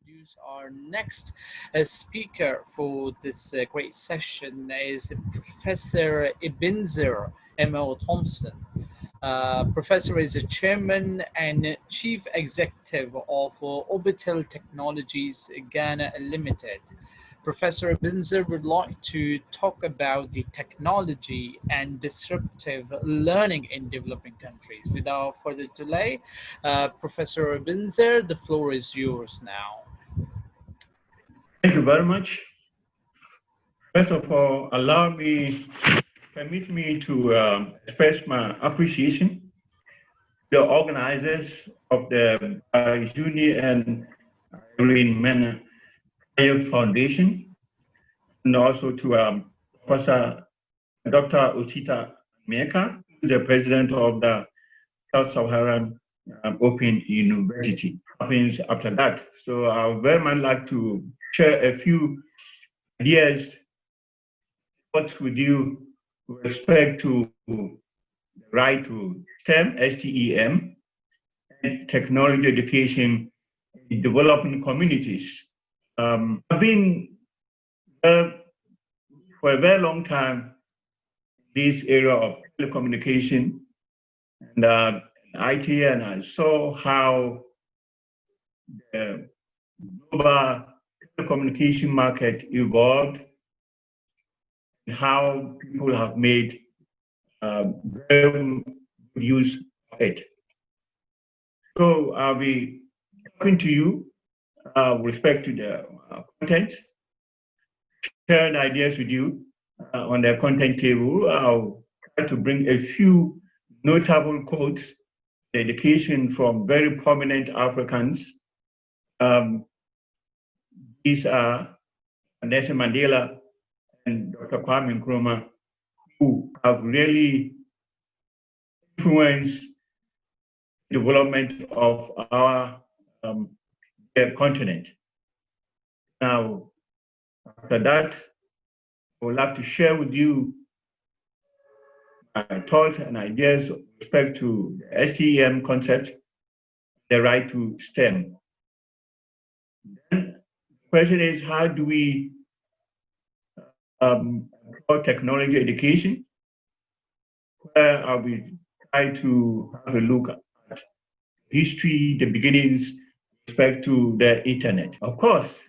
introduce our next speaker for this great session is Professor Ebenezer M.L. Thompson. Professor is a chairman and chief executive of Orbital Technologies Ghana Limited. Professor Ebenezer would like to talk about the technology and disruptive learning in developing countries. Without further delay, Professor Ebenezer, the floor is yours now. Thank you very much. First of all, permit me to express my appreciation to the organizers of the Juni and Irene Menakaya Foundation, and also to Professor Dr. Ochita Meka, the president of the South Saharan Open University. Happens after that. So I would very much like to share a few ideas with you with respect to the right to STEM, STEM, and technology education in developing communities. I've been for a very long time in this area of telecommunication and IT, and I saw how the global telecommunication market evolved, how people have made very good use of it. So I'll be talking to you with respect to the content, sharing ideas with you on the content table. I'll try to bring a few notable quotes, dedication from very prominent Africans. These are Nelson Mandela and Dr. Kwame Nkrumah, who have really influenced the development of our continent. Now, after that, I would like to share with you my thoughts and ideas with respect to the STEM concept, the right to STEM. Then the question is, how do we for technology education, where I will try to have a look at history, the beginnings with respect to the internet. Of course,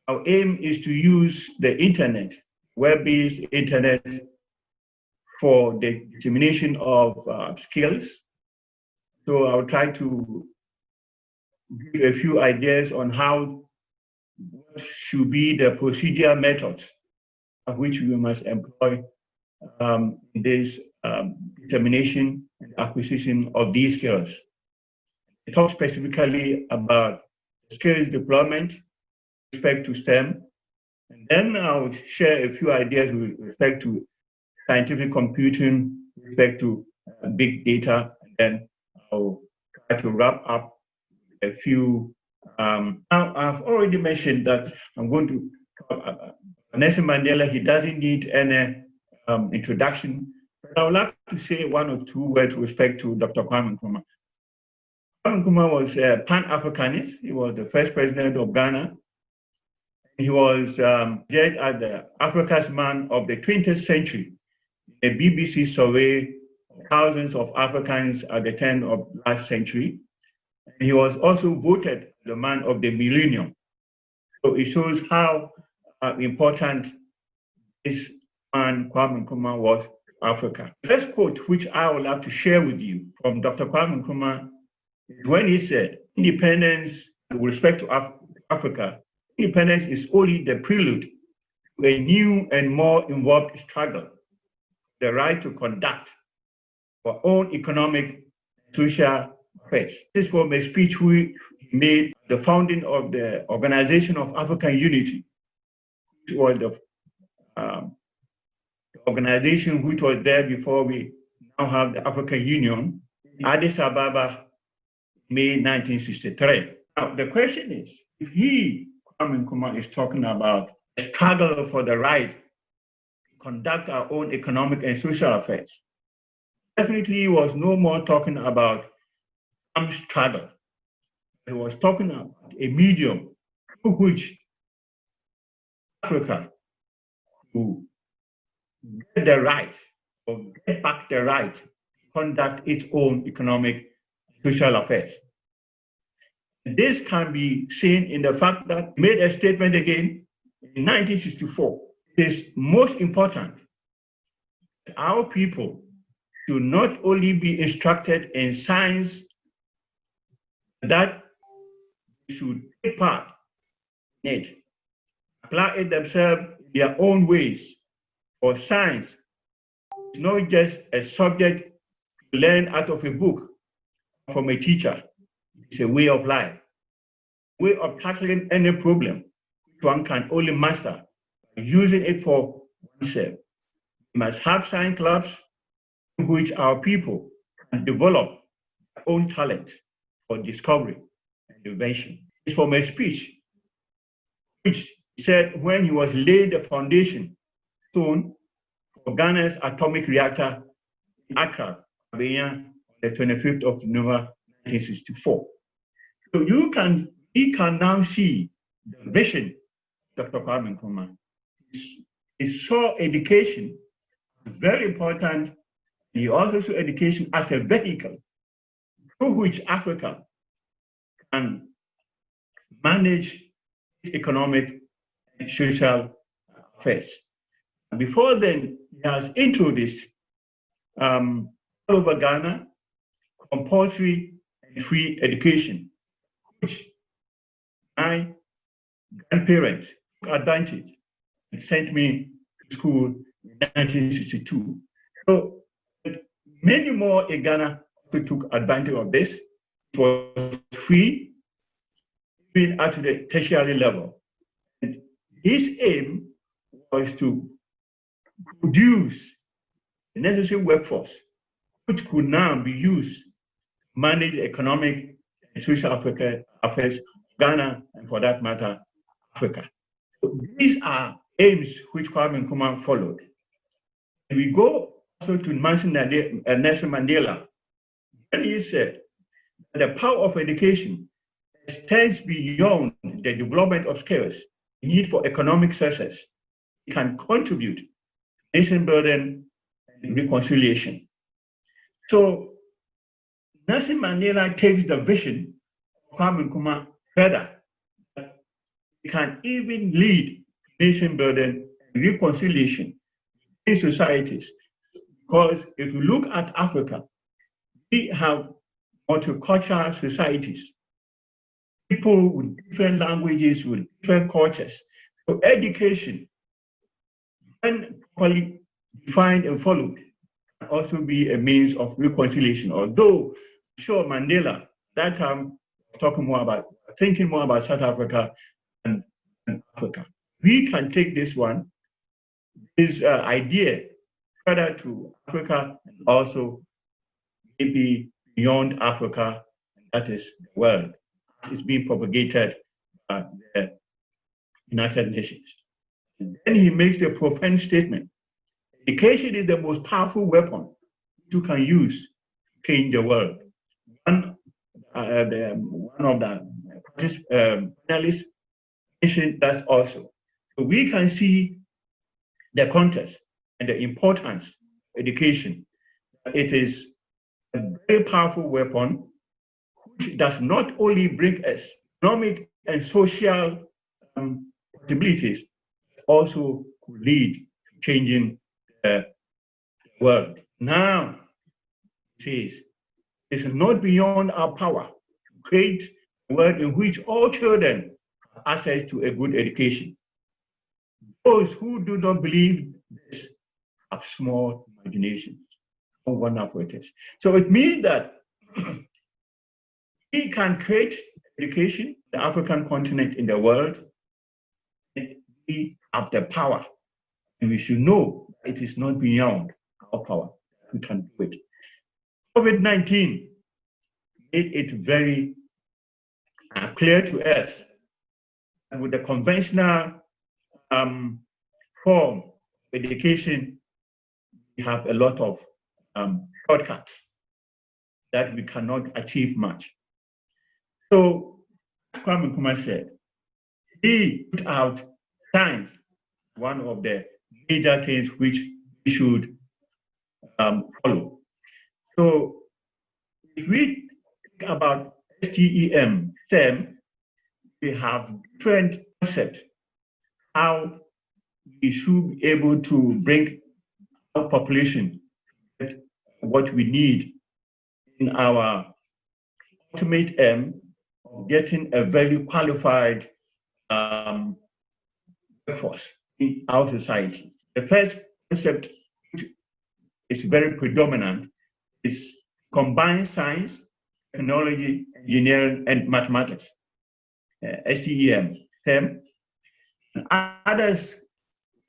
our aim is to use the internet, web-based internet, for the dissemination of skills. So I'll try to give a few ideas on what should be the procedural methods of which we must employ in this determination and acquisition of these skills. I talk specifically about skills deployment with respect to STEM, and then I'll share a few ideas with respect to scientific computing, with respect to big data, and then I'll try to wrap up a few. Now, I've already mentioned that I'm going to talk about Nelson Mandela. He doesn't need any introduction, but I would like to say one or two words with respect to Dr. Kwame Nkrumah. Kwame Nkrumah was a Pan-Africanist. He was the first president of Ghana. He was judged as the Africa's man of the 20th century. A BBC survey of thousands of Africans at the turn of last century. He was also voted the man of the millennium. So it shows how important this man, Kwame Nkrumah, was to Africa. The first quote, which I would like to share with you from Dr. Kwame Nkrumah, is when he said, independence with respect to Africa, independence is only the prelude to a new and more involved struggle, the right to conduct our own economic and social affairs. This is from a speech we made at the founding of the Organization of African Unity, which was the organization which was there before we now have the African Union, Addis Ababa, May 1963. Now, the question is, if Kwame Nkrumah, is talking about a struggle for the right to conduct our own economic and social affairs, definitely he was no more talking about some struggle. He was talking about a medium through which Africa to get the right or get back the right to conduct its own economic and social affairs. This can be seen in the fact that he made a statement again in 1964. It is most important that our people should not only be instructed in science, that they should take part in it, apply it themselves in their own ways. For science is not just a subject to learn out of a book from a teacher. It's a way of life, way of tackling any problem which one can only master by using it for oneself. We must have science clubs in which our people can develop their own talent for discovery and invention. It's from a speech which he said when he was laying the foundation stone for Ghana's atomic reactor in Accra, Ghana, on the 25th of November 1964. So we can now see the vision of Dr. Kwame Nkrumah. He saw education as very important. He also saw education as a vehicle through which Africa can manage its economic and social affairs. Before then, he has introduced all over Ghana compulsory and free education, which my grandparents took advantage and sent me to school in 1962. So many more in Ghana who took advantage of this. It was free, even at the tertiary level. And his aim was to produce the necessary workforce, which could now be used to manage the economic and social affairs of Ghana, and for that matter, Africa. So these are aims which Kwame Nkrumah followed. And we go also to Nelson Mandela, and he said that the power of education extends beyond the development of skills, the need for economic success. It can contribute to nation building and reconciliation. So Nelson Mandela takes the vision of Kwame Nkrumah further. It can even lead to nation building and reconciliation in societies. Because if you look at Africa, we have multicultural societies, people with different languages, with different cultures. So education, when properly defined and followed, can also be a means of reconciliation. Although, sure, Mandela, that time, thinking more about South Africa and Africa. We can take this idea further to Africa and also maybe beyond Africa, and that is the world. It's being propagated by the United Nations. And then he makes the profound statement: education is the most powerful weapon you can use to change the world. One of the panelists mentioned that also. So we can see the context and the importance of education. It is a very powerful weapon which does not only bring us economic and social possibilities, but also could lead to changing the world. Now, it says, it's not beyond our power to create a world in which all children have access to a good education. Those who do not believe this have small imaginations. How wonderful it is. So it means that we can create education, the African continent in the world, and we have the power. And we should know it is not beyond our power. We can do it. COVID-19 made it very clear to us that with the conventional form of education, we have a lot of shortcuts that we cannot achieve much. So Kwame Nkrumah said, he put out science, one of the major things which we should follow. So if we think about STEM, we have different concepts how we should be able to bring our population what we need in our ultimate aim of getting a very qualified workforce in our society. The first concept, which is very predominant, is combined science, technology, engineering, and mathematics, STEM. And others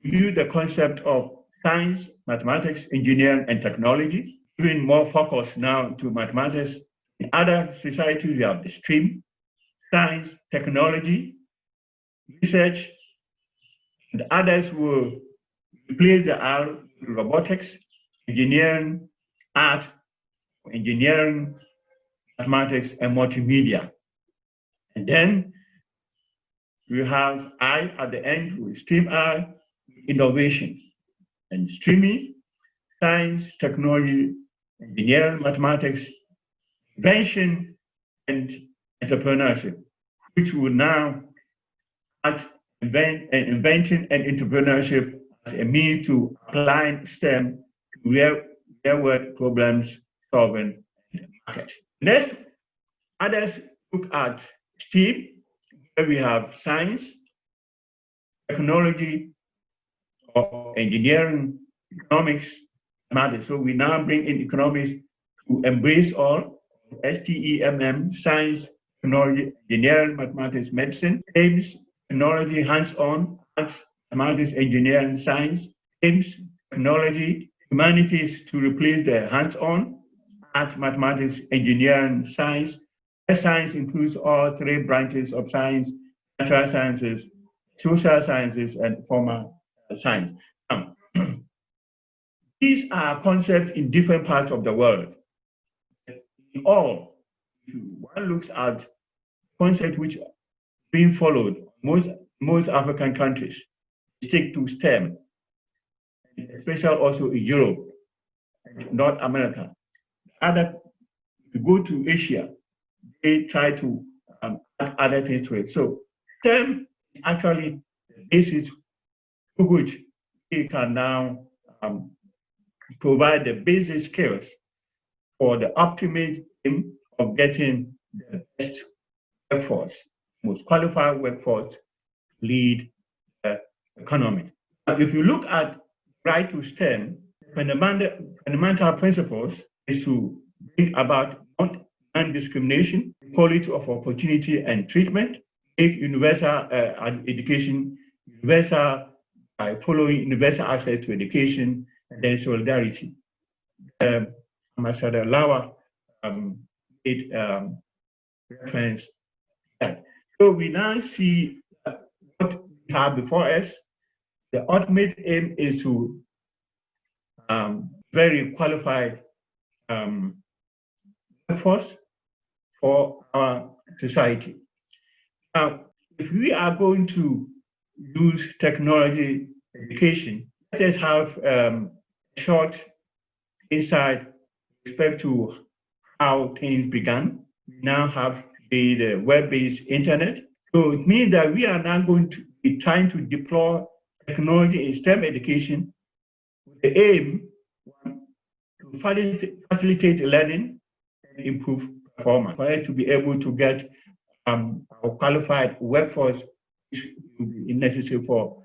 use the concept of science, mathematics, engineering, and technology, giving more focus now to mathematics. In other societies, we have the stream, science, technology, research, and others will replace the R with robotics, engineering, art, engineering, mathematics, and multimedia. And then we have I at the end with stream I, innovation, and streaming, science, technology, engineering, mathematics, invention, and entrepreneurship, which will now add inventing and entrepreneurship as a means to applying STEM to real-world problems solving in the market. Next, others look at STEAM, where we have science, technology, or engineering, economics, mathematics. So we now bring in economics to embrace all STEM, science, technology, engineering, mathematics, medicine, aims, technology, hands-on, arts, mathematics, engineering, science, aims, technology, humanities to replace the hands-on, arts, mathematics, engineering, science. Science includes all three branches of science: natural sciences, social sciences, and formal science. These are concepts in different parts of the world. In all, if one looks at concepts which are being followed, most African countries stick to STEM, especially also in Europe and North America. If you go to Asia, they try to add other things to it. So STEM is actually the basis to which we can now provide the basic skills for the optimate aim of getting the best workforce, most qualified workforce to lead the economy. Now, if you look at right to STEM, fundamental principles is to bring about non-discrimination, equality of opportunity and treatment, make universal education universal by following universal access to education, and then solidarity. Ambassador Lawa made reference to that. So we now see what we have before us. The ultimate aim is to very qualified workforce for our society. Now, if we are going to use technology education, let us have a short insight with respect to how things began. We now have the web-based internet. So it means that we are now going to be trying to deploy technology in STEM education with the aim to facilitate learning and improve performance, for us to be able to get our qualified workforce, which will be necessary for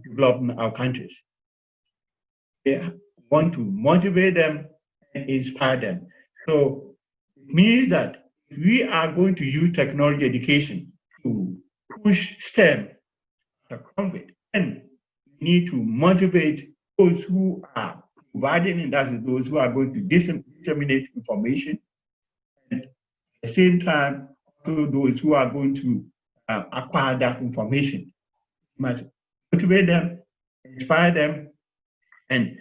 developing our countries. They want to motivate them and inspire them. So it means that if we are going to use technology education to push STEM as a concept, then we need to motivate those who are providing it, that is those who are going to disseminate information, and at the same time, also those who are going to acquire that information. We must motivate them, inspire them, and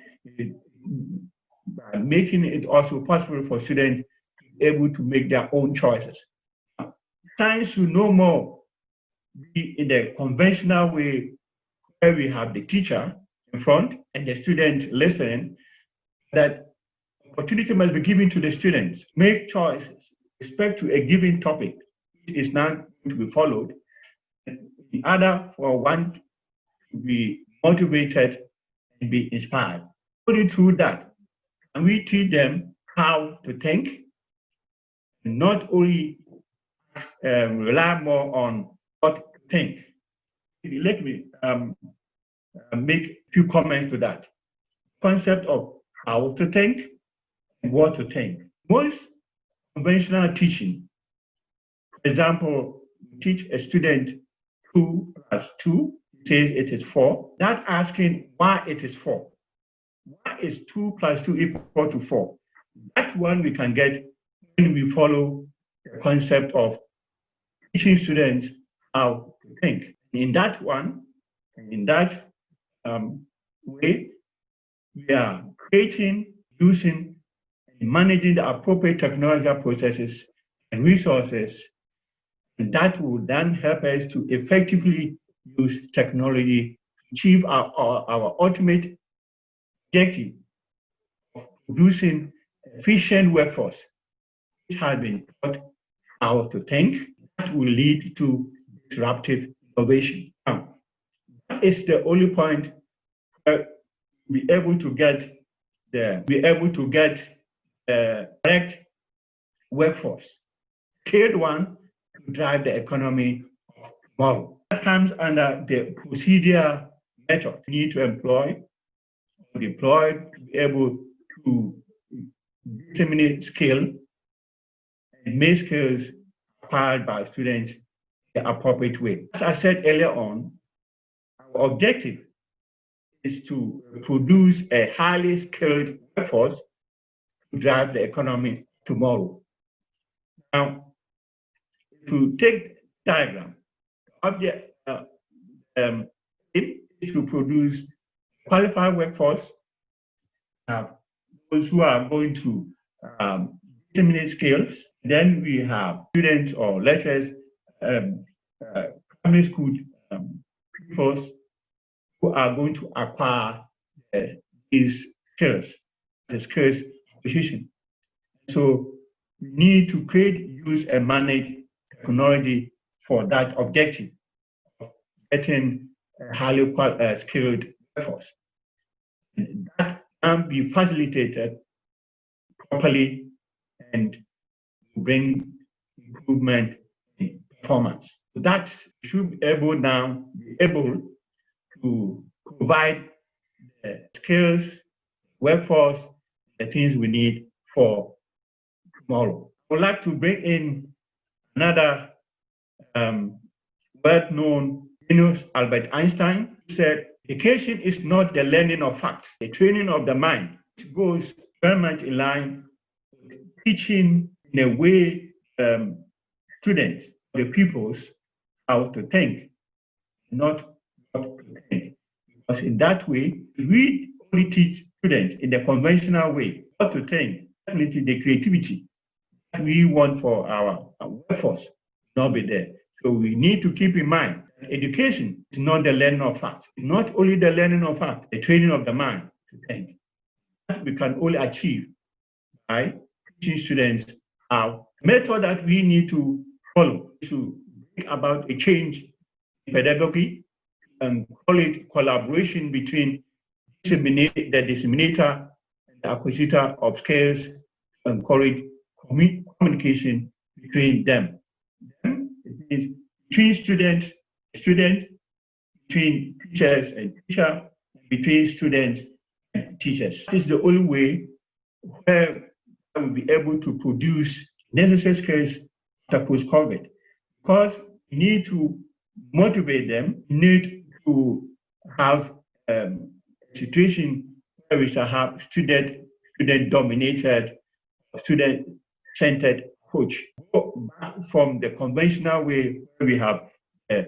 by making it also possible for students to be able to make their own choices. Science should no more be in the conventional way where we have the teacher in front and the student listening, that opportunity must be given to the students, make choices, with respect to a given topic, which is not going to be followed, in order for one to be motivated and be inspired. Only through that can we teach them how to think, and not only rely more on what to think. Let me make a few comments to that. Concept of how to think and what to think. Most conventional teaching, for example, teach a student 2 plus 2, says it is 4. That asking why it is 4. Why is 2 plus 2 equal to 4? That one we can get when we follow the concept of teaching students how to think. In that one, in that way, we are creating, using, and managing the appropriate technological processes and resources, and that will then help us to effectively use technology to achieve our ultimate objective of producing efficient workforce, which has been taught how to think. That will lead to disruptive innovation. Now, that is the only point where we'll be able to get the correct workforce. Third one, to drive the economy of tomorrow. That comes under the procedure method. You need to employ, deploy, to be able to disseminate skill and make skills acquired by students in the appropriate way. As I said earlier on, our objective is to produce a highly skilled workforce to drive the economy tomorrow. Now, if you take the diagram, the object is to produce qualified workforce, those who are going to disseminate skills. Then we have students or lecturers, primary school pupils who are going to acquire these skills, the skills acquisition. So we need to create, use, and manage technology for that objective of getting a highly skilled workforce. And that can be facilitated properly and bring improvement in performance. So that should be able to provide the skills, workforce, the things we need for tomorrow. I would like to bring in another well-known genius, Albert Einstein, who said, education is not the learning of facts, the training of the mind. It goes very much in line with teaching in a way students, the pupils, how to think, not what to think. Because in that way, if we only teach students in the conventional way what to think, definitely the creativity that we want for our workforce will not be there. So we need to keep in mind that education is not the learning of facts. It's not only the learning of facts, the training of the mind to think. That we can only achieve by teaching students how. The method that we need to follow is to bring about a change in pedagogy and call it collaboration between the disseminator and the acquisitor of skills, to encourage communication between them. Then it is between student, between teachers and teacher, between students and teachers. This is the only way where we will be able to produce necessary skills after post-COVID. Because we need to motivate them, we need to have a situation where we shall have student-dominated, student-centered approach. Go back from the conventional way where we have a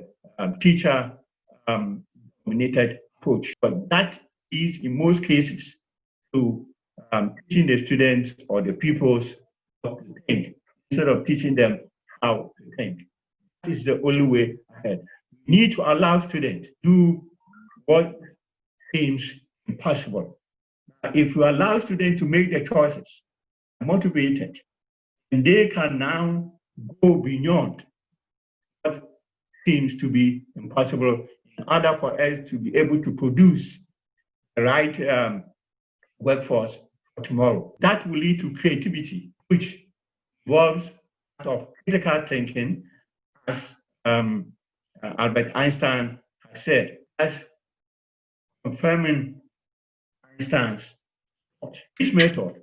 teacher-dominated approach. But that is, in most cases, to teaching the students or the pupils how to think, instead of teaching them how to think. That is the only way ahead. We need to allow students to do what seems impossible. If you allow students to make their choices, motivated, and they can now go beyond what seems to be impossible in order for us to be able to produce the right workforce for tomorrow. That will lead to creativity, which involves of critical thinking, as Albert Einstein has said, as confirming Einstein's thought. This method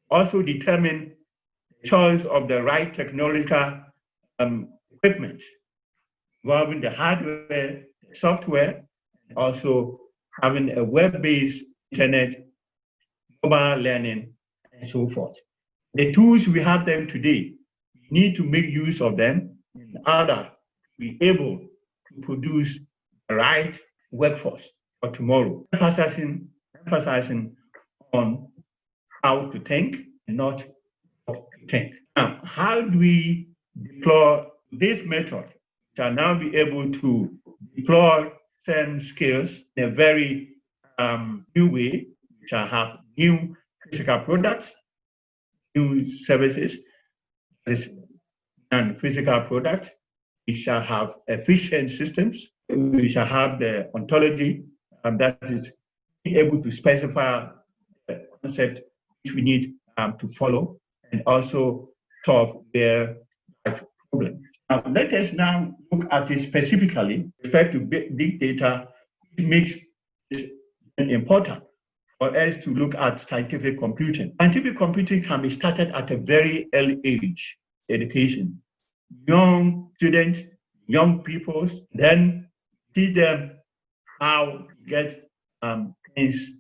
also determines the choice of the right technological equipment involving the hardware, the software, and also having a web-based internet, mobile learning, and so forth. The tools we have them today, we need to make use of them in order to be able to produce the right workforce for tomorrow, emphasizing on how to think and not what to think. Now, how do we deploy this method? Shall now be able to deploy certain skills in a very new way. We shall have new physical products, new services, and physical products. We shall have efficient systems. We shall have the ontology, that is being able to specify the concept which we need to follow and also solve their problem. Now, let us now look at it specifically with respect to big data, which makes it important for us to look at scientific computing. Scientific computing can be started at a very early age, education. Young students, young people, then teach them how to get things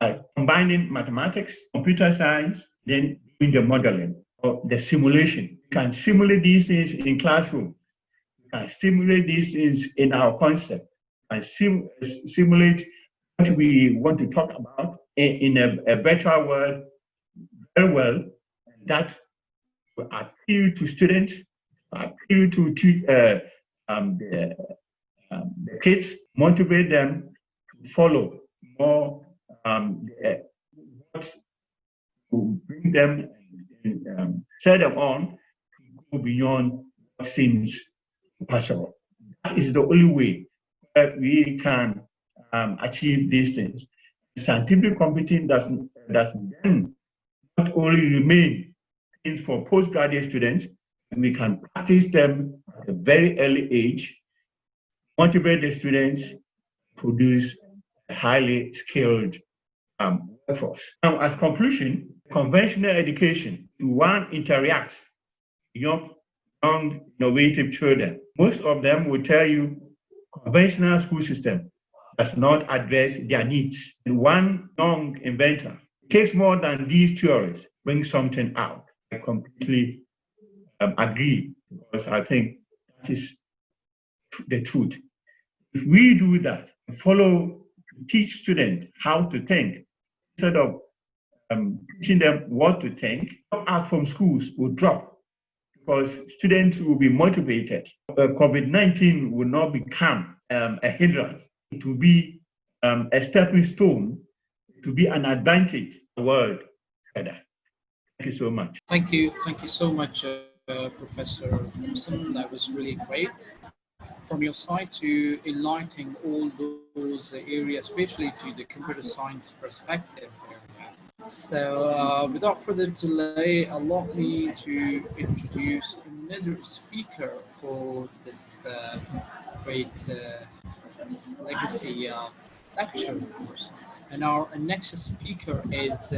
like combining mathematics, computer science, then doing the modeling or the simulation. You can simulate these things in classroom. You can simulate these things in our concept. And simulate what we want to talk about in a virtual world very well. And that will appeal to students, appeal to the kids, motivate them to follow more what to bring them and set them on to go beyond what seems possible. That is the only way that we can achieve these things. Scientific computing does then not only remain for postgraduate students, and we can practice them at a very early age, motivate the students, produce a highly skilled workforce. Now, as conclusion, conventional education, one interacts with young, innovative children. Most of them will tell you conventional school system does not address their needs. And one young inventor takes more than these theories, bring something out. I completely agree, because I think that is the truth. If we do that, teach students how to think, instead of teaching them what to think, out from schools will drop, because students will be motivated. COVID-19 will not become a hindrance. It will be a stepping stone to be an advantage to the world together. Thank you so much. Thank you so much, Professor Thompson. That was really great from your side to enlightening all those areas, especially to the computer science perspective. So, without further delay, allow me to introduce another speaker for this great legacy lecture course. And our next speaker is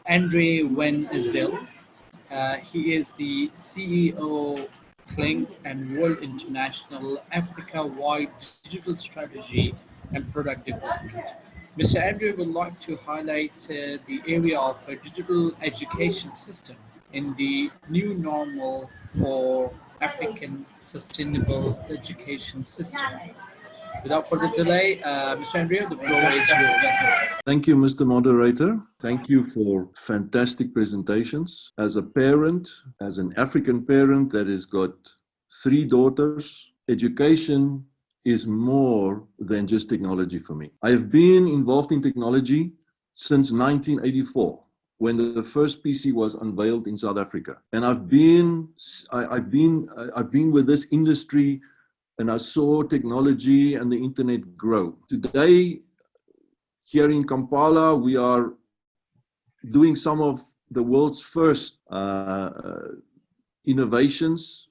Andre Wen-Zil. He is the CEO Kling and World International Africa-wide Digital Strategy and Product Development. Mr. Andrew would like to highlight the area of a digital education system in the new normal for African sustainable education system. Without further delay, Mr. Andrew, the floor is yours. Thank you, Mr. Moderator. Thank you for fantastic presentations. As a parent, as an African parent that has got 3 daughters. Education is more than just technology for me. I have been involved in technology since 1984, when the first PC was unveiled in South Africa. And I've been with this industry, and I saw technology and the internet grow. Today, here in Kampala, we are doing some of the world's first innovations.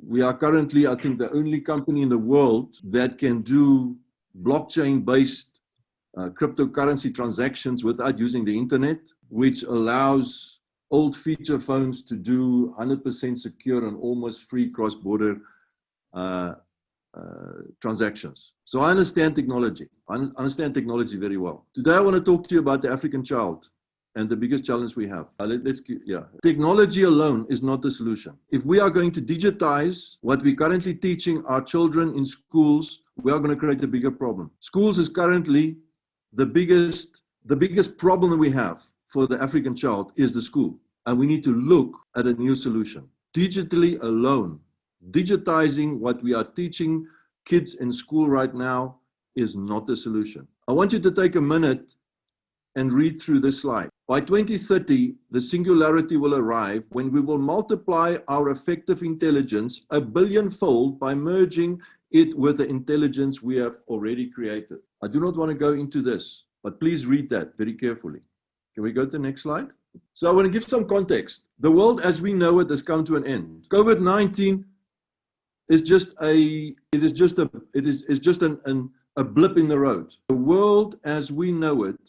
We are currently, I think, the only company in the world that can do blockchain-based cryptocurrency transactions without using the internet, which allows old feature phones to do 100% secure and almost free cross-border transactions. So I understand technology. I understand technology very well. Today I want to talk to you about the African child and the biggest challenge we have. Technology alone is not the solution. If we are going to digitize what we're currently teaching our children in schools, we are going to create a bigger problem. Schools is currently the biggest problem that we have for the African child is the school. And we need to look at a new solution. Digitally alone, digitizing what we are teaching kids in school right now is not the solution. I want you to take a minute and read through this slide. By 2030, the singularity will arrive when we will multiply our effective intelligence 1 billion-fold by merging it with the intelligence we have already created. I do not want to go into this, but please read that very carefully. Can we go to the next slide? So I want to give some context. The world as we know it has come to an end. COVID-19 is just a blip in the road. The world as we know it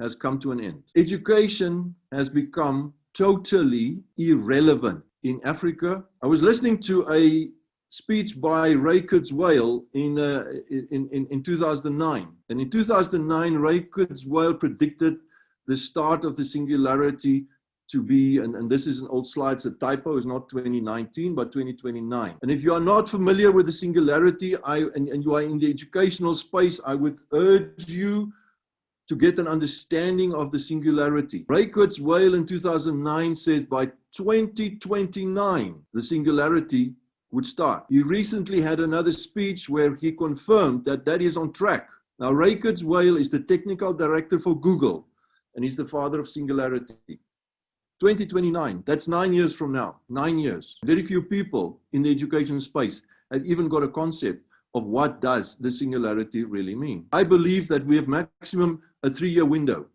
has come to an end. Education has become totally irrelevant in Africa. I was listening to a speech by Ray Kurzweil in 2009. And in 2009, Ray Kurzweil predicted the start of the singularity to be, and this is an old slide, it's a typo, it's not 2019, but 2029. And if you are not familiar with the singularity, and you are in the educational space, I would urge you to get an understanding of the singularity. Ray Kurzweil in 2009 said by 2029, the singularity would start. He recently had another speech where he confirmed that that is on track. Now, Ray Kurzweil is the technical director for Google, and he's the father of singularity. 2029, that's 9 years from now, 9 years. Very few people in the education space have even got a concept of what does the singularity really mean. I believe that we have maximum a 3-year window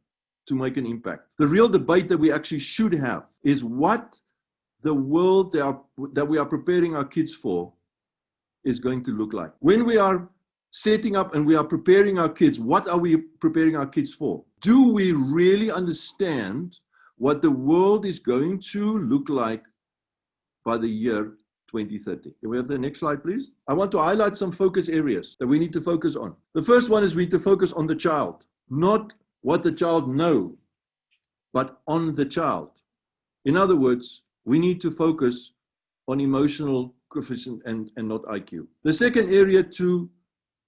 to make an impact. The real debate that we actually should have is what the world that we are preparing our kids for is going to look like. When we are setting up and we are preparing our kids, what are we preparing our kids for? Do we really understand what the world is going to look like by the year 2030? Can we have the next slide, please? I want to highlight some focus areas that we need to focus on. The first one is we need to focus on the child, not what the child knows, but on the child. In other words, we need to focus on emotional coefficient and not IQ. The second area to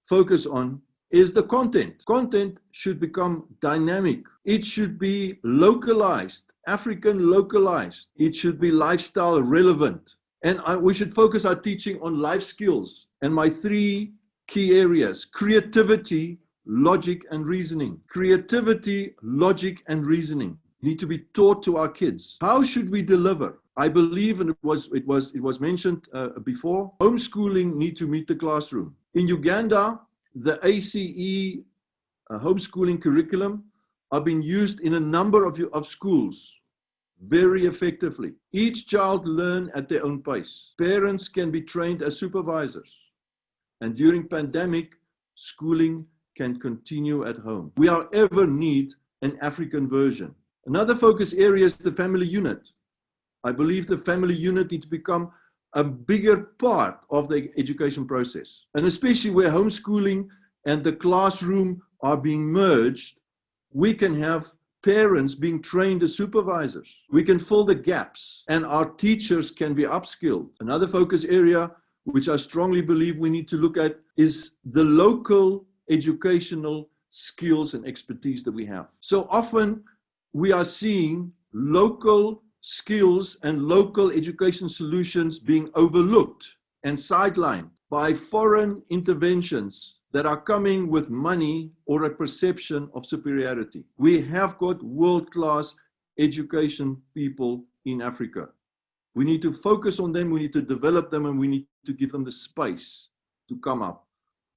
focus on is the content. Content should become dynamic. It should be localized, African localized. It should be lifestyle relevant. And we should focus our teaching on life skills. And my 3 key areas: creativity, logic, and reasoning. Creativity, logic, and reasoning need to be taught to our kids. How should we deliver? I believe, and it was mentioned before, homeschooling needs to meet the classroom. In Uganda, the ACE homeschooling curriculum are being used in a number of schools very effectively. Each child learn at their own pace. Parents can be trained as supervisors. And during pandemic, schooling can continue at home. We are ever need an African version. Another focus area is the family unit. I believe the family unit needs to become a bigger part of the education process. And especially where homeschooling and the classroom are being merged, we can have parents being trained as supervisors. We can fill the gaps and our teachers can be upskilled. Another focus area, which I strongly believe we need to look at, is the local educational skills and expertise that we have. So often we are seeing local skills and local education solutions being overlooked. and sidelined by foreign interventions that are coming with money or a perception of superiority. We have got world-class education people in Africa. We need to focus on them, we need to develop them, and we need to give them the space to come up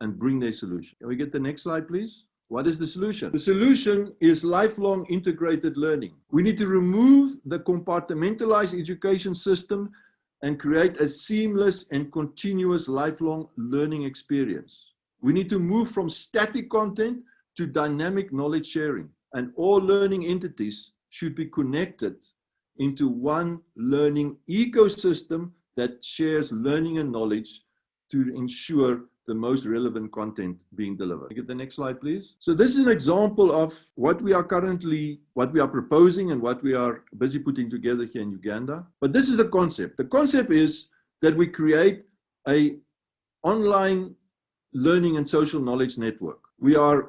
and bring their solution. Can we get the next slide, please? What is the solution? The solution is lifelong integrated learning. We need to remove the compartmentalized education system and create a seamless and continuous lifelong learning experience. We need to move from static content to dynamic knowledge sharing, and all learning entities should be connected into one learning ecosystem that shares learning and knowledge to ensure the most relevant content being delivered. Get the next slide, please. So this is an example of what we are proposing and what we are busy putting together here in Uganda. But this is the concept. The concept is that we create an online learning and social knowledge network. We are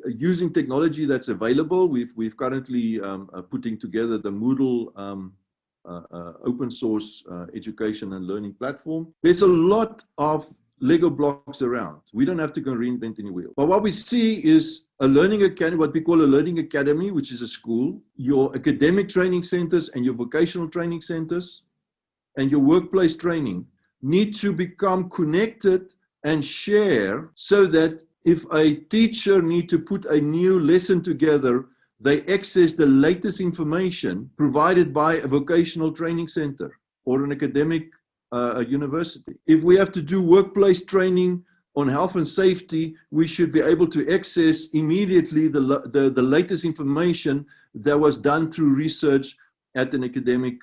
using technology that's available. We've currently putting together the Moodle open source education and learning platform. There's a lot of Lego blocks around. We don't have to go reinvent any wheel. But what we see is a learning academy, what we call a learning academy, which is a school, your academic training centers and your vocational training centers and your workplace training need to become connected and share so that if a teacher needs to put a new lesson together, they access the latest information provided by a vocational training center or an academic university. If we have to do workplace training on health and safety, we should be able to access immediately the latest information that was done through research at an academic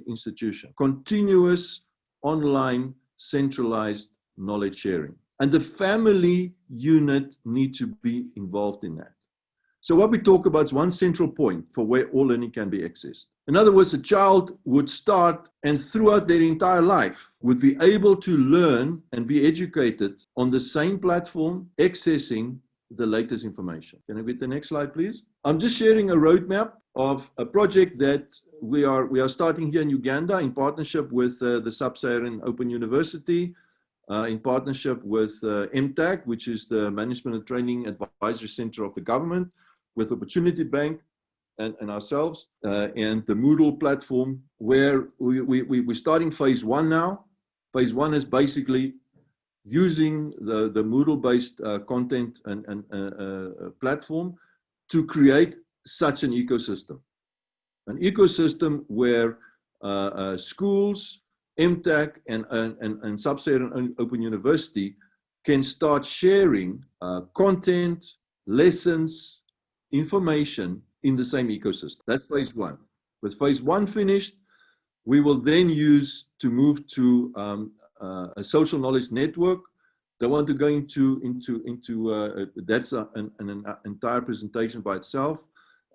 institution. Continuous online centralized knowledge sharing. And the family unit need to be involved in that. So what we talk about is one central point for where all learning can be accessed. In other words, a child would start and throughout their entire life would be able to learn and be educated on the same platform, accessing the latest information. Can I get the next slide, please? I'm just sharing a roadmap of a project that we are starting here in Uganda in partnership with the Sub-Saharan Open University, in partnership with MTAC, which is the Management and Training Advisory Center of the government, with Opportunity Bank and ourselves, and the Moodle platform, where we're starting phase one now. Phase one is basically using the Moodle-based content and platform to create such an ecosystem. An ecosystem where schools, MTAC, and Sub-Saharan Open University can start sharing content, lessons, information in the same ecosystem. That's phase one. With phase one finished, we will then use to move to a social knowledge network. They want to go into that's an entire presentation by itself.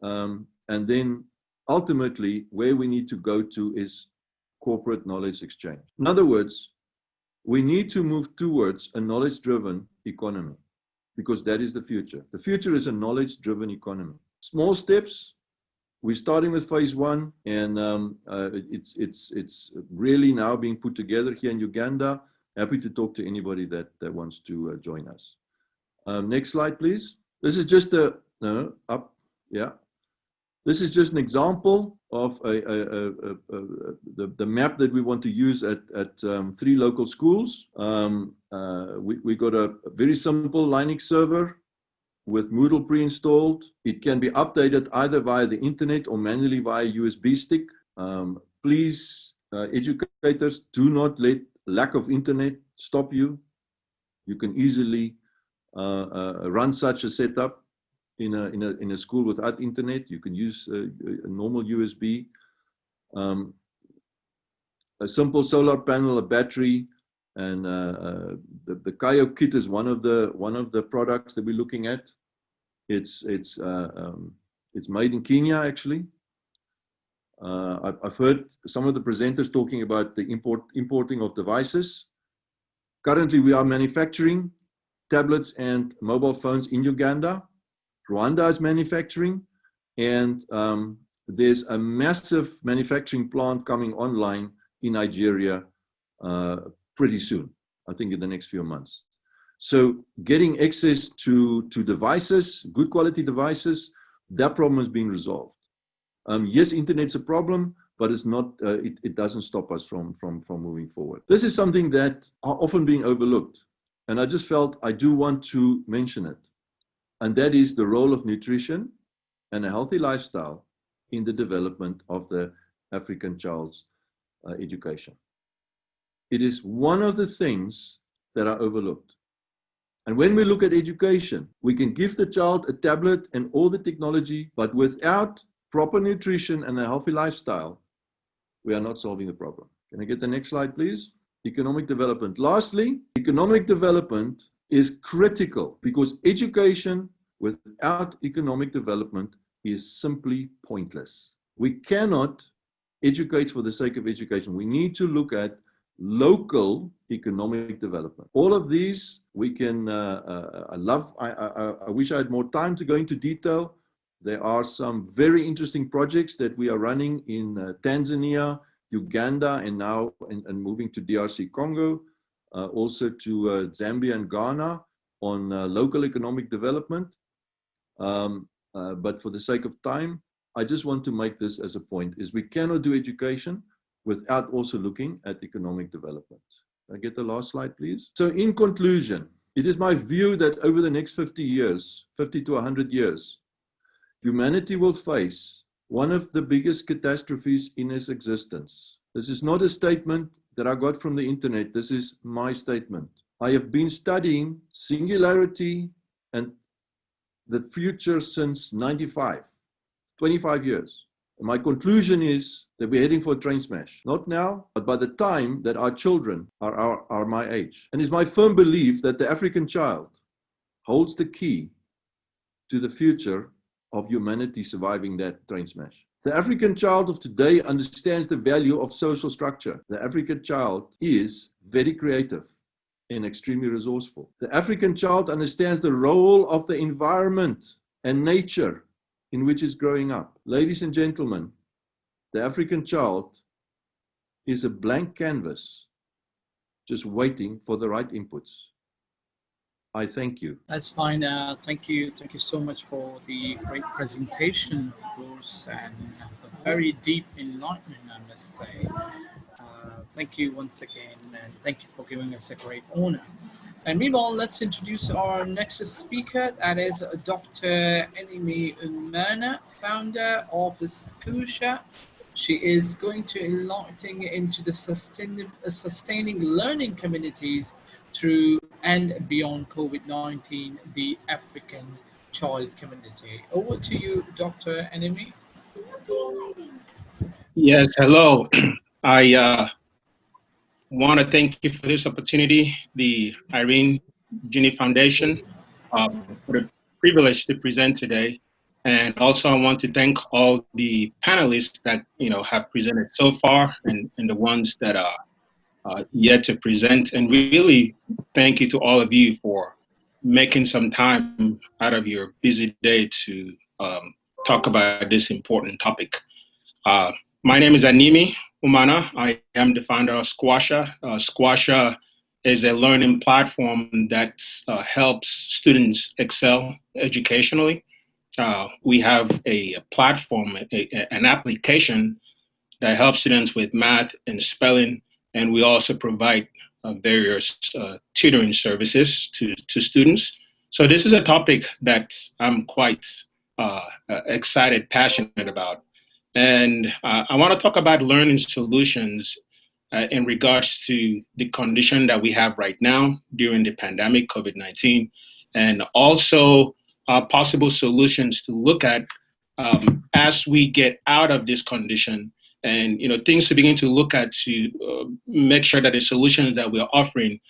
And then ultimately where we need to go to is corporate knowledge exchange. In other words, we need to move towards a knowledge-driven economy, because that is the future. The future is a knowledge-driven economy. Small steps. We're starting with phase one, and it's really now being put together here in Uganda. Happy to talk to anybody that wants to join us. Next slide, please. This is just This is just an example of the map that we want to use at 3 local schools. We got a very simple Linux server with Moodle pre-installed. It can be updated either via the internet or manually via USB stick. Please, educators, do not let lack of internet stop you. You can easily run such a setup in a school without internet. You can use a normal USB. A simple solar panel, a battery, and the Kayo kit is one of the products that we're looking at. It's made in Kenya, actually. I've heard some of the presenters talking about the importing of devices. Currently, we are manufacturing tablets and mobile phones in Uganda. Rwanda is manufacturing, and there's a massive manufacturing plant coming online in Nigeria pretty soon, I think in the next few months. So getting access to devices, good quality devices, that problem has been resolved. Yes, internet's a problem, but it's not. It doesn't stop us from moving forward. This is something that are often being overlooked, and I just felt I do want to mention it, and that is the role of nutrition and a healthy lifestyle in the development of the African child's education. It is one of the things that are overlooked. And when we look at education, we can give the child a tablet and all the technology, but without proper nutrition and a healthy lifestyle, we are not solving the problem. Can I get the next slide, please? Economic development. Lastly, economic development is critical because education without economic development is simply pointless. We cannot educate for the sake of education. We need to look at local economic development. All of these we can, I wish I had more time to go into detail. There are some very interesting projects that we are running in Tanzania, Uganda, and now and moving to DRC Congo, also to Zambia and Ghana on local economic development. But for the sake of time, I just want to make this as a point, is we cannot do education without also looking at economic development. Can I get the last slide, please? So in conclusion, it is my view that over the next 50 years, 50 to 100 years, humanity will face one of the biggest catastrophes in its existence. This is not a statement that I got from the internet. This is my statement. I have been studying singularity and the future since 95, 25 years. And my conclusion is that we're heading for a train smash. Not now, but by the time that our children are my age. And it's my firm belief that the African child holds the key to the future of humanity surviving that train smash. The African child of today understands the value of social structure. The African child is very creative and extremely resourceful. The African child understands the role of the environment and nature in which it's growing up. Ladies and gentlemen, the African child is a blank canvas, just waiting for the right inputs. I thank you. That's fine. Thank you so much for the great presentation, of course, and a very deep enlightenment, I must say. Thank you once again, and thank you for giving us a great honor. And meanwhile, let's introduce our next speaker. That is Dr. Irene Menakaya, founder of Scotia. She is going to enlighten into the sustaining learning communities through and beyond COVID-19, the African child community. Over to you, Dr. Irene. Yes, hello. I want to thank you for this opportunity, the Irene Juni Foundation, for the privilege to present today. And also I want to thank all the panelists that have presented so far and the ones that are yet to present. And really thank you to all of you for making some time out of your busy day to talk about this important topic. My name is Irene Menakaya. I am the founder of Squasha. Squasha is a learning platform that helps students excel educationally. We have a platform, an application that helps students with math and spelling, and we also provide various tutoring services to students. So this is a topic that I'm quite excited, passionate about. And I want to talk about learning solutions in regards to the condition that we have right now during the pandemic, COVID-19, and also possible solutions to look at as we get out of this condition, and things to begin to look at to make sure that the solutions that we're offering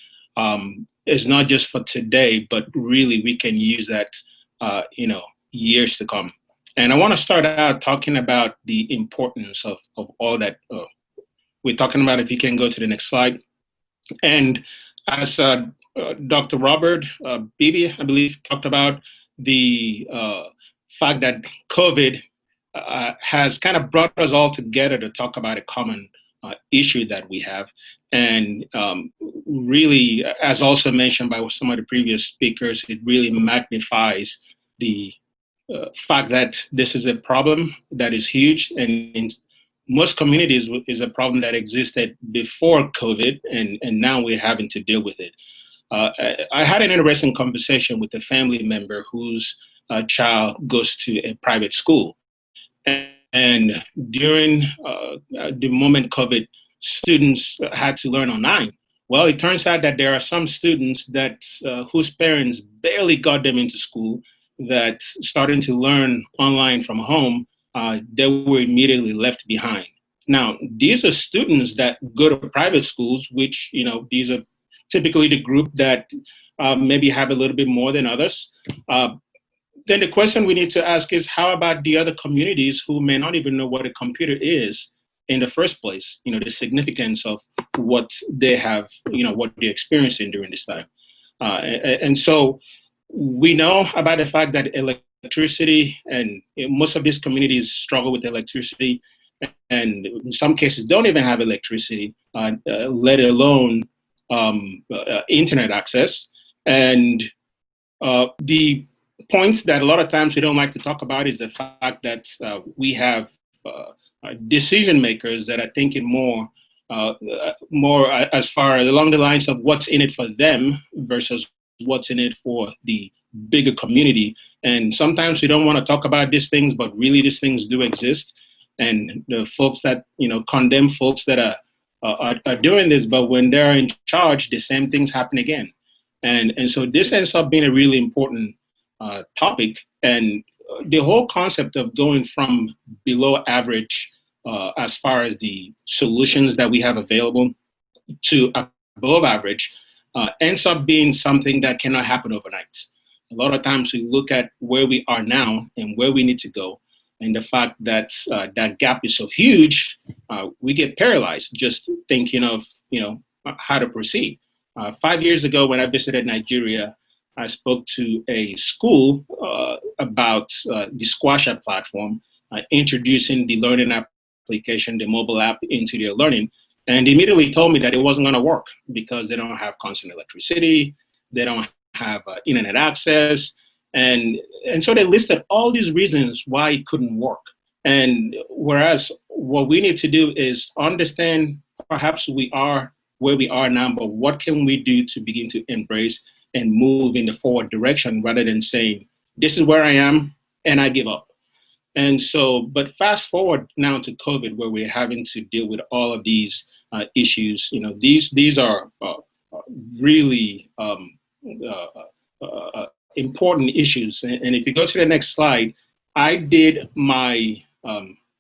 is not just for today, but really we can use that years to come. And I want to start out talking about the importance of all that we're talking about. If you can go to the next slide. And as Dr. Robert Beebe, I believe, talked about the fact that COVID has kind of brought us all together to talk about a common issue that we have. And really, as also mentioned by some of the previous speakers, it really magnifies the fact that this is a problem that is huge, and in most communities is a problem that existed before COVID, and now we're having to deal with it. I had an interesting conversation with a family member whose child goes to a private school. And during the moment COVID, students had to learn online. Well, it turns out that there are some students that whose parents barely got them into school, that starting to learn online from home, they were immediately left behind. Now, these are students that go to private schools, which, these are typically the group that maybe have a little bit more than others. Then the question we need to ask is, how about the other communities who may not even know what a computer is in the first place? The significance of what they have, what they're experiencing during this time. And so we know about the fact that electricity, and most of these communities struggle with electricity, and in some cases don't even have electricity, let alone internet access. And the point that a lot of times we don't like to talk about is the fact that we have decision makers that are thinking more as far along the lines of what's in it for them versus what's in it for the bigger community. And sometimes we don't want to talk about these things, but really these things do exist. And the folks that condemn folks that are doing this, but when they're in charge, the same things happen again. And so this ends up being a really important topic, and the whole concept of going from below average as far as the solutions that we have available to above average ends up being something that cannot happen overnight. A lot of times we look at where we are now and where we need to go, and the fact that that gap is so huge, we get paralyzed just thinking of how to proceed. 5 years ago, when I visited Nigeria, I spoke to a school about the Squash App platform, introducing the learning application, the mobile app, into their learning. And they immediately told me that it wasn't going to work because they don't have constant electricity, they don't have internet access. And so they listed all these reasons why it couldn't work. And whereas what we need to do is understand perhaps we are where we are now, but what can we do to begin to embrace and move in the forward direction rather than saying, this is where I am and I give up. And so, but fast forward now to COVID, where we're having to deal with all of these issues. These are really important issues. And if you go to the next slide, I did my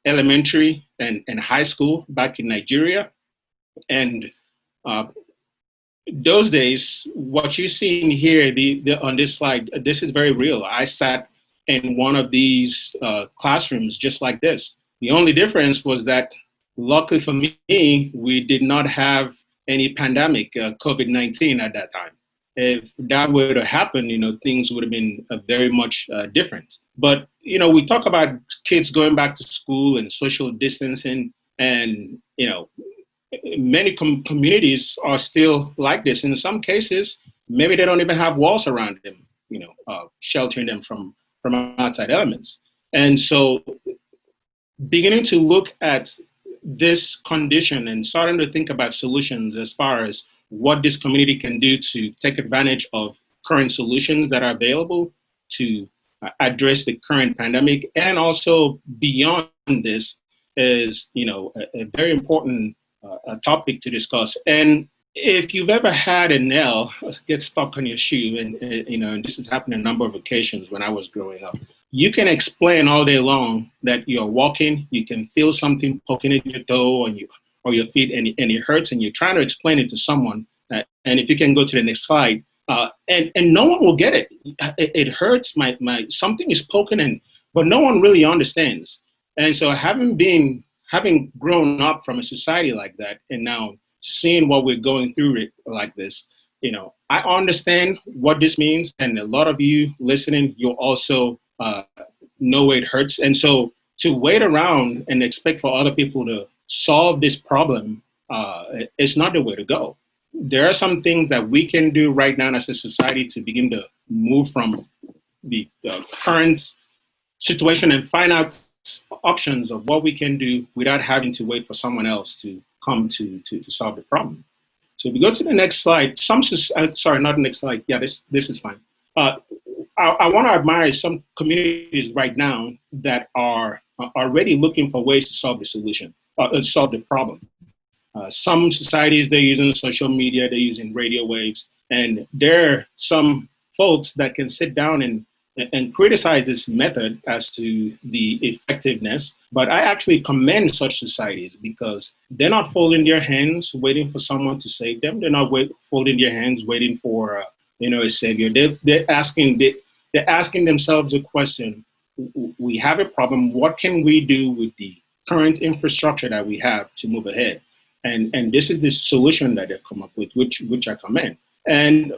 elementary and high school back in Nigeria. And those days, what you're seeing here on this slide, this is very real. I sat in one of these classrooms just like this. The only difference was that, luckily for me, we did not have any pandemic, COVID-19 at that time. If that were to happen, things would have been very much different. But, we talk about kids going back to school and social distancing, and, many communities are still like this. In some cases, maybe they don't even have walls around them, sheltering them from outside elements. And so beginning to look at this condition and starting to think about solutions as far as what this community can do to take advantage of current solutions that are available to address the current pandemic, and also beyond this, is a very important topic to discuss. And if you've ever had a nail get stuck on your shoe, and this has happened a number of occasions when I was growing up, you can explain all day long that you're walking, you can feel something poking in your toe or your feet, and it hurts, and you're trying to explain it to someone. And if you can go to the next slide, and no one will get it. It hurts, my something is poking, but no one really understands. And so having grown up from a society like that, and now seeing what we're going through it like this, I understand what this means, and a lot of you listening, you'll also know it hurts. And so to wait around and expect for other people to solve this problem is not the way to go. There are some things that we can do right now as a society to begin to move from the current situation and find out options of what we can do without having to wait for someone else to come to solve the problem. So if we go to the next slide, sorry, not the next slide. Yeah, this is fine. I want to admire some communities right now that are already looking for ways to solve the solution, solve the problem. Some societies, they're using social media, they're using radio waves, and there are some folks that can sit down and criticize this method as to the effectiveness. But I actually commend such societies because they're not folding their hands waiting for someone to save them. They're not folding their hands waiting for a savior. They're asking themselves a question: we have a problem. What can we do with the current infrastructure that we have to move ahead? And this is the solution that they've come up with, which I commend. And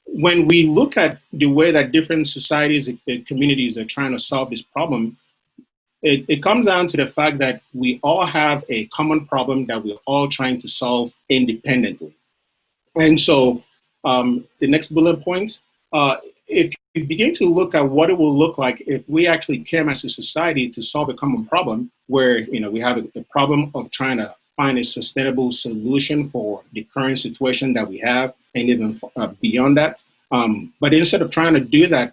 when we look at the way that different societies and communities are trying to solve this problem, it comes down to the fact that we all have a common problem that we're all trying to solve independently. And so the next bullet point, if you begin to look at what it will look like if we actually came as a society to solve a common problem where we have a problem of trying to find a sustainable solution for the current situation that we have, and even beyond that. But instead of trying to do that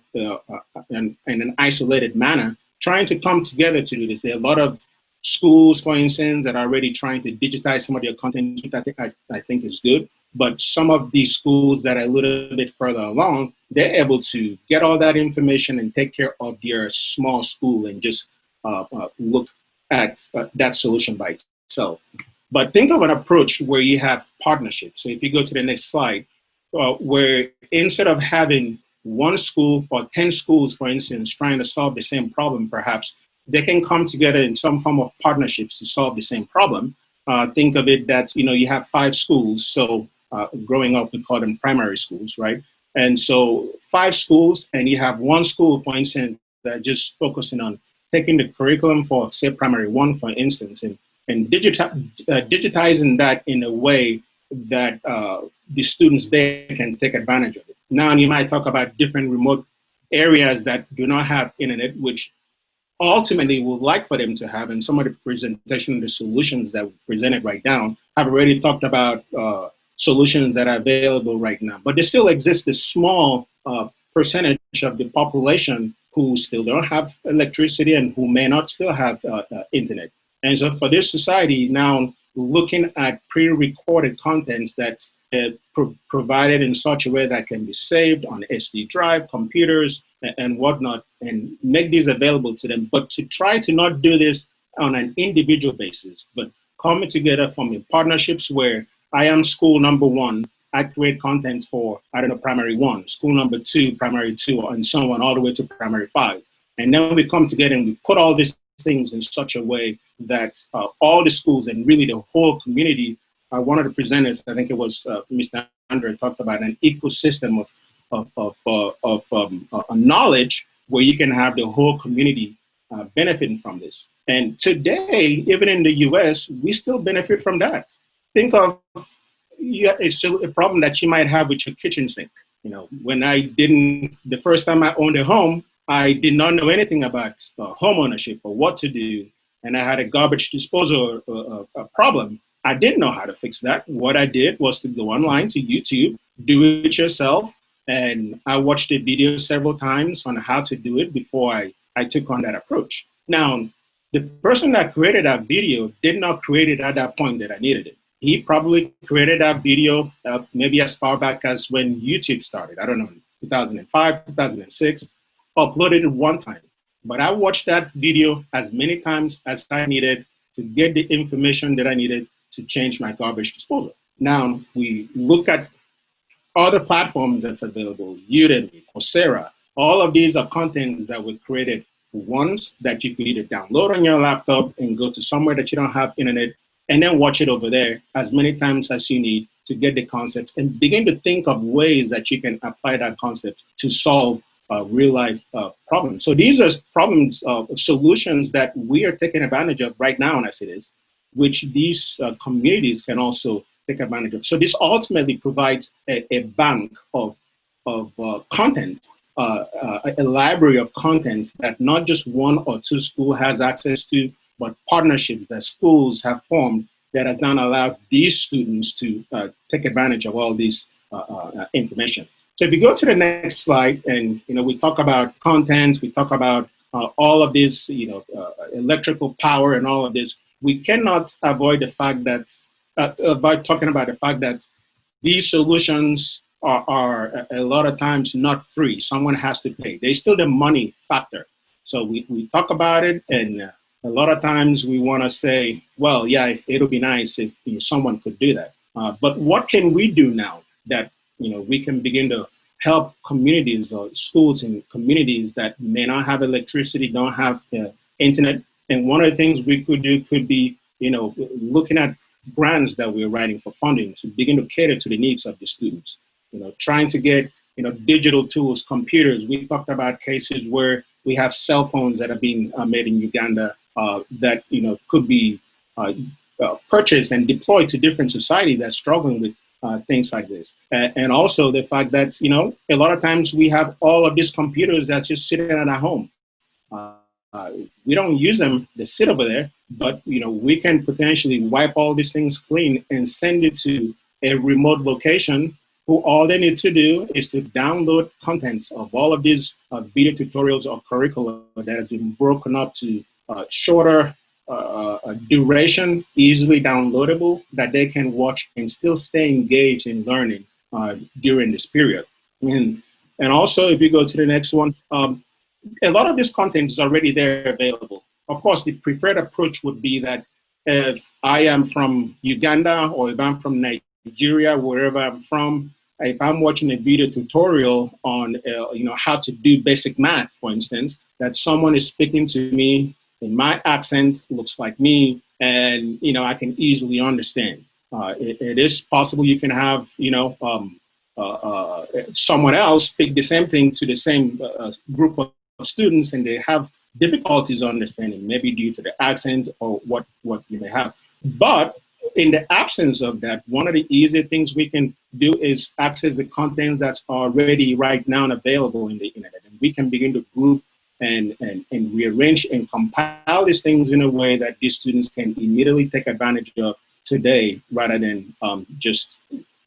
in an isolated manner, trying to come together to do this. There are a lot of schools, for instance, that are already trying to digitize some of their content, which I think is good. But some of these schools that are a little bit further along, they're able to get all that information and take care of their small school and just look at that solution by itself. But think of an approach where you have partnerships. So if you go to the next slide, where instead of having one school or 10 schools, for instance, trying to solve the same problem, perhaps they can come together in some form of partnerships to solve the same problem. Think of it that, you have 5 schools. So growing up, we call them primary schools, right? And so 5 schools, and you have one school, for instance, that just focusing on taking the curriculum for, say, primary 1, for instance, and digitizing that in a way that the students there can take advantage of it. Now, you might talk about different remote areas that do not have internet, which ultimately would like for them to have, and some of the presentation of the solutions that we presented right now have already talked about solutions that are available right now. But there still exists this small percentage of the population who still don't have electricity and who may not still have internet. And so for this society now, looking at pre-recorded contents that's provided in such a way that can be saved on SD drive, computers, and whatnot, and make these available to them, but to try to not do this on an individual basis, but coming together forming partnerships where I am school number 1, I create contents for, primary 1, school number 2, primary 2, and so on, all the way to primary 5. And then we come together and we put all these things in such a way that all the schools and really the whole community, one of the presenters, I think it was Mr. Andre, talked about an ecosystem of knowledge where you can have the whole community benefiting from this. And today, even in the US, we still benefit from that. Think of it's still a problem that you might have with your kitchen sink. When the first time I owned a home, I did not know anything about home ownership or what to do. And I had a garbage disposal problem. I didn't know how to fix that. What I did was to go online to YouTube, do it yourself. And I watched the video several times on how to do it before I took on that approach. Now, the person that created that video did not create it at that point that I needed it. He probably created that video maybe as far back as when YouTube started. I don't know, 2005, 2006, uploaded it one time. But I watched that video as many times as I needed to get the information that I needed to change my garbage disposal. Now, we look at other platforms that's available, Udemy, Coursera. All of these are contents that were created once that you could either download on your laptop and go to somewhere that you don't have internet and then watch it over there as many times as you need to get the concept and begin to think of ways that you can apply that concept to solve real life problems. So these are problems, solutions that we are taking advantage of right now as it is. which these communities can also take advantage of. So this ultimately provides a bank of content, a library of content that not just one or two schools has access to, but partnerships that schools have formed that has now allowed these students to take advantage of all this information. So if you go to the next slide, and we talk about content, we talk about all of this, electrical power and all of this, we cannot avoid the fact that, by talking about the fact that these solutions are a lot of times not free. Someone has to pay. There's still the money factor. So we talk about it, and a lot of times we want to say, well, yeah, it'll be nice if someone could do that. But what can we do now that we can begin to help communities or schools in communities that may not have electricity, don't have internet? And one of the things we could do could be, looking at grants that we're writing for funding to begin to cater to the needs of the students. Trying to get, digital tools, computers. We talked about cases where we have cell phones that are being made in Uganda that, could be purchased and deployed to different societies that's struggling with things like this. And also the fact that, a lot of times we have all of these computers that's just sitting at our home. We don't use them, they sit over there, but we can potentially wipe all these things clean and send it to a remote location who all they need to do is to download contents of all of these video tutorials or curricula that have been broken up to shorter duration, easily downloadable, that they can watch and still stay engaged in learning during this period. And also, if you go to the next one, a lot of this content is already there available. Of course, the preferred approach would be that if I am from Uganda or if I'm from Nigeria, wherever I'm from, if I'm watching a video tutorial on how to do basic math, for instance, that someone is speaking to me in my accent, looks like me, and I can easily understand. It is possible you can have someone else speak the same thing to the same group of students, and they have difficulties understanding, maybe due to the accent or what you may have. But in the absence of that, one of the easy things we can do is access the content that's already right now available in the internet, and we can begin to group and rearrange and compile these things in a way that these students can immediately take advantage of today, rather than just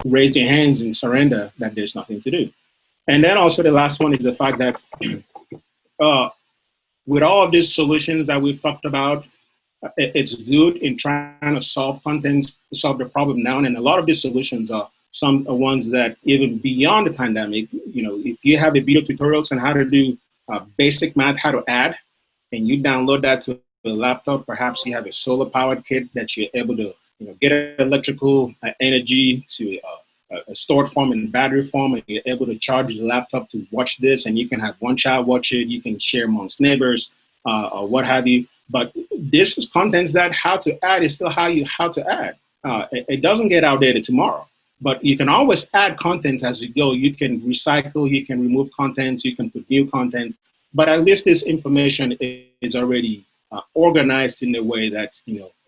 raise their hands and surrender that there's nothing to do. And then also the last one is the fact that with all of these solutions that we've talked about, it's good in trying to solve the problem now. And a lot of these solutions are some ones that even beyond the pandemic, if you have the video tutorials on how to do basic math, how to add, and you download that to a laptop, perhaps you have a solar powered kit that you're able to get electrical energy to a stored form in battery form, and you're able to charge the laptop to watch this, and you can have one child watch it, you can share amongst neighbors or what have you. But this is contents that how to add is still how to add. It doesn't get outdated tomorrow, but you can always add content as you go. You can recycle, you can remove content, you can put new content, but at least this information is already organized in a way that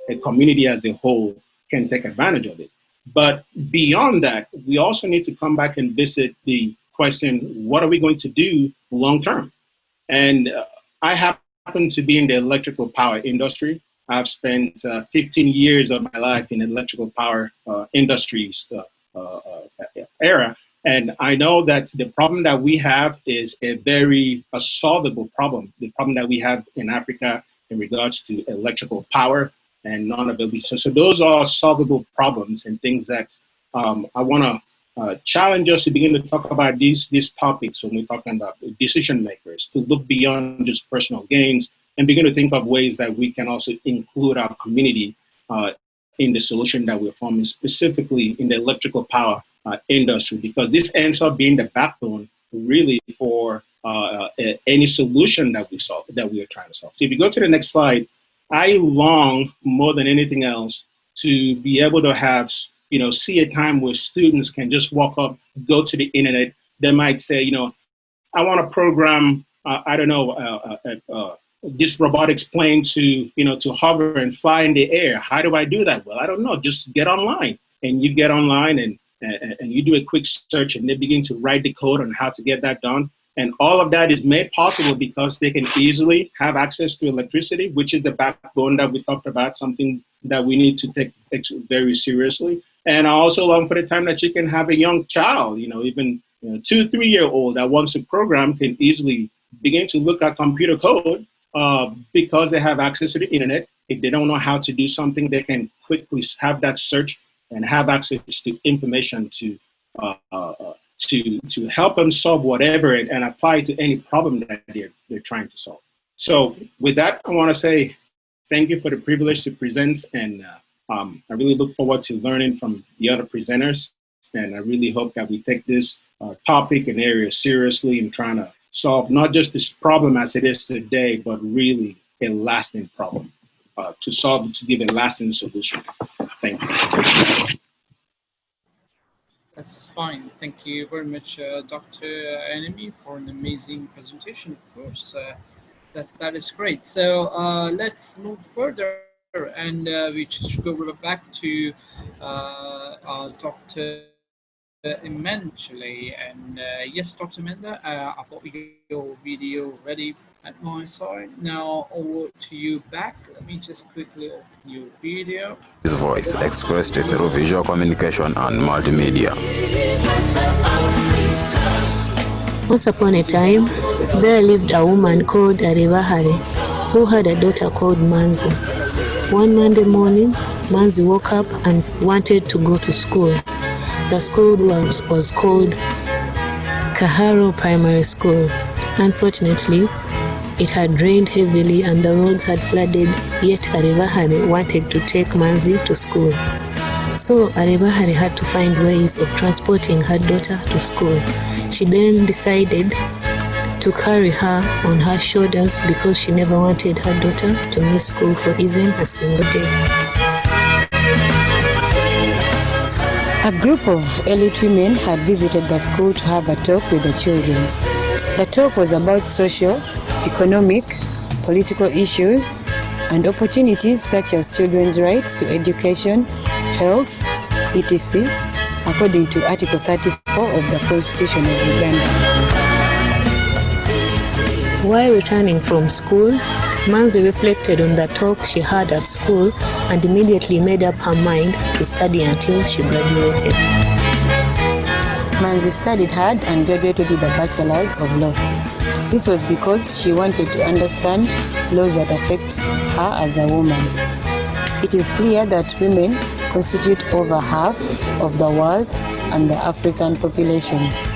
a community as a whole can take advantage of it. But beyond that, we also need to come back and visit the question, what are we going to do long term? And I happen to be in the electrical power industry. I've spent 15 years of my life in electrical power industries era. And I know that the problem that we have is a very solvable problem. The problem that we have in Africa in regards to electrical power and non-availability. So those are solvable problems and things that I want to challenge us to begin to talk about these topics when we're talking about decision makers, to look beyond just personal gains and begin to think of ways that we can also include our community in the solution that we're forming, specifically in the electrical power industry, because this ends up being the backbone really for any solution that we are trying to solve. So if you go to the next slide, I long more than anything else to be able to have, see a time where students can just walk up, go to the internet. They might say, I want to program, I don't know, this robotics plane to hover and fly in the air. How do I do that? Well, I don't know. Just get online, and you get online and you do a quick search, and they begin to write the code on how to get that done. And all of that is made possible because they can easily have access to electricity, which is the backbone that we talked about, something that we need to take very seriously. And I also long for the time that you can have a young child, even 2-3-year-old that wants to program can easily begin to look at computer code because they have access to the internet. If they don't know how to do something, they can quickly have that search and have access to information to help them solve whatever and apply to any problem that they're trying to solve. So with that, I want to say thank you for the privilege to present, and I really look forward to learning from the other presenters, and I really hope that we take this topic and area seriously in trying to solve not just this problem as it is today, but really a lasting problem to give a lasting solution. Thank you. That's fine. Thank you very much, Dr. Enemy, for an amazing presentation. Of course, that is great. So let's move further, and we just go back to Dr. Eventually. And yes, Dr. Menda, I've got your video ready at my side. Now over to you back. Let me just quickly open your video. His voice expressed through visual communication and multimedia. Once upon a time, there lived a woman called Aribahare who had a daughter called Manzi. One Monday morning, Manzi woke up and wanted to go to school. The school was called Kaharo Primary School. Unfortunately, it had rained heavily and the roads had flooded, yet Aribahare wanted to take Manzi to school. So Aribahare had to find ways of transporting her daughter to school. She then decided to carry her on her shoulders because she never wanted her daughter to miss school for even a single day. A group of elite women had visited the school to have a talk with the children. The talk was about social, economic, political issues, and opportunities such as children's rights to education, health, etc., according to Article 34 of the Constitution of Uganda. While returning from school, Manzi reflected on the talk she had at school and immediately made up her mind to study until she graduated. Manzi studied hard and graduated with a Bachelor's of Law. This was because she wanted to understand laws that affect her as a woman. It is clear that women constitute over half of the world and the African populations.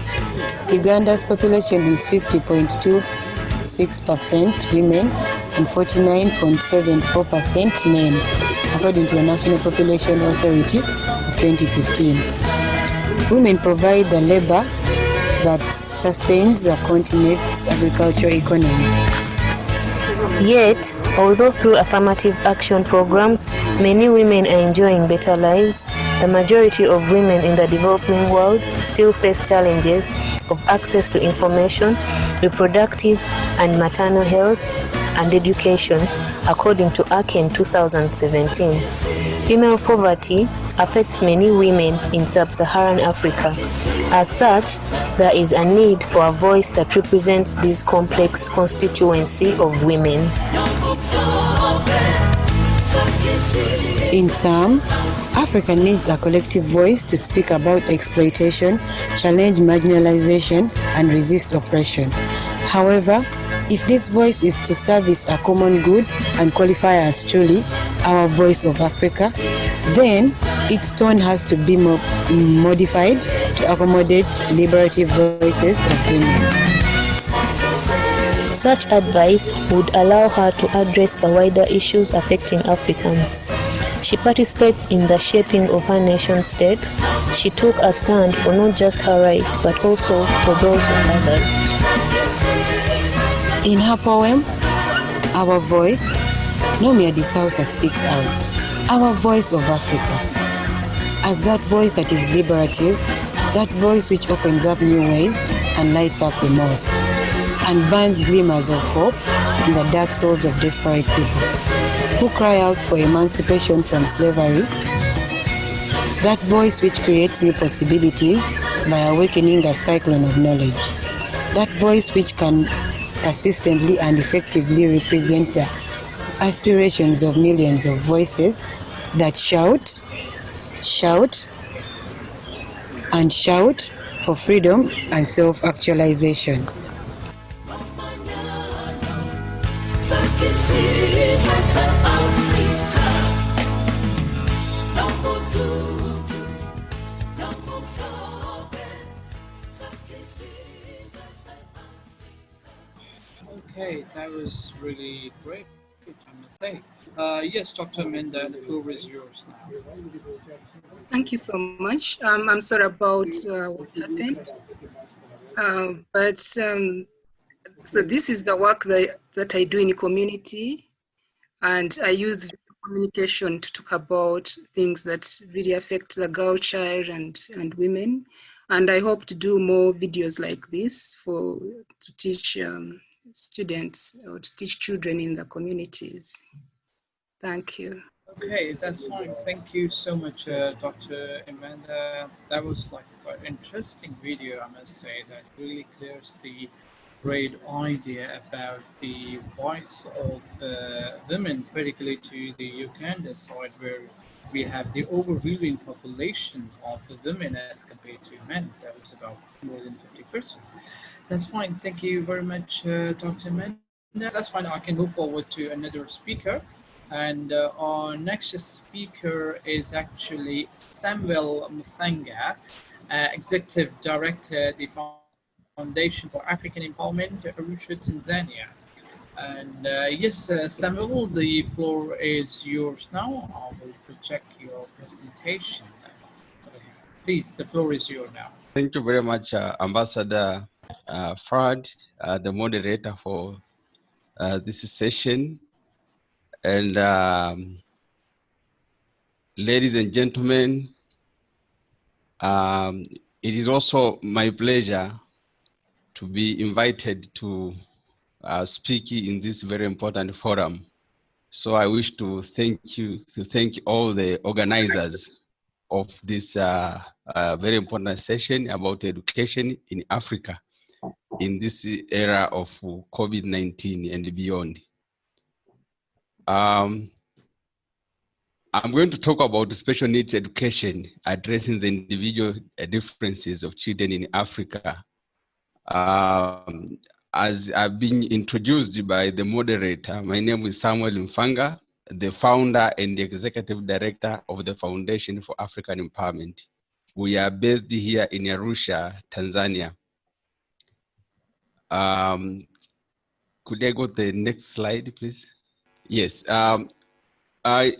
Uganda's population is 50.26% women and 49.74% men, according to the National Population Authority of 2015. Women provide the labor that sustains the continent's agricultural economy. Yet, although through affirmative action programs, many women are enjoying better lives, the majority of women in the developing world still face challenges of access to information, reproductive and maternal health, and education, according to ACEN 2017. Female poverty affects many women in sub-Saharan Africa. As such, there is a need for a voice that represents this complex constituency of women. In sum, Africa needs a collective voice to speak about exploitation, challenge marginalization, and resist oppression. However, if this voice is to service a common good and qualify as truly our voice of Africa, then its tone has to be modified to accommodate liberative voices of women. Such advice would allow her to address the wider issues affecting Africans. She participates in the shaping of her nation state. She took a stand for not just her rights, but also for those of others. In her poem, Our Voice, Nomia de Sousa speaks out, our voice of Africa, as that voice that is liberative, that voice which opens up new ways and lights up remorse. and burns glimmers of hope in the dark souls of desperate people who cry out for emancipation from slavery. That voice which creates new possibilities by awakening a cyclone of knowledge. That voice which can persistently and effectively represent the aspirations of millions of voices that shout, shout, and shout for freedom and self-actualization. Okay, that was really great, I must say. Yes, Dr. Minda, the floor is yours now. Thank you so much. I'm sorry about what happened. So this is the work that I do in the community, and I use communication to talk about things that really affect the girl child and women. And I hope to do more videos like this to teach students or to teach children in the communities. Thank you. Okay, that's fine. Thank you so much, Dr. Amanda. That was like quite interesting video, I must say, that really clears the great idea about the voice of women, particularly to the Uganda side, where we have the overwhelming population of the women as compared to men. That was about more than 50%. That's fine. Thank you very much, Dr. Amanda. That's fine. I can move forward to another speaker. And our next speaker is actually Samuel Muthanga, Executive Director, the Foundation for African Empowerment, Arusha, Tanzania. And yes, Samuel, the floor is yours now. I will project your presentation. Please, the floor is yours now. Thank you very much, Ambassador Fard, the moderator for this session. And ladies and gentlemen, it is also my pleasure to be invited to speak in this very important forum. So I wish to thank all the organizers of this very important session about education in Africa in this era of COVID-19 and beyond. I'm going to talk about special needs education, addressing the individual differences of children in Africa. As I've been introduced by the moderator, my name is Samuel Mfanga, the founder and the executive director of the Foundation for African Empowerment. We are based here in Arusha, Tanzania. Could I go to the next slide, please? Yes. It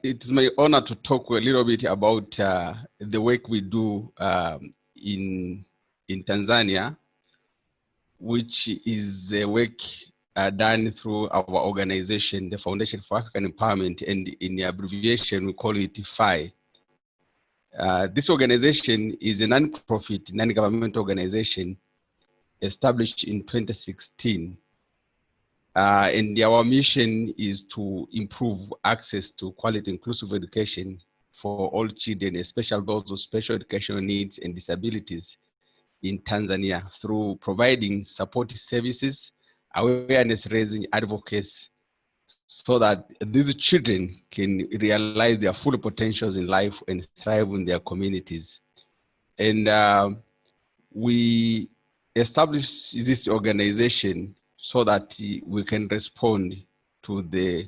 is my honor to talk a little bit about the work we do in Tanzania, which is a work done through our organization, the Foundation for African Empowerment, and in the abbreviation we call it FI. This organization is a non-profit, non-government organization established in 2016. And our mission is to improve access to quality inclusive education for all children, especially those with special educational needs and disabilities in Tanzania, through providing supportive services, awareness raising, advocacy, so that these children can realize their full potentials in life and thrive in their communities. And we established this organization so that we can respond to the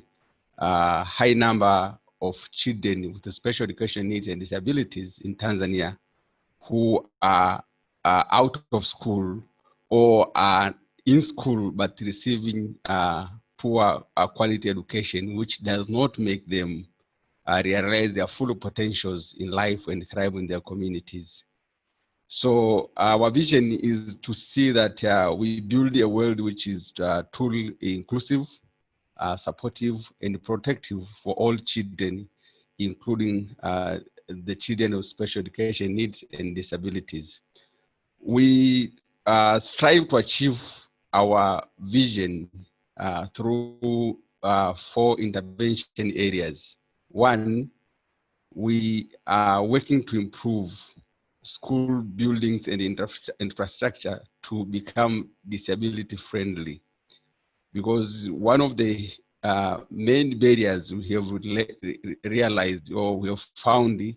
high number of children with special education needs and disabilities in Tanzania who are out of school or are in school but receiving poor quality education, which does not make them realize their full potentials in life and thrive in their communities. So our vision is to see that we build a world which is truly inclusive, supportive, and protective for all children, including the children with special education needs and disabilities. We strive to achieve our vision through 4 intervention areas. One, we are working to improve school buildings and infrastructure to become disability friendly, because one of the main barriers we have realized or we have found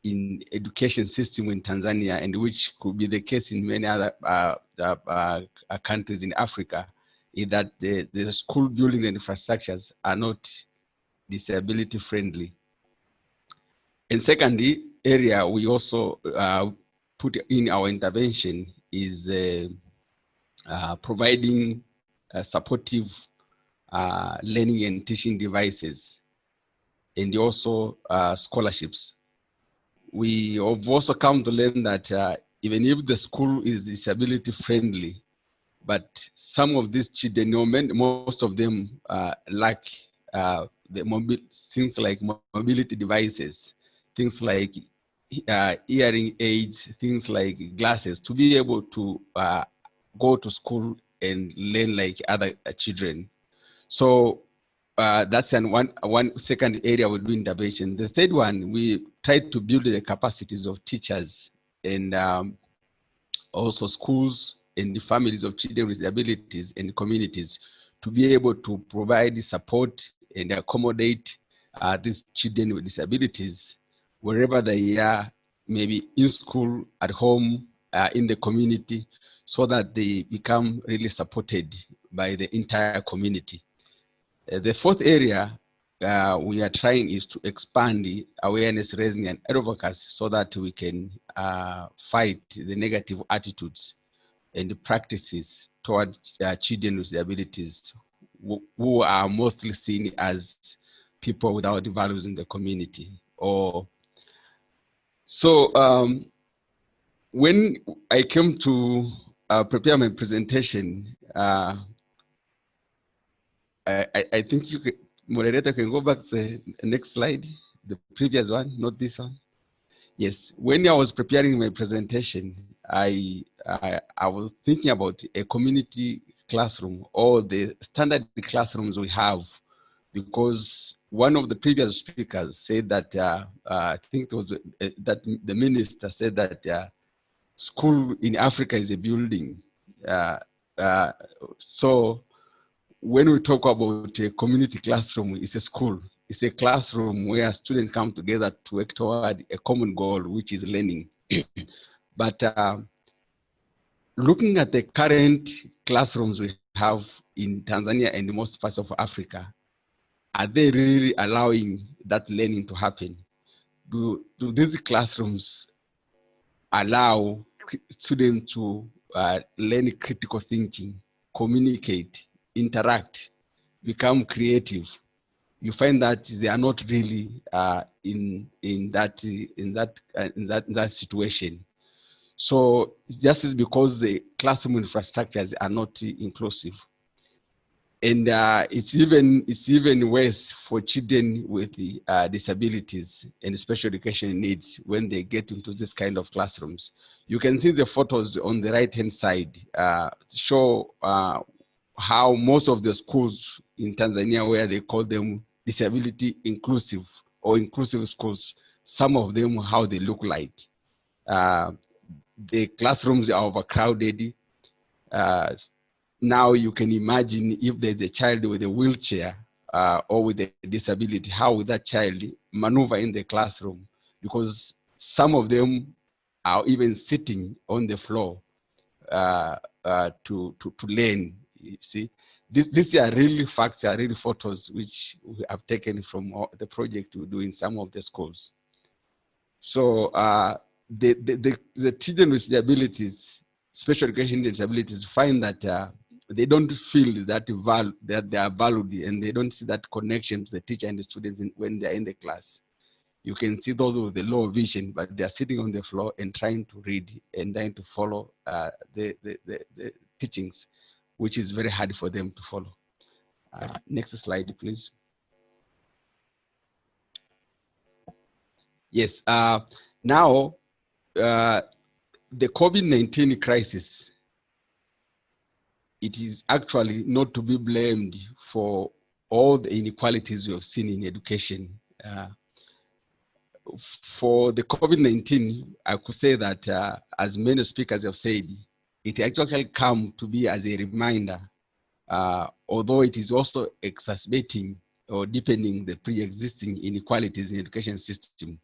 in education system in Tanzania, and which could be the case in many other countries in Africa, is that the school building and infrastructures are not disability friendly. And secondly, area we also put in our intervention is providing supportive learning and teaching devices, and also scholarships. We have also come to learn that even if the school is disability friendly, but some of these children, most of them lack things like mobility devices, things like hearing aids, things like glasses, to be able to go to school and learn like other children. So that's one second area we do intervention. The third one, we try to build the capacities of teachers and also schools and the families of children with disabilities and communities to be able to provide support and accommodate these children with disabilities wherever they are, maybe in school, at home, in the community, so that they become really supported by the entire community. The fourth area we are trying is to expand the awareness raising and advocacy so that we can fight the negative attitudes and the practices toward children with disabilities who are mostly seen as people without values in the community. When I came to prepare my presentation, I think you could, moderator, can go back to the next slide, the previous one, not this one. Yes, when I was preparing my presentation, I was thinking about a community classroom or the standard classrooms we have, because one of the previous speakers said that, I think it was that the minister said that school in Africa is a building. So when we talk about a community classroom, it's a school. It's a classroom where students come together to work toward a common goal, which is learning. But looking at the current classrooms we have in Tanzania and most parts of Africa, are they really allowing that learning to happen? Do these classrooms allow students to learn critical thinking, communicate, interact, become creative? You find that they are not really in that situation. So this is because the classroom infrastructures are not inclusive, and it's even worse for children with disabilities and special education needs when they get into this kind of classrooms. You can see the photos on the right-hand side show how most of the schools in Tanzania, where they call them disability inclusive or inclusive schools, some of them, how they look like. The classrooms are overcrowded. Now you can imagine if there's a child with a wheelchair or with a disability, how will that child maneuver in the classroom? Because some of them are even sitting on the floor to learn. You see, these are really facts, are really photos which we have taken from the project we do in some of the schools. So the children with disabilities, special education disabilities, find that they don't feel that they are valued, and they don't see that connection to the teacher and the students when they're in the class. You can see those with the low vision, but they're sitting on the floor and trying to read and trying to follow the teachings, which is very hard for them to follow. Next slide, please. Yes, now the COVID-19 crisis it is actually not to be blamed for all the inequalities we have seen in education. For the COVID-19, I could say that, as many speakers have said, it actually come to be as a reminder, although it is also exacerbating or deepening the pre-existing inequalities in the education system.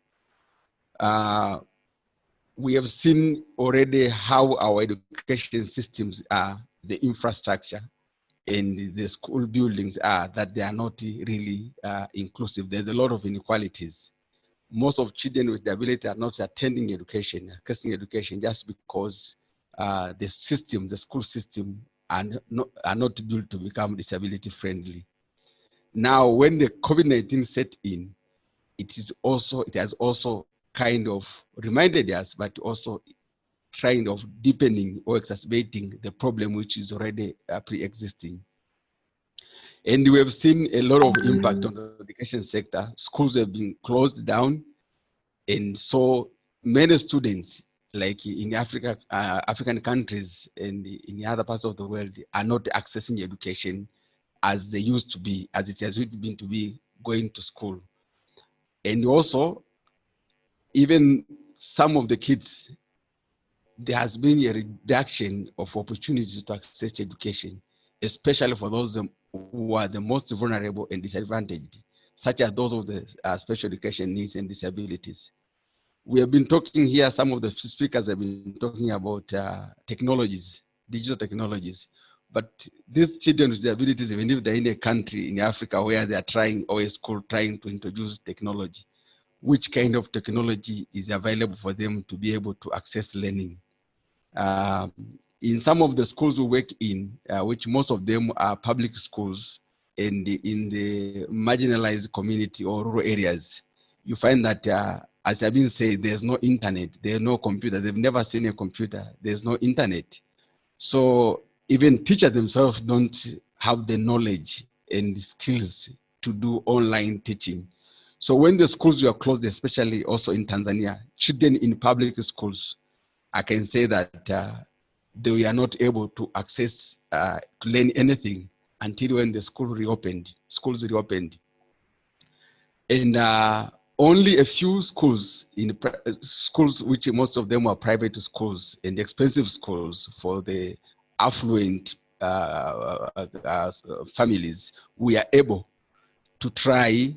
We have seen already how our education systems are, the infrastructure and the school buildings are, that they are not really inclusive. There's a lot of inequalities. Most of children with disability are not attending education, accessing education, just because the system, the school system, are not built to become disability friendly. Now, when the COVID-19 set in, it has also kind of reminded us, but also kind of deepening or exacerbating the problem which is already pre-existing. And we have seen a lot of impact on the education sector. Schools have been closed down. And so many students, like in Africa, African countries and in other parts of the world, are not accessing education as they used to be, as it has been to be going to school. And also, even some of the kids, there has been a reduction of opportunities to access education, especially for those who are the most vulnerable and disadvantaged, such as those of the special education needs and disabilities. We have been talking here, some of the speakers have been talking about technologies, digital technologies, but these children with disabilities, even if they're in a country in Africa where they are trying, or a school trying to introduce technology, which kind of technology is available for them to be able to access learning? In some of the schools we work in, which most of them are public schools, and in the marginalized community or rural areas, you find that, as I've been saying, there's no internet, there's no computer, they've never seen a computer, there's no internet. So even teachers themselves don't have the knowledge and the skills to do online teaching. So when the schools were closed, especially also in Tanzania, children in public schools, I can say that they were not able to access, to learn anything until when the schools reopened. And only a few schools, schools which most of them were private schools and expensive schools for the affluent families, we are able to try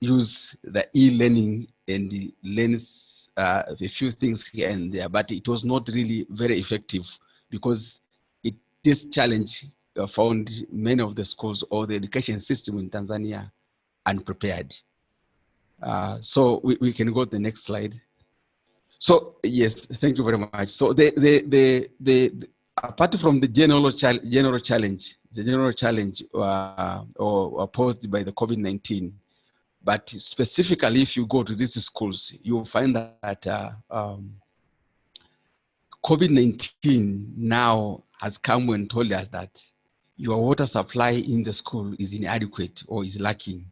use the e-learning and learn a few things here and there, but it was not really very effective because this challenge found many of the schools or the education system in Tanzania unprepared. So we can go to the next slide. So yes, thank you very much. So apart from the general challenge posed by the COVID-19, but specifically if you go to these schools, you will find that COVID-19 now has come and told us that your water supply in the school is inadequate or is lacking.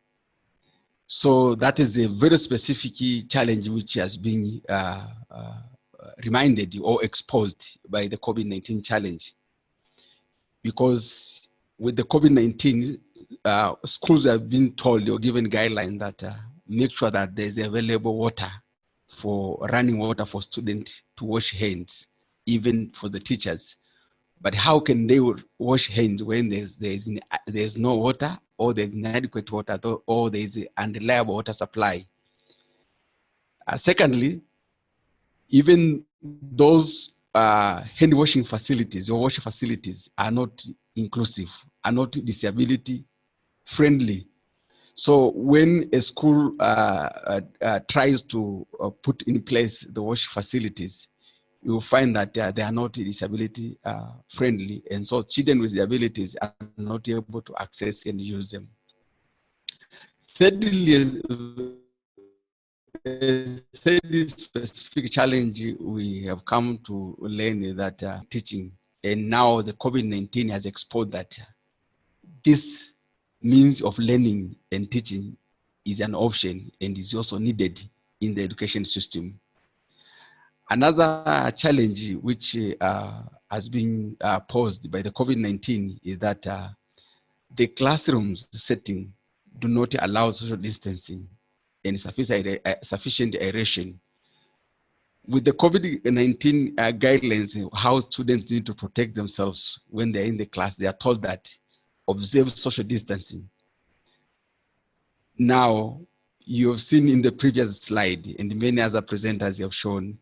So that is a very specific challenge which has been reminded or exposed by the COVID-19 challenge. Because with the COVID-19, schools have been told or given guidelines that make sure that there's available water for running water for students to wash hands, even for the teachers. But how can they wash hands when there's no water, or there's inadequate water, or there's an unreliable water supply? Secondly, even those hand washing facilities or washing facilities are not inclusive, are not disability friendly. So when a school tries to put in place the wash facilities, you will find that they are not disability friendly, and so children with disabilities are not able to access and use them. Thirdly, third specific challenge we have come to learn is that teaching, and now the COVID-19 has exposed that this means of learning and teaching is an option and is also needed in the education system. Another challenge which has been posed by the COVID-19 is that the classrooms setting do not allow social distancing and sufficient aeration. With the COVID-19 guidelines, how students need to protect themselves when they're in the class, they are told that observe social distancing. Now, you have seen in the previous slide, and many other presenters have shown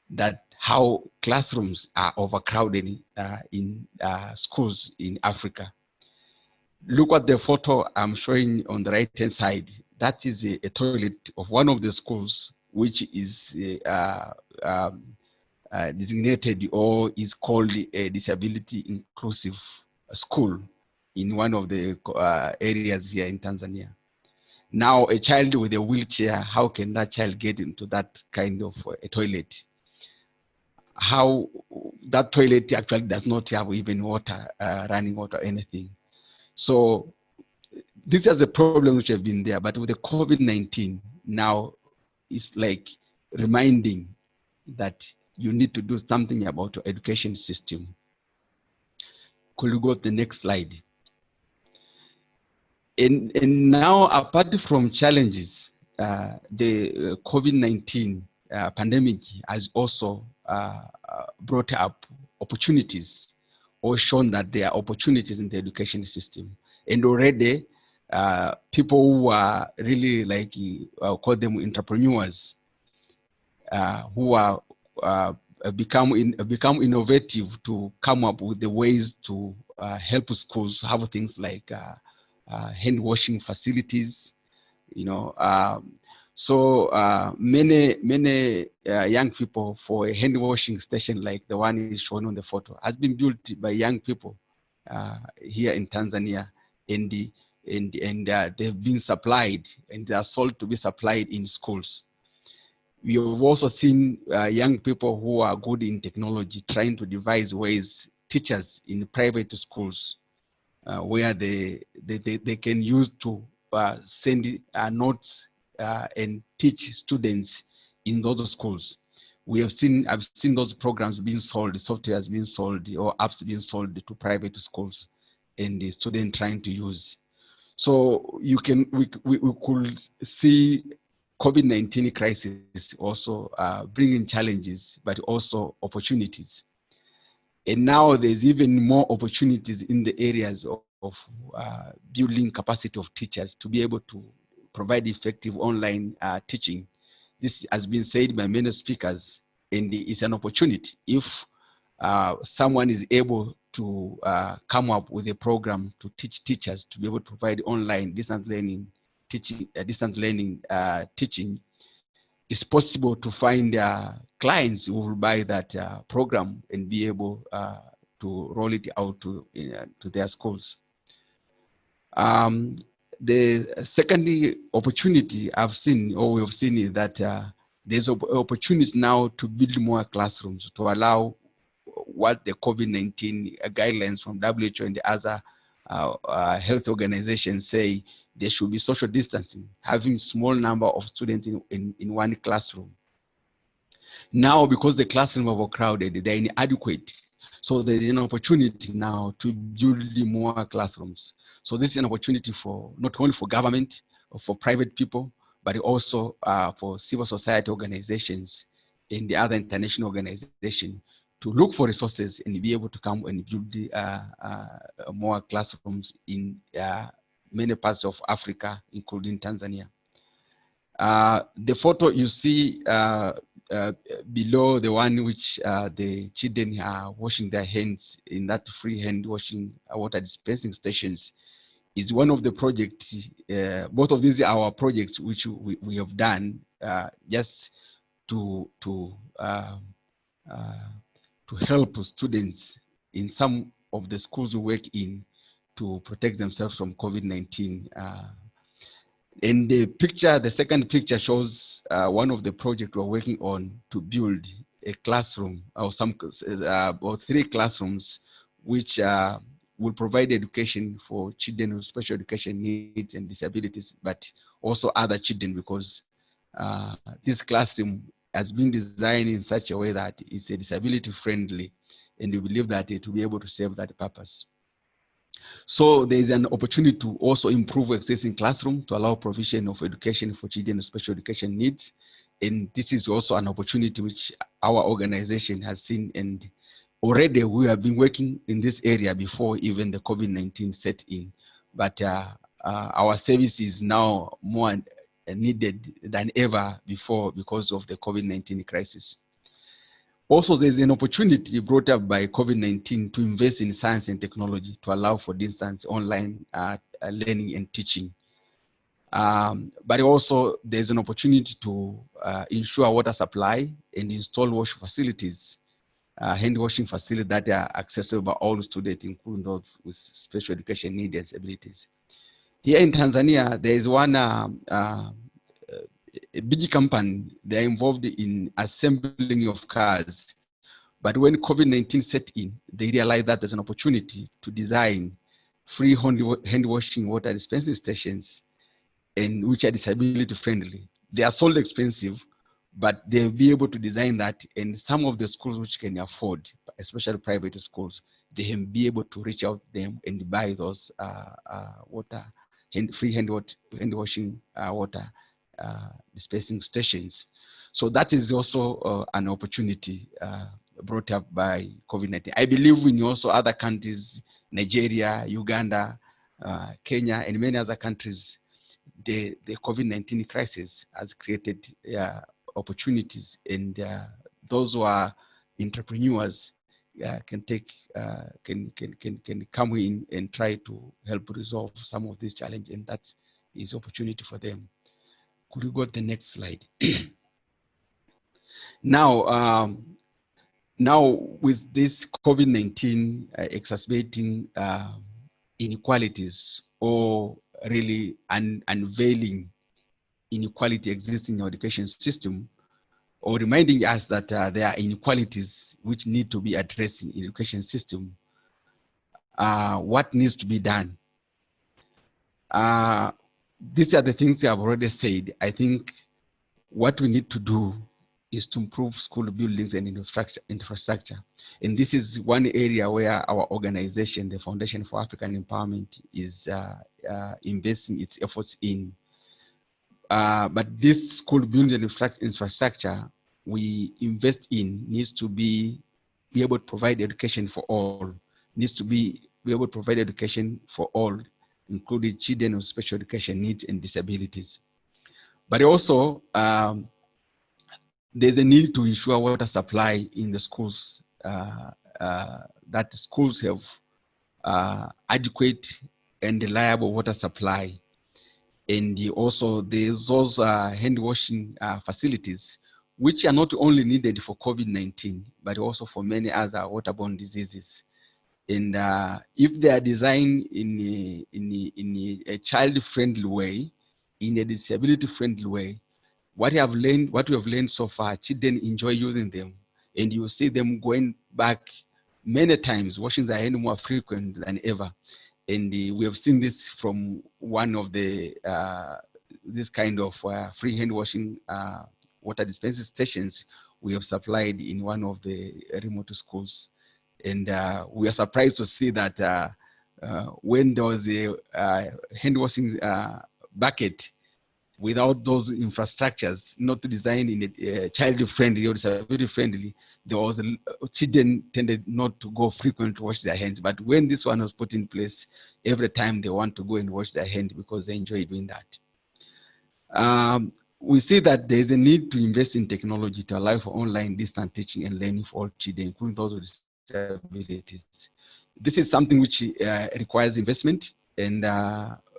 that how classrooms are overcrowded in schools in Africa. Look at the photo I'm showing on the right-hand side. That is a toilet of one of the schools, which is designated or is called a disability inclusive school in one of the areas here in Tanzania. Now, a child with a wheelchair, how can that child get into that kind of a toilet? How that toilet actually does not have even water, running water, anything. So this is a problem which have been there, but with the COVID-19 now, it's like reminding that you need to do something about your education system. Could you go to the next slide? And now, apart from challenges, the COVID-19 pandemic has also brought up opportunities or shown that there are opportunities in the education system. And already, people who are really like, I'll call them entrepreneurs, who are become innovative to come up with the ways to help schools have things like hand washing facilities, you know. So many young people for a hand washing station like the one is shown on the photo has been built by young people here in Tanzania, and they've been supplied and they are sold to be supplied in schools. We have also seen young people who are good in technology trying to devise ways, teachers in private schools, where they can use to send notes and teach students in those schools. I've seen those programs being sold, software has been sold, or apps being sold to private schools, and the student trying to use. So we could see COVID-19 crisis also bringing challenges, but also opportunities. And now there's even more opportunities in the areas of building capacity of teachers to be able to provide effective online teaching. This has been said by many speakers, and it's an opportunity. If someone is able to come up with a program to teach teachers to be able to provide online distance learning teaching, it's possible to find clients who will buy that program and be able to roll it out to their schools. The second opportunity I've seen, or we've seen, is that there's opportunity now to build more classrooms to allow what the COVID-19 guidelines from WHO and the other health organizations say. There should be social distancing, having small number of students in one classroom. Now, because the classrooms are overcrowded, they're inadequate. So there's an opportunity now to build more classrooms. So this is an opportunity for not only for government or for private people, but also for civil society organizations and the other international organizations to look for resources and be able to come and build more classrooms in many parts of Africa, including Tanzania. The photo you see below, the one which the children are washing their hands in that free hand washing water dispensing stations, is one of the projects. Both of these are our projects which we have done just to help students in some of the schools we work in to protect themselves from COVID-19. And the picture, the second picture shows one of the projects we're working on to build a classroom or or 3 classrooms which will provide education for children with special education needs and disabilities, but also other children, because this classroom has been designed in such a way that it's a disability friendly and we believe that it will be able to serve that purpose. So there is an opportunity to also improve access in classroom to allow provision of education for children with special education needs. And this is also an opportunity which our organization has seen, and already we have been working in this area before even the COVID-19 set in. But our service is now more needed than ever before because of the COVID-19 crisis. Also, there's an opportunity brought up by COVID-19 to invest in science and technology to allow for distance online learning and teaching. But also there's an opportunity to ensure water supply and install wash facilities, hand washing facilities that are accessible by all students, including those with special education needs and abilities. Here in Tanzania, there is one a big company. They're involved in assembling of cars. But when COVID-19 set in, they realized that there's an opportunity to design free hand washing water dispensing stations, and which are disability friendly. They are sold expensive, but they'll be able to design that, and some of the schools which can afford, especially private schools, they can be able to reach out them and buy those free hand washing water dispensing stations. So that is also an opportunity brought up by COVID-19. I believe in also other countries, Nigeria, Uganda, Kenya, and many other countries, the COVID-19 crisis has created opportunities, and those who are entrepreneurs can come in and try to help resolve some of these challenges, and that is opportunity for them. Could you go to the next slide? Now, with this COVID-19 exacerbating inequalities, or really unveiling inequality existing in our education system, or reminding us that there are inequalities which need to be addressed in education system, what needs to be done? These are the things I've already said. I think what we need to do is to improve school buildings and infrastructure. And this is one area where our organization, the Foundation for African Empowerment, is investing its efforts in. But this school building and infrastructure we invest in needs to be able to provide education for all, needs to be able to provide education for all, including children with special education needs and disabilities. But also, there's a need to ensure water supply in the schools, that schools have adequate and reliable water supply. And also there's those hand washing facilities, which are not only needed for COVID-19, but also for many other waterborne diseases. And if they are designed in a child-friendly way, in a disability-friendly way, what we have learned so far, children enjoy using them, and you see them going back many times, washing their hands more frequent than ever. And we have seen this from one of the this kind of free hand washing water dispensing stations we have supplied in one of the remote schools. And we are surprised to see that when there was a hand washing bucket, without those infrastructures, not designed in a child-friendly or disability-friendly, there was children tended not to go frequently to wash their hands. But when this one was put in place, every time they want to go and wash their hands because they enjoy doing that. We see that there is a need to invest in technology to allow for online distance teaching and learning for all children, including those with disabilities. This is something which requires investment, and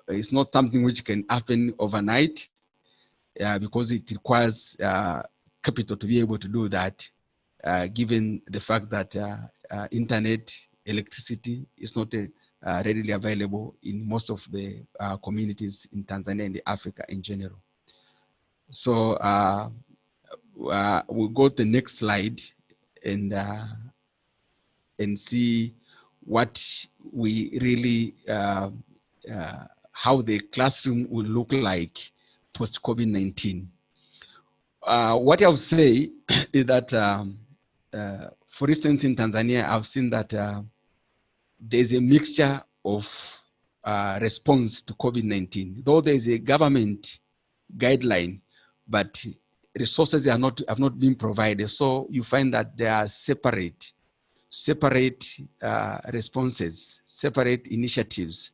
it's not something which can happen overnight because it requires capital to be able to do that, given the fact that internet, electricity is not readily available in most of the communities in Tanzania and Africa in general. So we'll go to the next slide and see what we really how the classroom will look like post-COVID-19. What I would say is that for instance, in Tanzania, I've seen that there's a mixture of response to COVID-19. Though there's a government guideline, but resources have not been provided. So you find that there are separate responses, separate initiatives.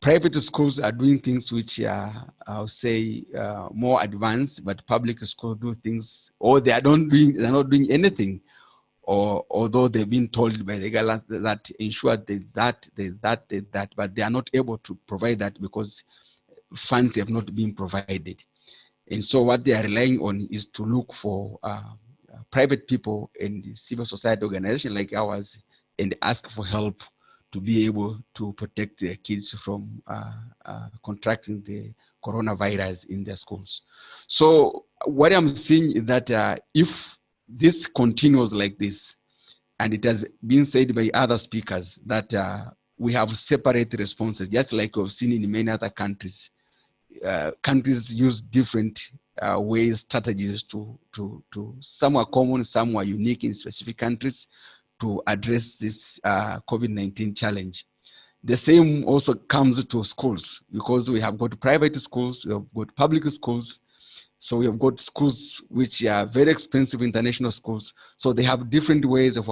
Private schools are doing things which are, I'll say, more advanced, but public schools do things, or they're not doing anything, or although they've been told by the guidelines that ensure that, but they are not able to provide that because funds have not been provided. And so what they are relying on is to look for private people and civil society organizations like ours and ask for help to be able to protect their kids from contracting the coronavirus in their schools. So what I'm seeing is that if this continues like this, and it has been said by other speakers that we have separate responses, just like we've seen in many other countries. Countries use different ways, strategies to some are common, some are unique in specific countries to address this COVID-19 challenge. The same also comes to schools, because we have got private schools, we have got public schools. So we have got schools which are very expensive, international schools. So they have different ways of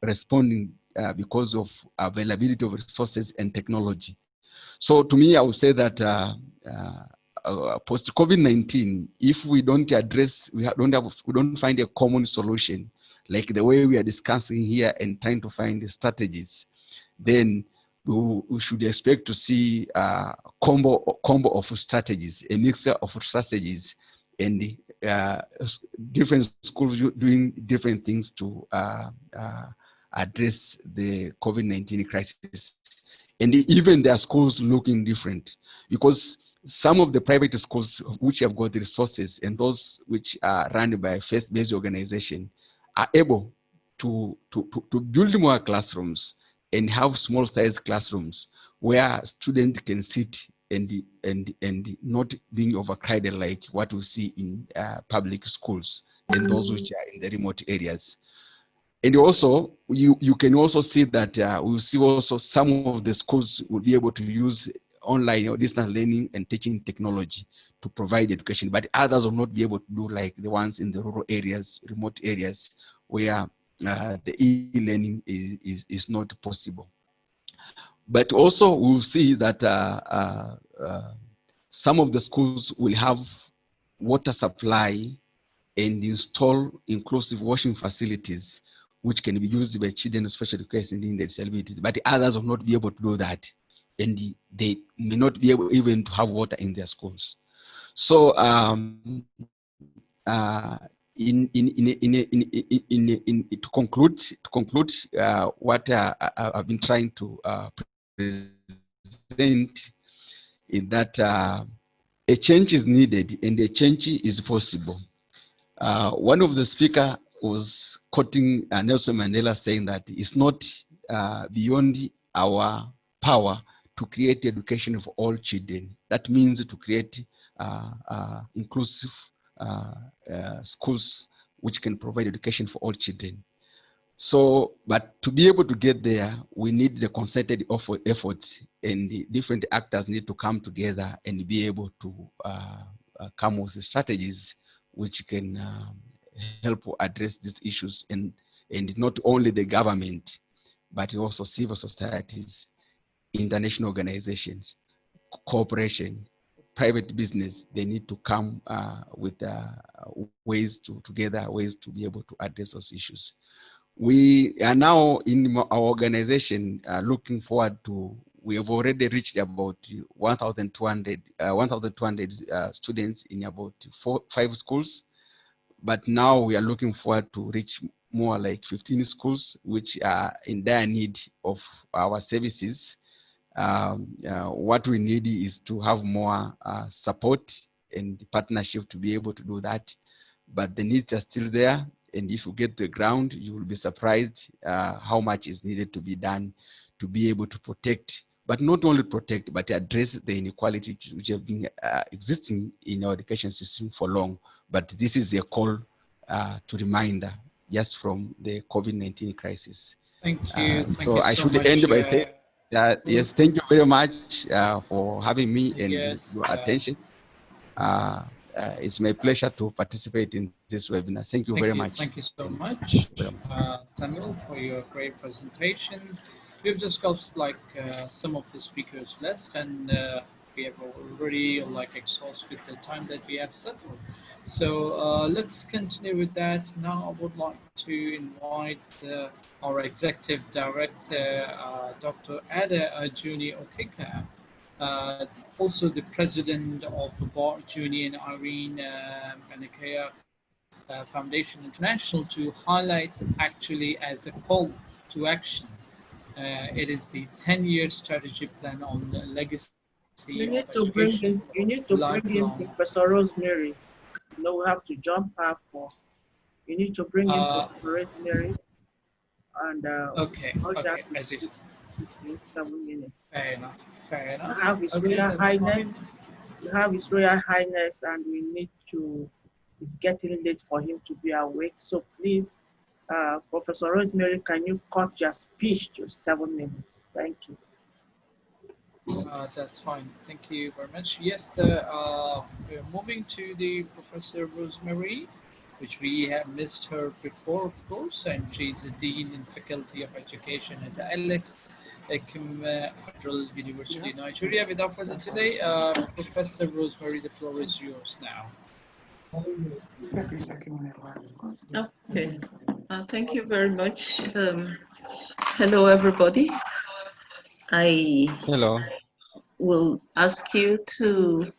responding because of availability of resources and technology. So to me, I would say that post COVID-19, if we don't address, we don't find a common solution, like the way we are discussing here and trying to find the strategies, then we should expect to see a combo of strategies, a mixture of strategies, and different schools doing different things to address the COVID-19 crisis. And even their schools looking different, because some of the private schools which have got the resources and those which are run by faith-based organization are able to build more classrooms and have small size classrooms where students can sit and not being overcrowded like what we see in public schools and those which are in the remote areas. And also, you can also see that we'll see also some of the schools will be able to use online or distance learning and teaching technology to provide education, but others will not be able to do like the ones in the rural areas, remote areas, where the e-learning is not possible. But also we'll see that some of the schools will have water supply and install inclusive washing facilities, which can be used by children with special education and disabilities, but others will not be able to do that. And they may not be able even to have water in their schools. So to conclude, what I've been trying to present is that a change is needed and a change is possible. One of the speakers was quoting Nelson Mandela saying that it's not beyond our power to create education for all children. That means to create inclusive schools which can provide education for all children. So, but to be able to get there, we need the concerted efforts, and the different actors need to come together and be able to come with strategies which can help address these issues, and not only the government, but also civil societies, international organizations, cooperation, private business. They need to come with ways to be able to address those issues. We are now in our organization looking forward to, we have already reached about 1,200 students in about 5 schools. But now we are looking forward to reach more like 15 schools, which are in dire need of our services. What we need is to have more support and partnership to be able to do that. But the needs are still there. And if you get to the ground, you will be surprised how much is needed to be done to be able to protect, but not only protect, but address the inequality which have been existing in our education system for long. But this is a call to reminder just from the COVID-19 crisis. Thank you. Thank So you I so should much. end by saying that, yes, thank you very much for having me and Yes, your attention. It's my pleasure to participate in this webinar. Thank you very much. Thank you so And much, thank you very much. Samuel, for your great presentation. We've discussed some of the speakers list, and we have already exhausted the time that we have settled. So let's continue with that. Now I would like to invite our executive director, Dr. Ada Juni Okika, also the president of the Barr, Juni and Irene Menakaya Foundation International, to highlight actually as a call to action. It is the 10-year strategy plan on the legacy You of need to bring education. in Professor Rosemary. No, we have to jump her for. You need to bring in Professor Rosemary, and okay. As you 7 minutes. Fair enough. Fair enough. You have His Royal Highness. You have His Royal Highness, and we need to. It's getting late for him to be awake. So please, Professor Rosemary, can you cut your speech to 7 minutes? Thank you. That's fine. Thank you very much. Yes, we're moving to the Professor Rosemary, which we have missed her before, of course, and she's the Dean in Faculty of Education at the Alex Federal University, Nigeria. Without further delay, Professor Rosemary, the floor is yours now. Okay, thank you very much. Hello, everybody. Hello. Will ask you to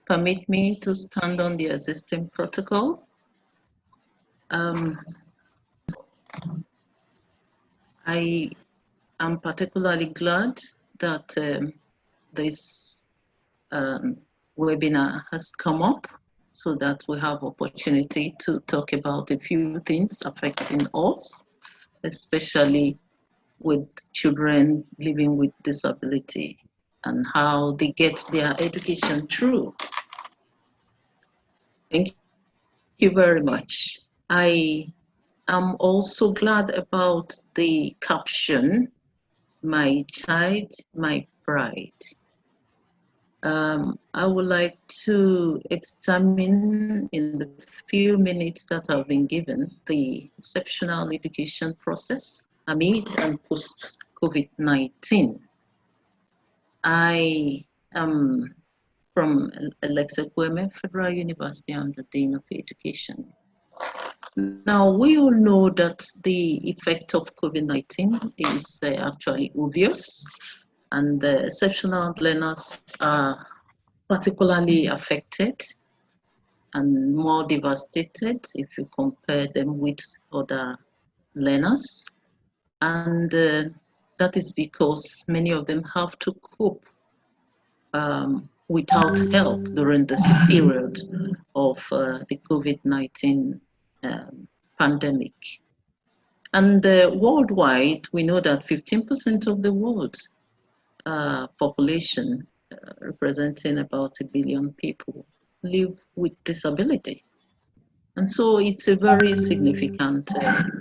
permit me to stand on the existing protocol. I am particularly glad that this webinar has come up so that we have opportunity to talk about a few things affecting us, especially with children living with disability and how they get their education through. Thank you very much. I am also glad about the caption, "My Child, My Pride." I would like to examine in the few minutes that have been given the exceptional education process amid and post COVID-19. I am from Alexaqueme Federal University. I'm the Dean of Education. Now, we all know that the effect of COVID-19 is actually obvious, and the exceptional learners are particularly affected and more devastated if you compare them with other learners. And that is because many of them have to cope without help during this period of the COVID-19 pandemic. And worldwide, we know that 15% of the world's population, representing about 1 billion people, live with disability. And so it's a very significant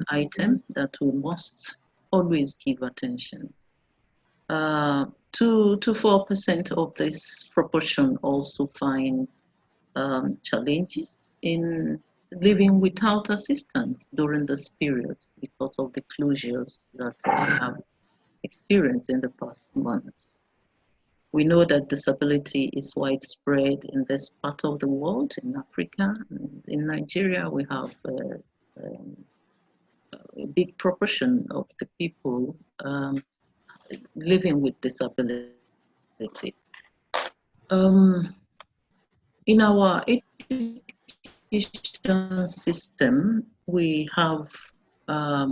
item that we must always give attention. 2 to 4% of this proportion also find challenges in living without assistance during this period because of the closures that they have experienced in the past months. We know that disability is widespread in this part of the world, in Africa. In Nigeria, we have a big proportion of the people living with disability. In our education system, we have a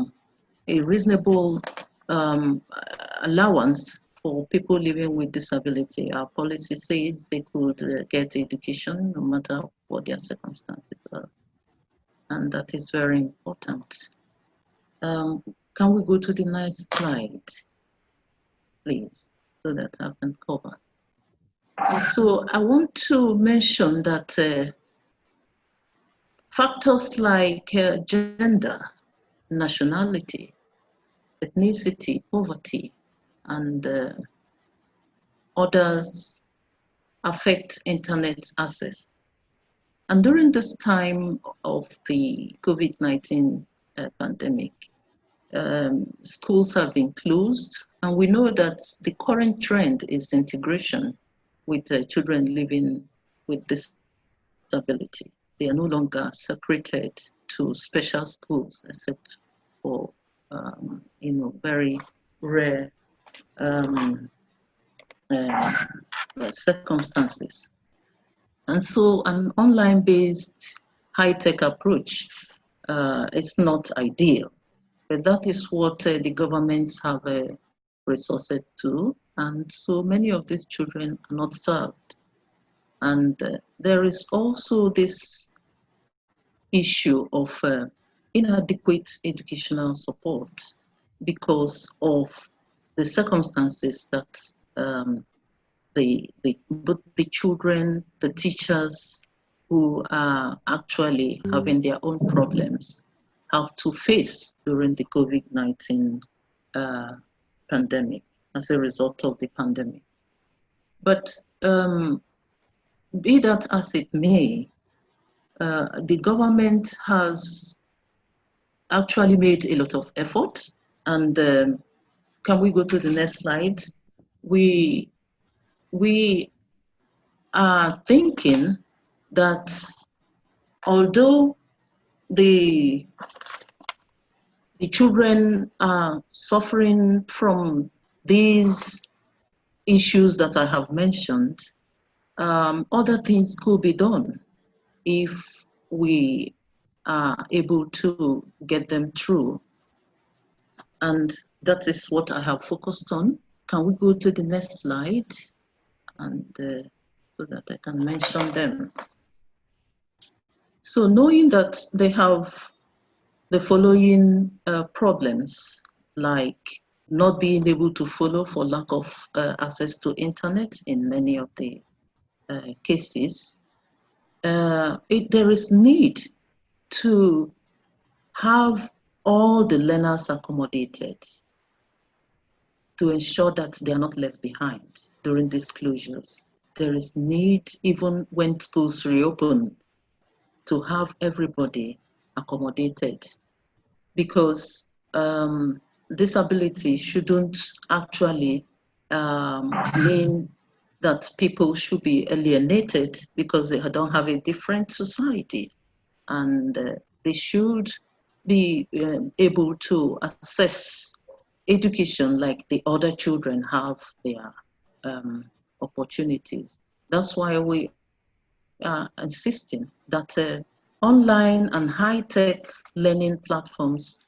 reasonable allowance for people living with disability. Our policy says they could get education no matter what their circumstances are. And that is very important. Can we go to the next slide, please, so that I can cover? So I want to mention that factors like gender nationality, ethnicity, poverty, and others affect internet access. And during this time of the COVID-19 pandemic, schools have been closed, and we know that the current trend is integration with children living with disability. They are no longer separated to special schools, except for very rare circumstances. And so an online-based high-tech approach is not ideal, but that is what the governments have resourced to, and so many of these children are not served. And there is also this issue of inadequate educational support because of the circumstances that both the children, the teachers who are actually having their own problems have to face during the COVID-19 pandemic as a result of the pandemic. But be that as it may, the government has actually made a lot of effort. And can we go to the next slide? We are thinking that although the children are suffering from these issues that I have mentioned, other things could be done if we are able to get them through. And that is what I have focused on. Can we go to the next slide? And so that I can mention them. So knowing that they have the following problems, like not being able to follow for lack of access to internet in many of the cases, there is need to have all the learners accommodated to ensure that they are not left behind during these closures. There is need, even when schools reopen, to have everybody accommodated, because disability shouldn't actually mean that people should be alienated because they don't have a different society, and they should be able to access education like the other children have their opportunities. That's why we are insisting that online and high-tech learning platforms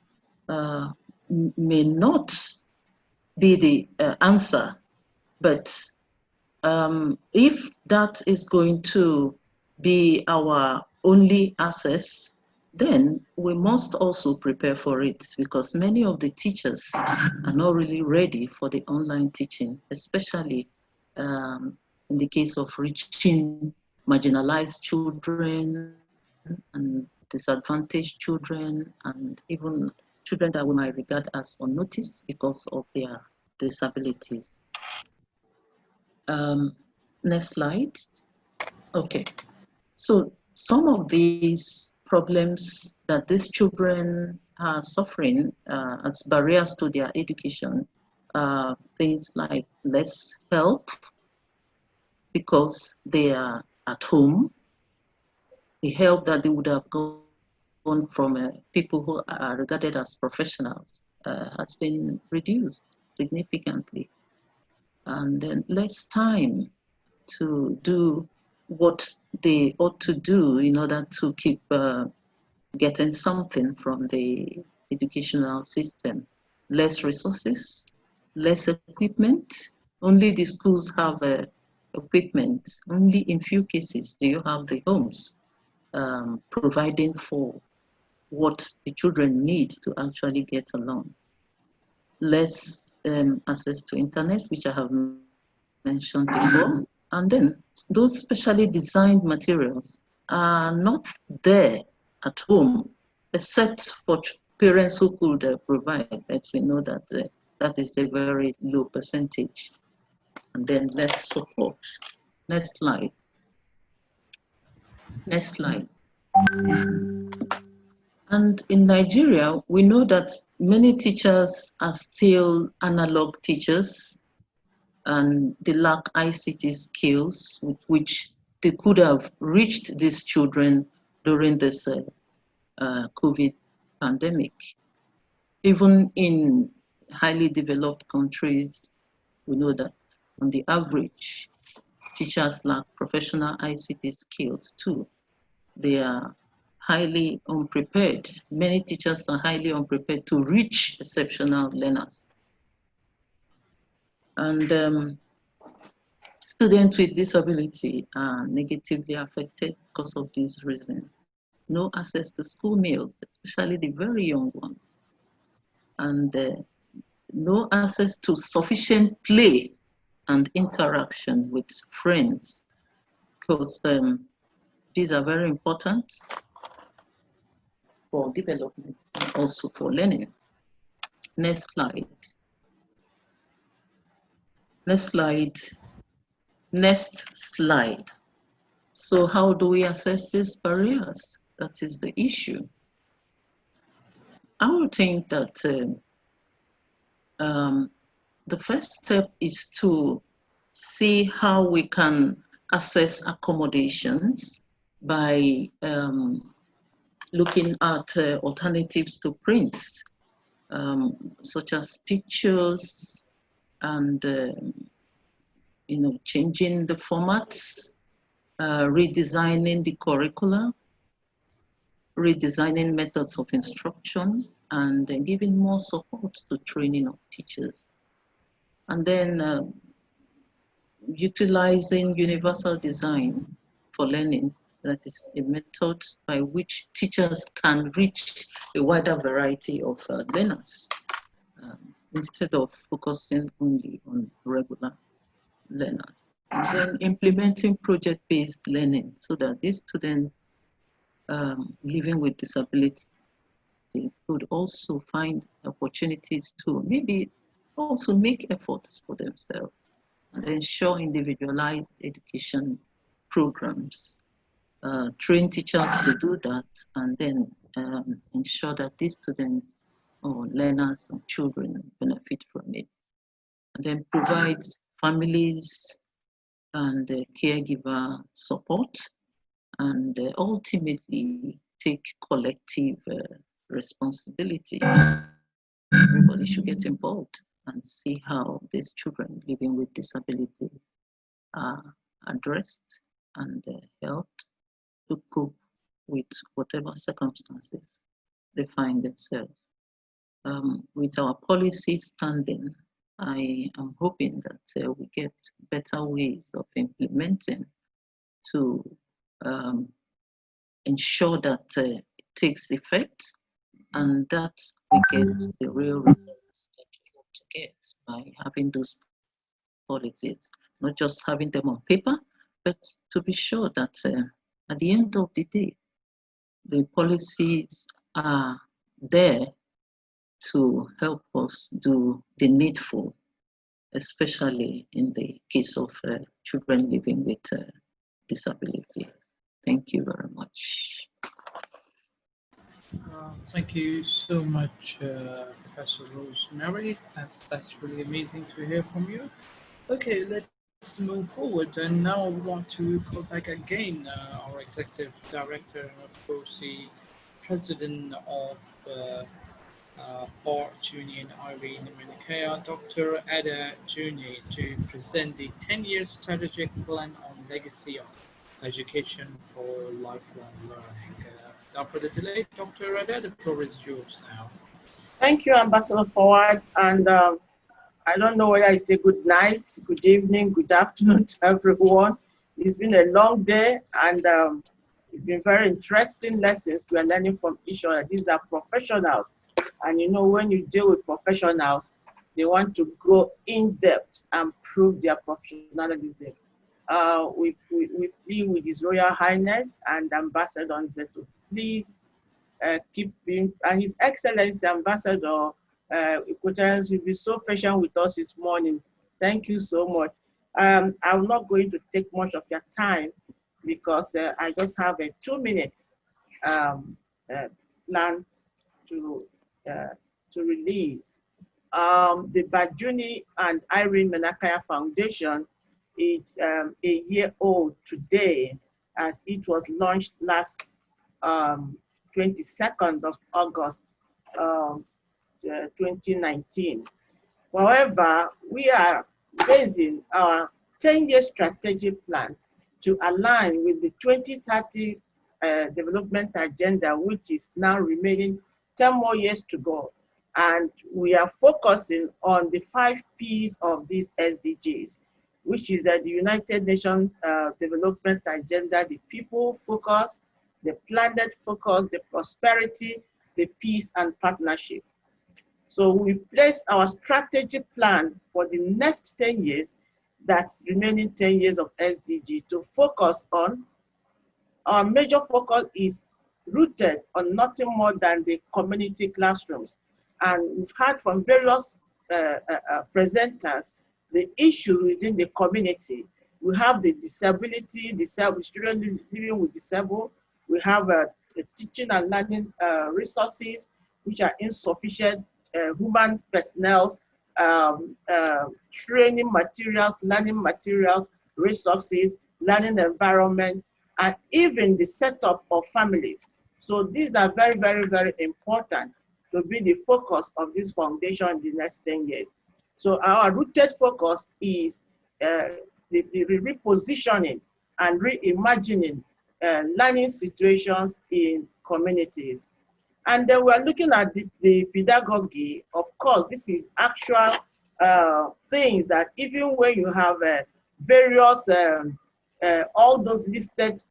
may not be the answer, but if that is going to be our only access, then we must also prepare for it, because many of the teachers are not really ready for the online teaching, especially in the case of reaching marginalized children and disadvantaged children, and even children that we might regard as unnoticed because of their disabilities. Next slide. Okay, so some of these problems that these children are suffering as barriers to their education, things like less help because they are at home, the help that they would have gone from people who are regarded as professionals has been reduced significantly, and then less time to do what they ought to do in order to keep getting something from the educational system. Less resources, less equipment. Only the schools have equipment. Only in few cases do you have the homes providing for what the children need to actually get along. Less access to internet, which I have mentioned before. And then those specially designed materials are not there at home, except for parents who could provide, but we know that that is a very low percentage. And then let's support. Next slide. Next slide. And in Nigeria, we know that many teachers are still analog teachers, and they lack ICT skills with which they could have reached these children during this COVID pandemic. Even in highly developed countries, we know that on the average, teachers lack professional ICT skills too. They are highly unprepared. Many teachers are highly unprepared to reach exceptional learners. And students with disability are negatively affected because of these reasons. No access to school meals, especially the very young ones. And no access to sufficient play and interaction with friends, because these are very important for development and also for learning. Next slide. Next slide. Next slide. So how do we assess these barriers? That is the issue. I would think that the first step is to see how we can assess accommodations by looking at alternatives to prints, such as pictures and changing the formats, redesigning the curricula, redesigning methods of instruction, and giving more support to training of teachers. And then utilizing universal design for learning, that is a method by which teachers can reach a wider variety of learners instead of focusing only on regular learners. And then implementing project-based learning so that these students living with disability could also find opportunities to maybe also make efforts for themselves and ensure individualized education programs. Train teachers to do that, and then ensure that these students or learners and children benefit from it. And then provide families and caregiver support, and ultimately take collective responsibility. Everybody should get involved and see how these children living with disabilities are addressed and helped to cope with whatever circumstances they find themselves. With our policy standing, I am hoping that we get better ways of implementing to ensure that it takes effect and that we get the real results that we hope to get by having those policies, not just having them on paper, but to be sure that at the end of the day, the policies are there to help us do the needful, especially in the case of children living with disabilities. Thank you very much. Thank you so much, Professor Rosemary. That's really amazing to hear from you. Okay, let's move forward. And now we want to call back again our Executive Director and, of course, the President of Barr, Juni and Irene Menakaya, Dr. Ada Juni, to present the 10-year strategic plan on legacy of education for lifelong learning. Without further delay, Dr. Ada, the floor is yours now. Thank you, Ambassador Forward. And I don't know whether I say good night, good evening, good afternoon to everyone. It's been a long day, and it's been very interesting lessons we are learning from each other. These are professionals. And you know, when you deal with professionals, they want to go in depth and prove their professionalism. We plead with His Royal Highness and Ambassador Nzeto, please keep being, and His Excellency Ambassador Equatorians will be so patient with us this morning. Thank you so much. I'm not going to take much of your time because I just have a 2 minutes plan to release. The Juni and Irene Menakaya Foundation is a year old today, as it was launched last 22nd of August 2019. However, we are basing our 10-year strategic plan to align with the 2030 development agenda, which is now remaining 10 more years to go. And we are focusing on the 5 P's of these SDGs, which is the United Nations Development Agenda, the people focus, the planet focus, the prosperity, the peace and partnership. So we place our strategic plan for the next 10 years, that's remaining 10 years of SDG, to focus on, our major focus is rooted on nothing more than the community classrooms. And we've heard from various presenters the issue within the community. We have the disability, children living with disabled. We have teaching and learning resources which are insufficient, human personnel, training materials, learning materials, resources, learning environment, and even the setup of families. So these are very, very, very important to be the focus of this foundation in the next 10 years. So our rooted focus is the repositioning and reimagining learning situations in communities. And then we're looking at the pedagogy. Of course, this is actual things that even when you have various, all those listed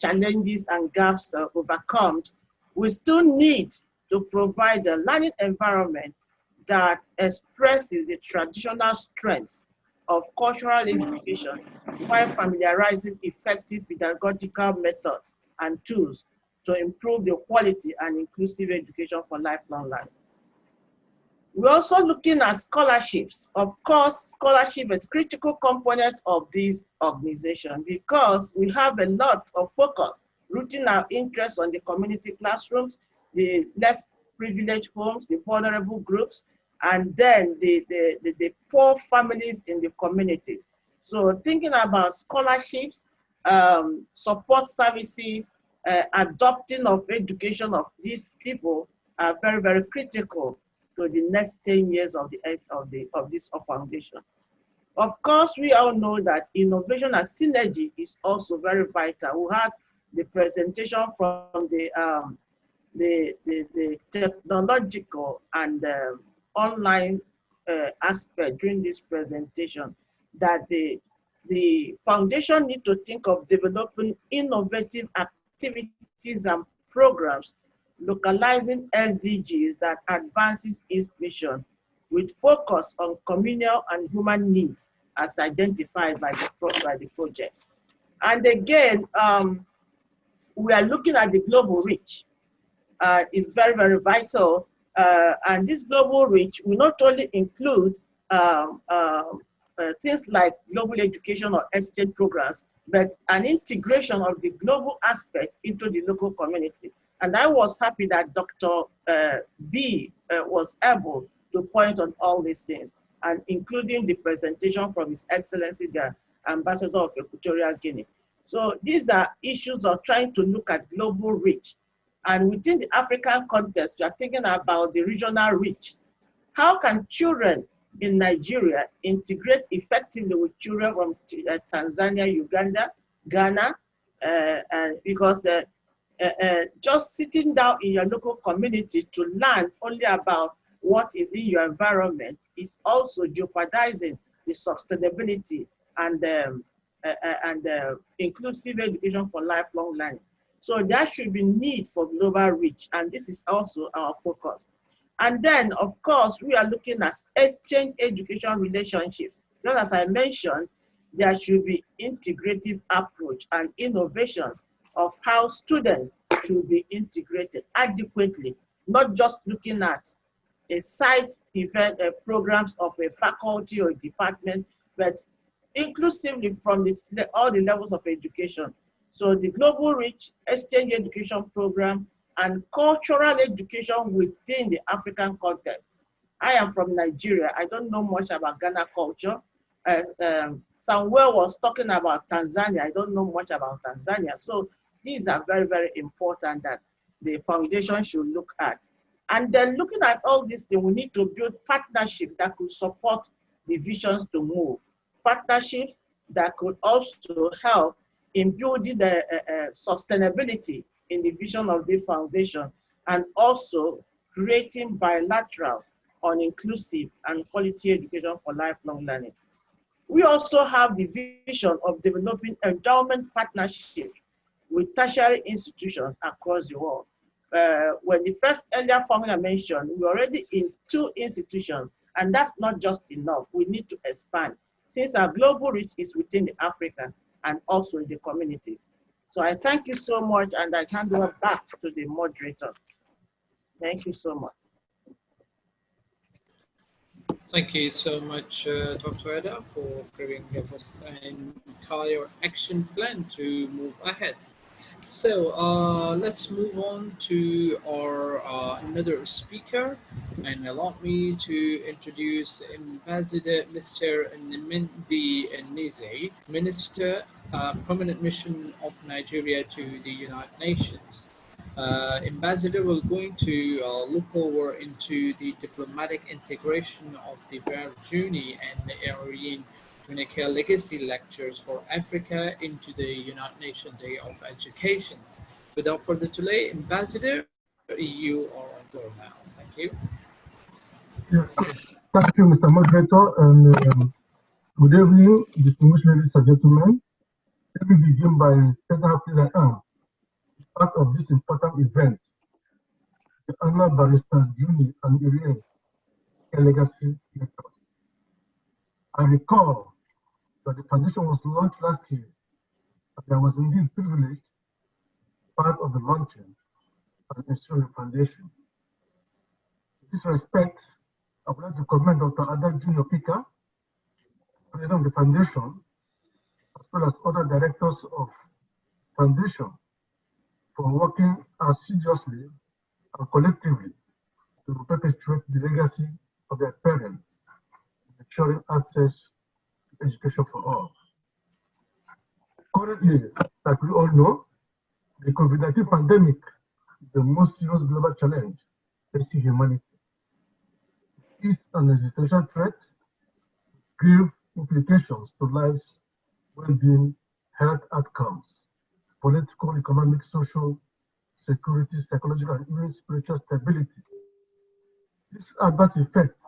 challenges and gaps overcome, we still need to provide a learning environment that expresses the traditional strengths of cultural education while familiarizing effective pedagogical methods and tools to improve the quality and inclusive education for lifelong learning. We're also looking at scholarships. Of course, scholarship is a critical component of this organization because we have a lot of focus rooting our interests on the community classrooms, the less privileged homes, the vulnerable groups, and then the poor families in the community. So thinking about scholarships, support services, adopting of education of these people are very, very critical to the next 10 years of this foundation. Of course, we all know that innovation and synergy is also very vital. We had the presentation from the technological and online aspect during this presentation, that the foundation need to think of developing innovative activities and programs, localizing SDGs that advances its mission with focus on communal and human needs as identified by the project. And again, we are looking at the global reach. It's very, very vital. And this global reach will not only include things like global education or exchange programs, but an integration of the global aspect into the local community. And I was happy that Dr. B was able to point on all these things, and including the presentation from His Excellency, the Ambassador of Equatorial Guinea. So these are issues of trying to look at global reach. And within the African context, we are thinking about the regional reach. How can children in Nigeria integrate effectively with children from Tanzania, Uganda, Ghana? Because just sitting down in your local community to learn only about what is in your environment is also jeopardizing the sustainability and inclusive education for lifelong learning. So there should be need for global reach, and this is also our focus. And then, of course, we are looking at exchange education relationships. Just as I mentioned, there should be integrative approach and innovations of how students should be integrated adequately, not just looking at a side event programs of a faculty or a department, but inclusively from all the levels of education. So the global reach, exchange education program, and cultural education within the African context. I am from Nigeria. I don't know much about Ghana culture. Samuel was talking about Tanzania. I don't know much about Tanzania. So these are very, very important that the foundation should look at. And then looking at all these things, we need to build partnerships that could support the visions to move. Partnerships that could also help in building the sustainability in the vision of the foundation, and also creating bilateral on inclusive and quality education for lifelong learning. We also have the vision of developing endowment partnerships with tertiary institutions across the world. When the first earlier formula mentioned, we're already in 2 institutions, and that's not just enough. We need to expand, since our global reach is within the African and also in the communities. So I thank you so much, and I hand over back to the moderator. Thank you so much. Thank you so much, Dr. Eda, for giving us an entire action plan to move ahead. So let's move on to our another speaker, and allow me to introduce Ambassador Mr. Nmendi Enize, Minister, Permanent Mission of Nigeria to the United Nations. Ambassador will going to look over into the diplomatic integration of the Barr, Juni and Irene Menakaya Legacy Lectures for Africa into the United Nations Day of Education. Without further delay, Ambassador, you are on board now. Thank you. Yeah. Thank you, Mr. Moderator, and good evening, distinguished ladies and gentlemen. Let me begin by stating how pleased I am part of this important event, the annual Barrister Juni and Irene Legacy Lectures. I recall that the foundation was launched last year, and I was indeed privileged part of the launching and ensuring the foundation. In this respect, I would like to commend Dr. Ada Junior Pika, President of the Foundation, as well as other directors of Foundation, for working assiduously and collectively to perpetuate the legacy of their parents, ensuring access to education for all. Currently, like we all know, the COVID-19 pandemic is the most serious global challenge facing humanity. It is an existential threat, grave implications to lives, well-being, health outcomes, political, economic, social, security, psychological, and even spiritual stability. These adverse effects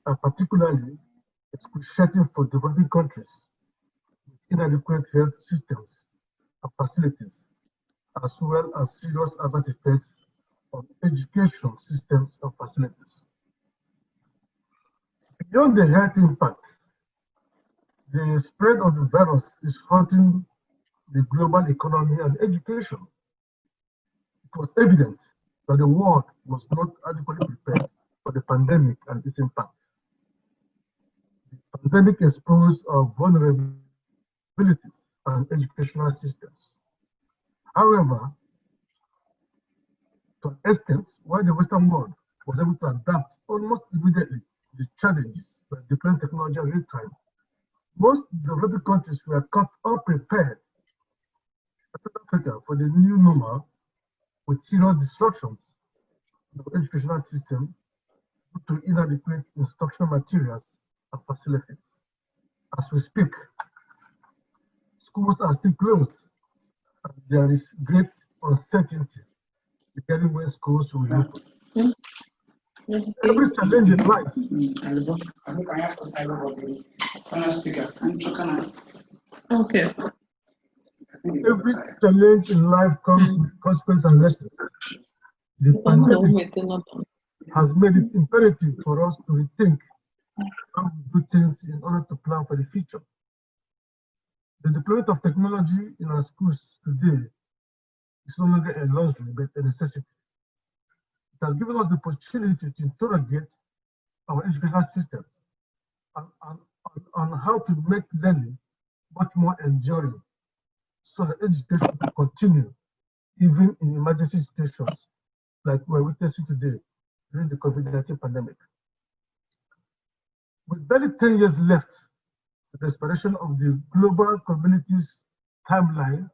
are particularly excruciating for developing countries with inadequate health systems and facilities, as well as serious adverse effects on education systems and facilities. Beyond the health impact, the spread of the virus is haunting the global economy and education. It was evident that the world was not adequately prepared for the pandemic and its impact. The pandemic exposed our vulnerabilities and educational systems. However, to an extent, while the Western world was able to adapt almost immediately to the challenges by deploying technology in real time, most developing countries were caught unprepared for the new normal, with serious disruptions in the educational system due to inadequate instructional materials and facilities. As we speak, schools are still closed, and there is great uncertainty regarding when schools will reopen. Every challenge in life. Okay. Every challenge in life comes with consequences and lessons. The pandemic has made it imperative for us to rethink how we do things in order to plan for the future. The deployment of technology in our schools today is no longer a luxury but a necessity. It has given us the opportunity to interrogate our educational systems on how to make learning much more enduring so that education can continue even in emergency situations like we're witnessing today during the COVID-19 pandemic. With barely 10 years left to the expiration of the global community's timeline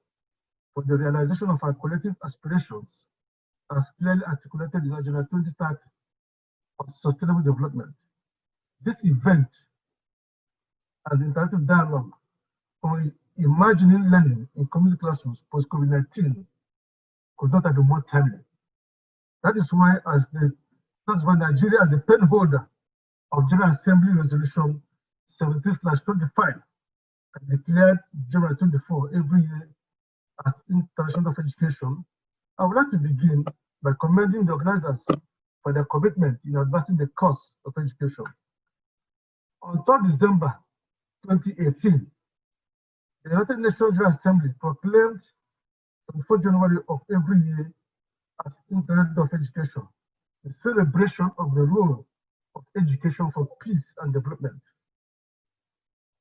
for the realization of our collective aspirations as clearly articulated in Agenda 2030 of Sustainable Development, this event and the interactive dialogue on imagining learning in community classrooms post-COVID-19 could not have been more timely. That is why Nigeria, as the pen holder of General Assembly Resolution 17/25, declared January 24 every year as International of Education, I would like to begin by commending the organizers for their commitment in advancing the cause of education. On 3rd December 2018, the United Nations General Assembly proclaimed 24 January of every year as International of Education, the celebration of the role of education for peace and development.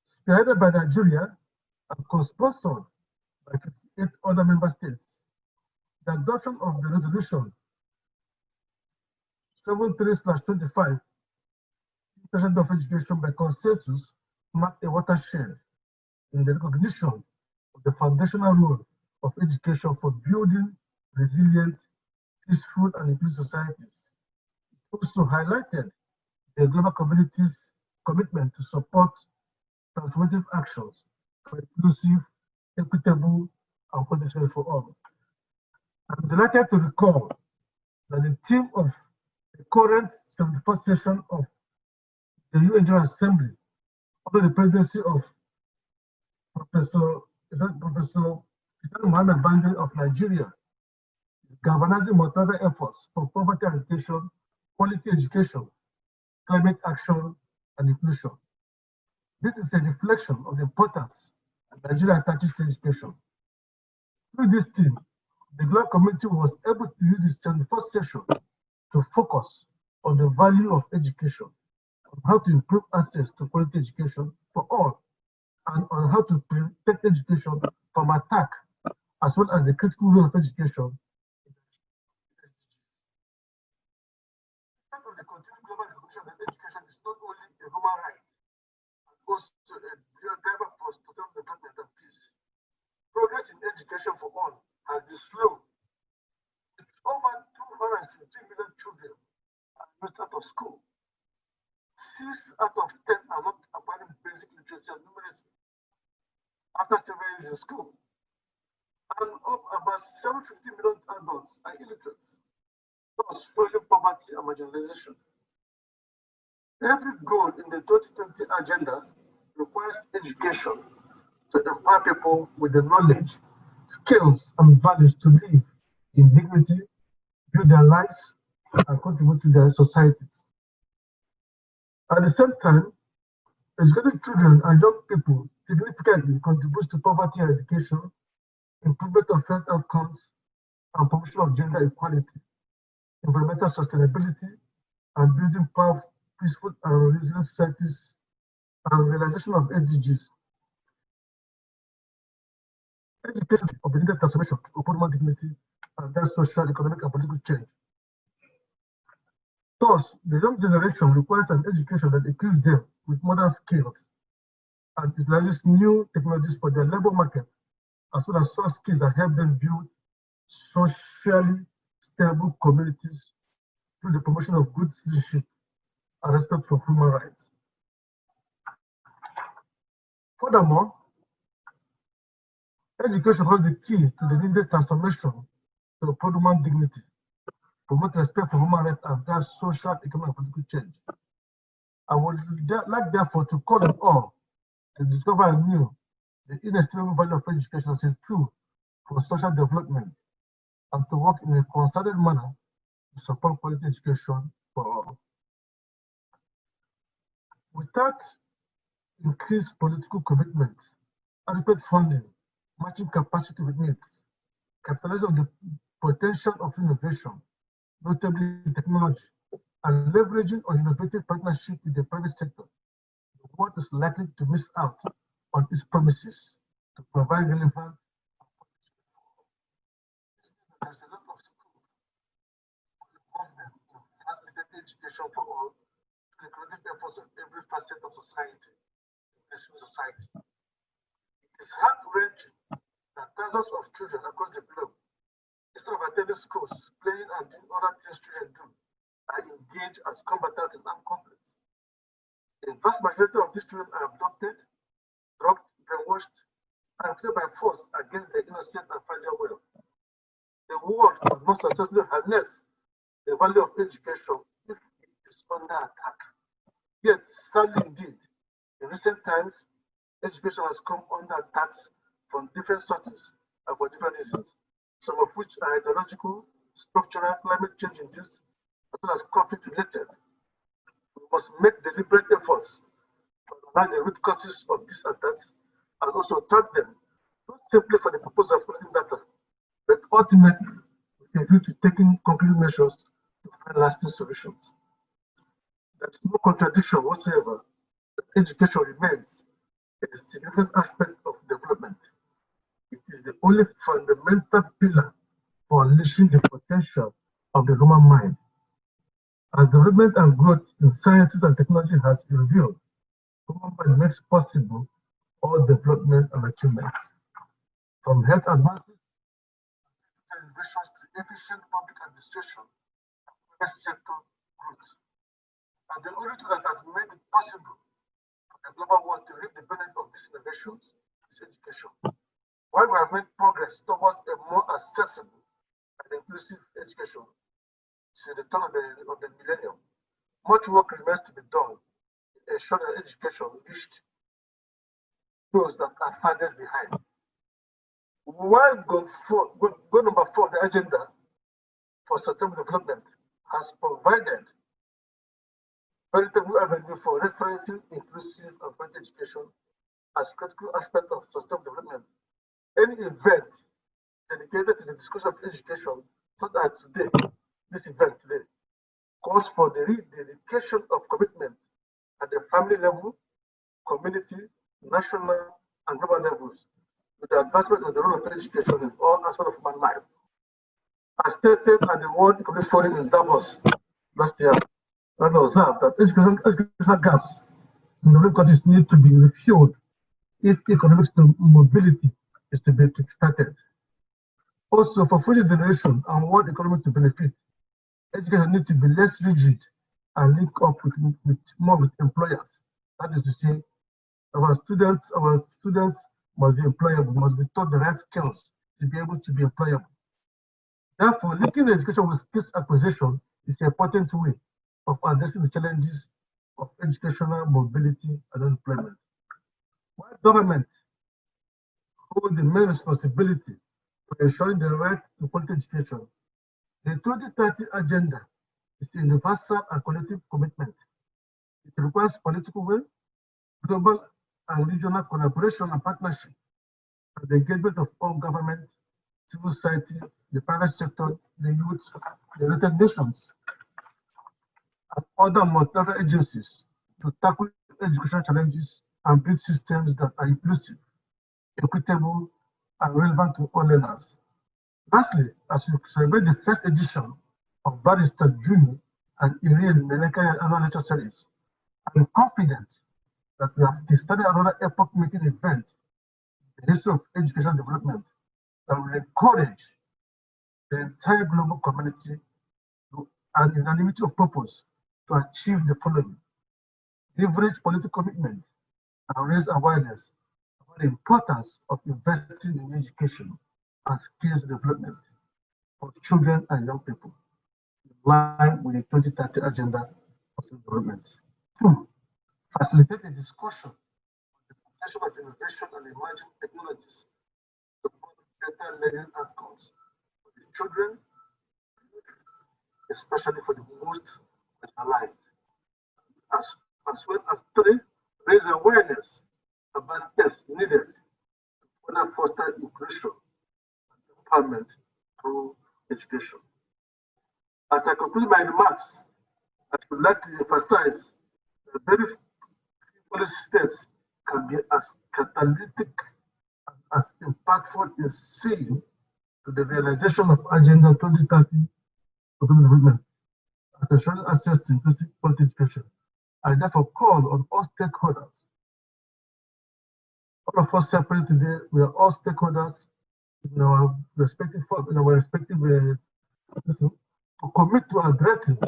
Spearheaded by Nigeria and co-sponsored by 58 other member states, the adoption of the resolution 73/25, International of Education by consensus, marked a watershed in the recognition of the foundational role of education for building resilient, peaceful, and inclusive societies. It also highlighted the global community's commitment to support transformative actions for inclusive, equitable, and potential for all. I'm delighted to recall that the theme of the current 71st session of the UN General Assembly, under the presidency of Professor Mohammed Bande of Nigeria, is galvanizing multilateral efforts for poverty eradication, quality education, climate action, and inclusion. This is a reflection of the importance that Nigeria attaches to education. Through this theme, the global community was able to use this 71st session to focus on the value of education, on how to improve access to quality education for all, and on how to protect education from attack, as well as the critical role of education. Part of the continued global recognition that education is not only a human right, but also a driver for sustainable development and peace. Progress in education for all has been slow. With over 263 million children are out of school. 6 out of 10 are not acquiring basic literacy and numeracy after several years in school. And about 750 million adults are illiterate, thus fueling poverty and marginalization. Every goal in the 2020 agenda requires education to empower people with the knowledge, skills, and values to live in dignity, build their lives, and contribute to their societies. At the same time, educated children and young people significantly contribute to poverty eradication, improvement of health outcomes, and promotion of gender equality, environmental sustainability, and building powerful, peaceful, and resilient societies, and realization of SDGs. Education of the needed transformation of human dignity and their social, economic, and political change. Thus, the young generation requires an education that equips them with modern skills and utilizes new technologies for their labor market, as well as soft skills that help them build socially stable communities through the promotion of good citizenship and respect for human rights. Furthermore, education holds the key to the needed transformation to uphold human dignity, promote respect for human rights, and drive social, economic, and political change. I would like, therefore, to call on all to discover anew the inestimable value of education as a tool for social development and to work in a concerted manner to support quality education for all. Without increased political commitment, adequate funding, matching capacity with needs, capitalize on the potential of innovation, notably technology, and leveraging on innovative partnership with the private sector, the world is likely to miss out on its promises to provide relevant. There's a lot of involvement in facilitating education for all, the collective efforts of every facet of society, the civil society. It is heart-wrenching that thousands of children across the globe, instead of attending schools, playing and doing other things children do, are engaged as combatants in armed conflicts. The vast majority of these children are abducted, drugged, brainwashed, and killed by force against their innocent and fragile will. The world must certainly harness the value of education if it is under attack. Yet, sadly indeed, in recent times, education has come under attacks from different sources and for different reasons, some of which are ideological, structural, climate change induced, as well as conflict related. We must make deliberate efforts to analyze the root causes of these attacks and also track them, not simply for the purpose of collecting data, but ultimately with a view to taking concrete measures to find lasting solutions. There is no contradiction whatsoever that education remains a significant aspect of development. It is the only fundamental pillar for unleashing the potential of the human mind. As development and growth in sciences and technology has revealed, human mind makes possible all development and achievements, from health advances and innovations to efficient public administration and private sector growth. And the only tool that has made it possible for the global world to reap the benefit of these innovations is education. While we have made progress towards a more accessible and inclusive education since the turn of the millennium, much work remains to be done in ensuring that education reached those that are farthest behind. While goal number 4 of the agenda for sustainable development has provided veritable avenue for referencing inclusive and quality education as critical aspect of sustainable development, any event dedicated to the discussion of education, such as today, this event today, calls for the rededication of commitment at the family level, community, national, and global levels to the advancement of the role of education in all aspects of human life. As stated at the World Economic Forum in Davos last year, and observed that educational gaps in the countries need to be refilled if economic mobility is to be kickstarted. Also, for future generation and world economy to benefit, education needs to be less rigid and link up more with employers. That is to say, our students must be employable, must be taught the right skills to be able to be employable. Therefore, linking education with skills acquisition is an important way of addressing the challenges of educational mobility and employment. While government holds the main responsibility for ensuring the right to quality education, the 2030 agenda is a universal and collective commitment. It requires political will, global and regional collaboration and partnership, and the engagement of all government, civil society, the private sector, the youth, the United Nations, and other multilateral agencies to tackle educational challenges and build systems that are inclusive, equitable, and relevant to all learners. Lastly, as we celebrate the first edition of Barrister Juni and Irene Menakaya annual lecture series, I'm confident that we have started another epoch-making event in the history of educational development that will encourage the entire global community and unanimity of purpose to achieve the following: leverage political commitment and raise awareness about the importance of investing in education and skills development for children and young people, in line with the 2030 agenda of development. 2. Facilitate a discussion on the potential of innovation and emerging technologies to promote better learning outcomes for the children, especially for the most marginalized. As well as 3, raise awareness about steps needed to further foster inclusion empowerment through education. As I conclude my remarks, I would like to emphasize that very few policy steps can be as catalytic and as impactful in seeing to the realization of Agenda 2030 for development as ensuring access to inclusive quality education. I therefore call on all stakeholders. All of us separate today, we are all stakeholders in our respective to commit to addressing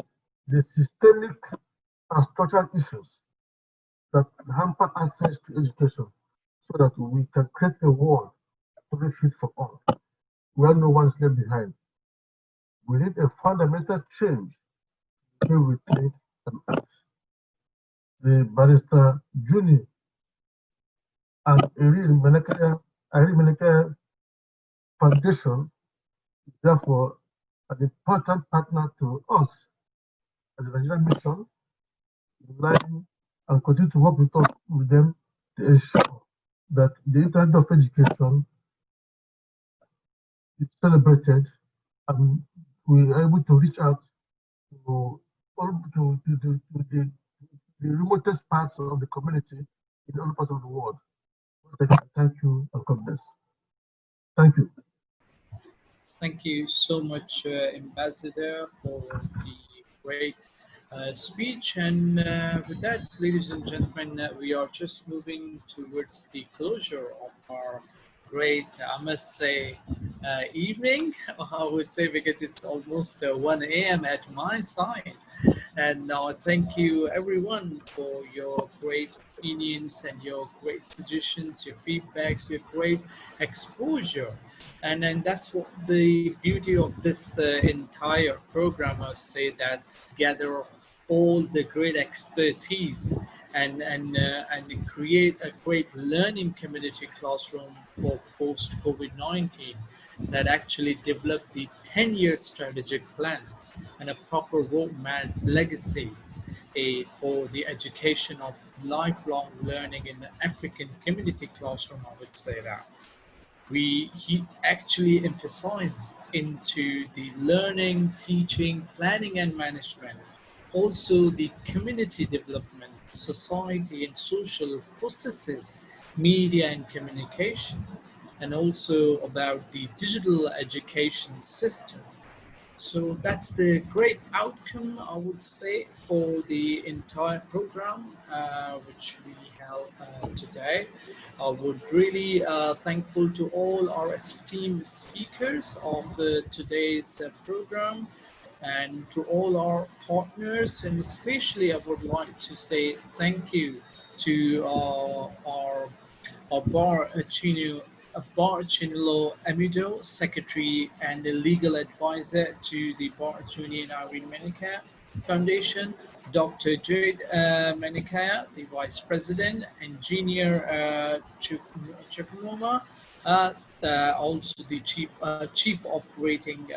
the systemic and structural issues that hamper access to education so that we can create a world to be fit for all, where no one is left behind. We need a fundamental change in the way we think and act. The barrister Juni and Irene Menakaya Foundation is therefore an important partner to us as the Nigerian mission, line and continue to work with them to ensure that the internet of education is celebrated and we are able to reach out to the remotest parts of the community in all parts of the world. Thank you and God bless. Thank you. Thank you so much, Ambassador, for the great speech. And with that, ladies and gentlemen, we are just moving towards the closure of our great, I must say, evening. I would say because it's almost 1 a.m. at my side. And thank you, everyone, for your great opinions and your great suggestions, your feedbacks, your great exposure. And then that's what the beauty of this entire program, I say, that together all the great expertise and create a great learning community classroom for post-COVID-19 that actually developed the 10-year strategic plan and a proper roadmap legacy for the education of lifelong learning in the African community classroom, I would say that. He actually emphasized into the learning, teaching, planning and management, also the community development, society and social processes, media and communication, and also about the digital education system. So that's the great outcome, I would say, for the entire program which we held today. I would really thankful to all our esteemed speakers of today's program and to all our partners, and especially I would like to say thank you to our Barr Chinilo Amido, Secretary and the Legal Advisor to the Barr, Juni and Irene Menakaya Foundation, Dr. Jade Menakaya, the Vice President, Engineer Chukwuma, also the Chief Operating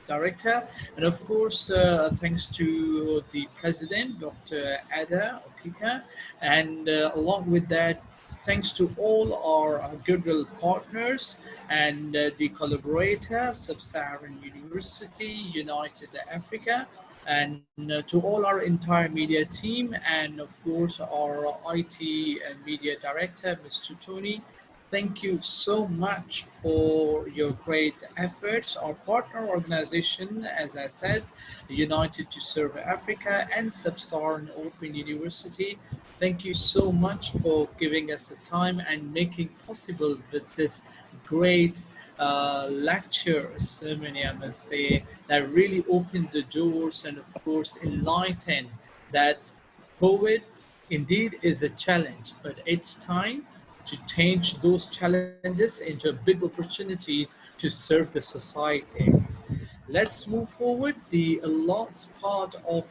Director, and of course, thanks to the President, Dr. Ada Okika, and along with that, thanks to all our goodwill partners and the collaborator, Sub-Saharan University, United Africa, and to all our entire media team, and of course our IT and media director, Mr. Tony. Thank you so much for your great efforts. Our partner organization, as I said, United to Serve Africa and Sub-Saharan Open University. Thank you so much for giving us the time and making possible with this great lecture ceremony, I must say, that really opened the doors and of course enlightened that COVID indeed is a challenge, but it's time to change those challenges into big opportunities to serve the society. Let's move forward. The last part of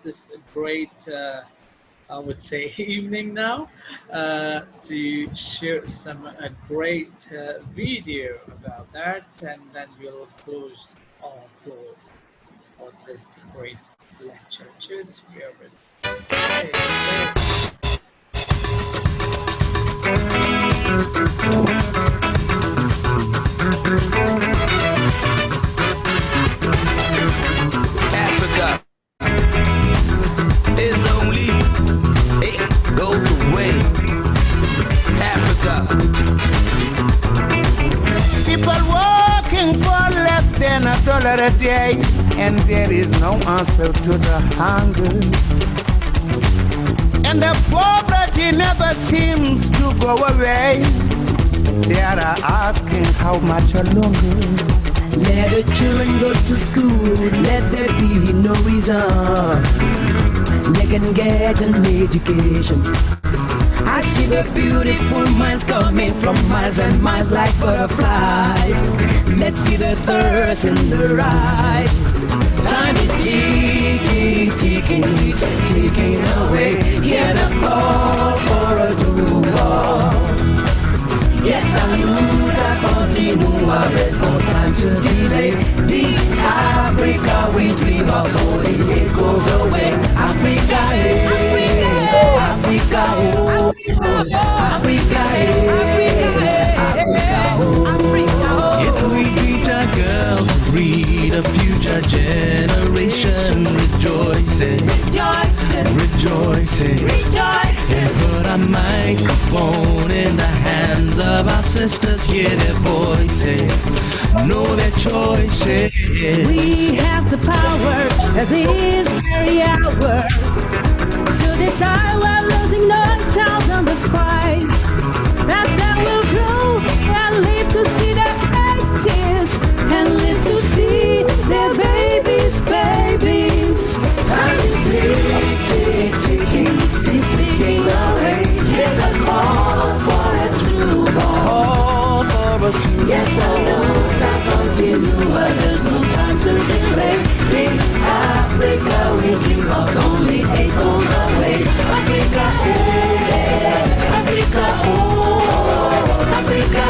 this great, I would say, evening now, to share some great video about that, and then we'll close our floor for this great lecture. Cheers, we are ready. Okay. no answer to the hunger. And the poverty never seems to go away. They are asking how much longer. Let the children go to school, let there be no reason. They can get an education. I see the beautiful minds coming from miles and miles like butterflies. Let's see the thirst in their eyes. Time is ticking, it's ticking away. Hear the call for a true war. Yes, Aluta continua, there's no time to delay. The Africa we dream of, only it goes away. Africa, Africa, oh, Africa, Africa, If we teach our girls to read, a future generation rejoicing, rejoicing, and put a microphone in the hands of our sisters, hear their voices, know their choices. We have the power at this very hour to decide we're losing no child on the fight. That they will grow and live to see their 80s and live to see their babies. Time is ticking, it's ticking away. Hear the call for a true ball. Yes, I know that continua, there's no time to delay. In Africa we dream of, only it goes away. Africa, Africa, oh, Africa,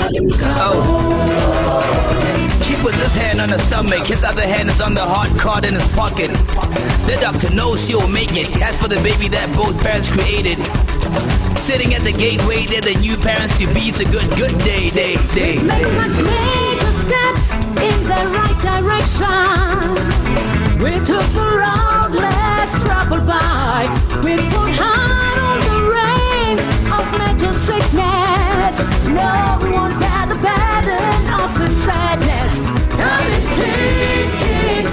Africa, oh. She puts his hand on her stomach, his other hand is on the heart card in his pocket. The doctor knows she'll make it. As for the baby that both parents created, sitting at the gateway, they're the new parents to be. It's a good day. Make such major steps in the right direction. We took the road less traveled by. We put hand on the reins of major sickness. No one bear the burden of the sadness. Time is ticking,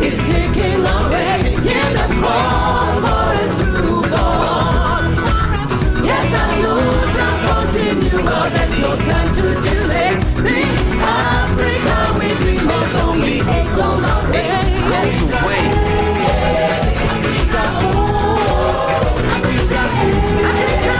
it's ticking away. Hear the call for a true ball. Yes, I lose and continue, but there's no time to delay. The Africa we dream of, only it goes away. Africa, oh, Africa, Africa,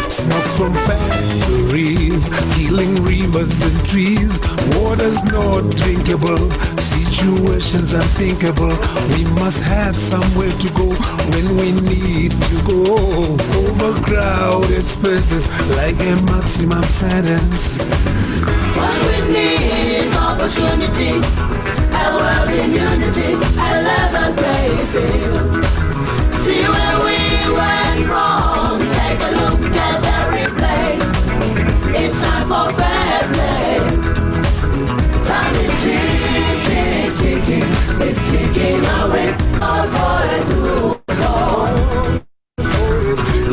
Smoke from factories, killing rivers and trees. Water's not drinkable, situations unthinkable. We must have somewhere to go when we need to go. Overcrowded spaces like a maximum sentence. what we need is opportunity, a world in unity, a level playing field. See where we went wrong, take a look at the replay. It's time for fair play. Time is ticking, it's ticking away. All for a true goal.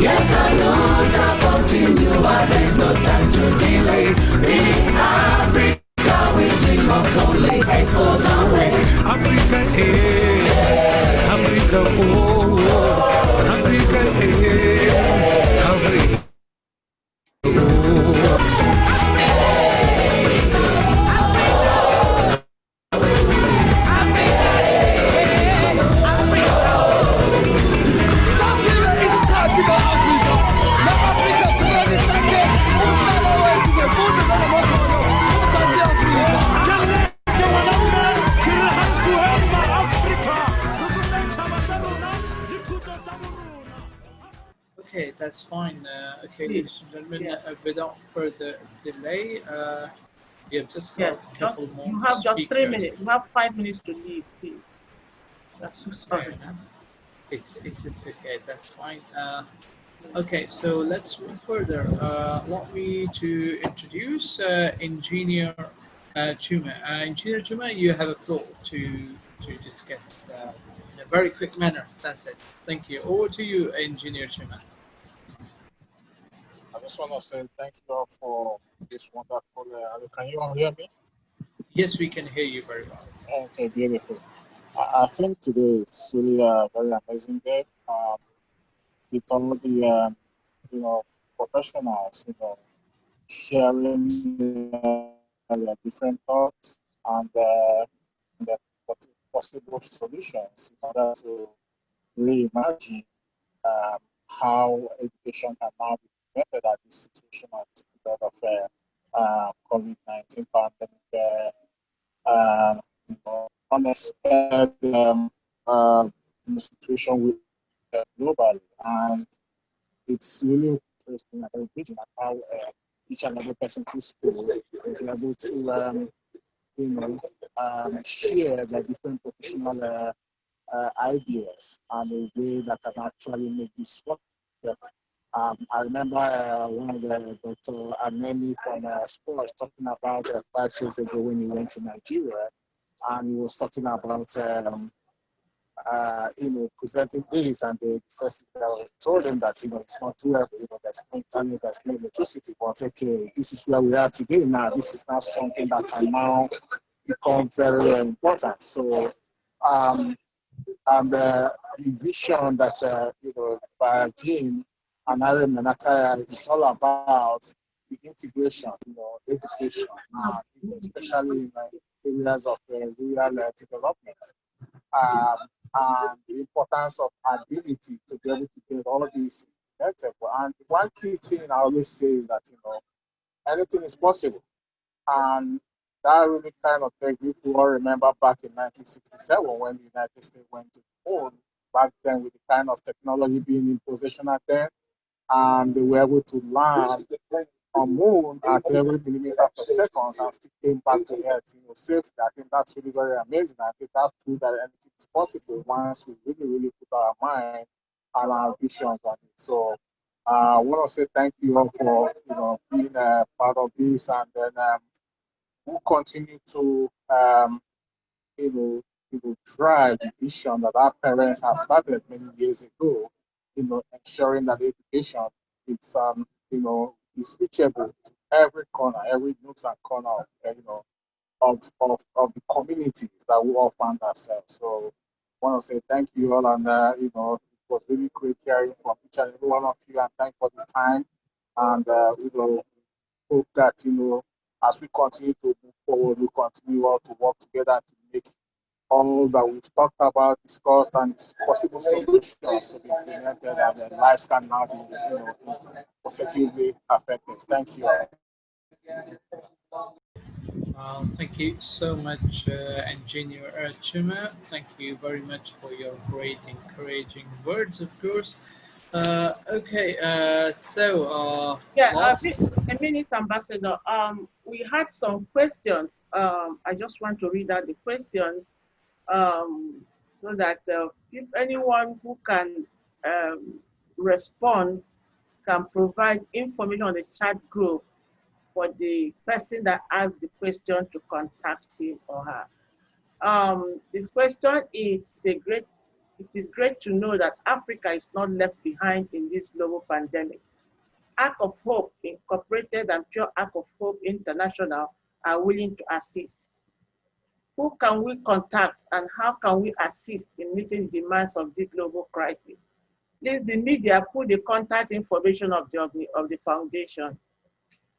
Yes, I know time continue, but there's no time to delay. In Africa we dream of, only it goes away. Africa, Africa, oh, Africa, Africa. Okay, that's fine. Okay, ladies and gentlemen, without further delay, we have just got a couple more you have just 3 speakers. minutes. You have 5 minutes to leave, please. That's Sorry. It's okay, that's fine. Okay, so let's move further. Want me to introduce Engineer Chuma. Engineer Chuma, you have a floor to discuss in a very quick manner. That's it. Thank you. Over to you, Engineer Chuma. I just want to say thank you all for this wonderful. Can you all hear me? Yes, we can hear you very well. Okay, beautiful. I think today is really a very amazing day. With all the professionals, sharing their different thoughts and the possible solutions in order to reimagine how education can now be prevented at this situation of COVID-19 pandemic, unexpected situation with globally, and it's really interesting and engaging at how each and every person who school is able to share their different professional ideas and a way that can actually make this work. I remember one of the Dr. Anemi from sports talking about 5 years ago when he went to Nigeria, and he was talking about presenting this, and the first told him that it's not too early, there's no internet, there's no electricity, but okay, this is where we are today now. This is not something that can now become very important. So and the vision that by June and Irene Menakaya is all about the integration, education, especially in areas of rural development, and the importance of ability to be able to get all these connected. And one key thing I always say is that anything is possible, and that really kind of thing, if you all remember back in 1967 when the United States went to the moon, back then with the kind of technology being in possession at then, and they were able to land on moon at every millimeter per second and still came back to Earth, safely. I think that's really very amazing. I think that's true that anything is possible once we really, really put our mind and our visions on it. So I want to say thank you all for being a part of this, and then we'll continue to drive the vision that our parents have started many years ago, ensuring that education is reachable to every corner, every nook and corner of the communities that we all find ourselves. So I want to say thank you all, and it was really great hearing from each and every one of you, and thank you for the time, and we will hope that as we continue to move forward, we continue all to work together to make all that we've talked about, discussed, and possible solutions to be implemented, and their lives can now be positively affected. Thank you. Thank you so much, Engineer Chuma. Thank you very much for your great, encouraging words, of course. Okay, a minute, Ambassador. We had some questions. I just want to read out the questions so that if anyone who can respond can provide information on the chat group for the person that asked the question to contact him or her. The question is, it is great to know that Africa is not left behind in this global pandemic. Ark of Hope Incorporated and Pure Ark of Hope International are willing to assist. Who can we contact, and how can we assist in meeting the demands of this global crisis? Please, the media, put the contact information of the foundation.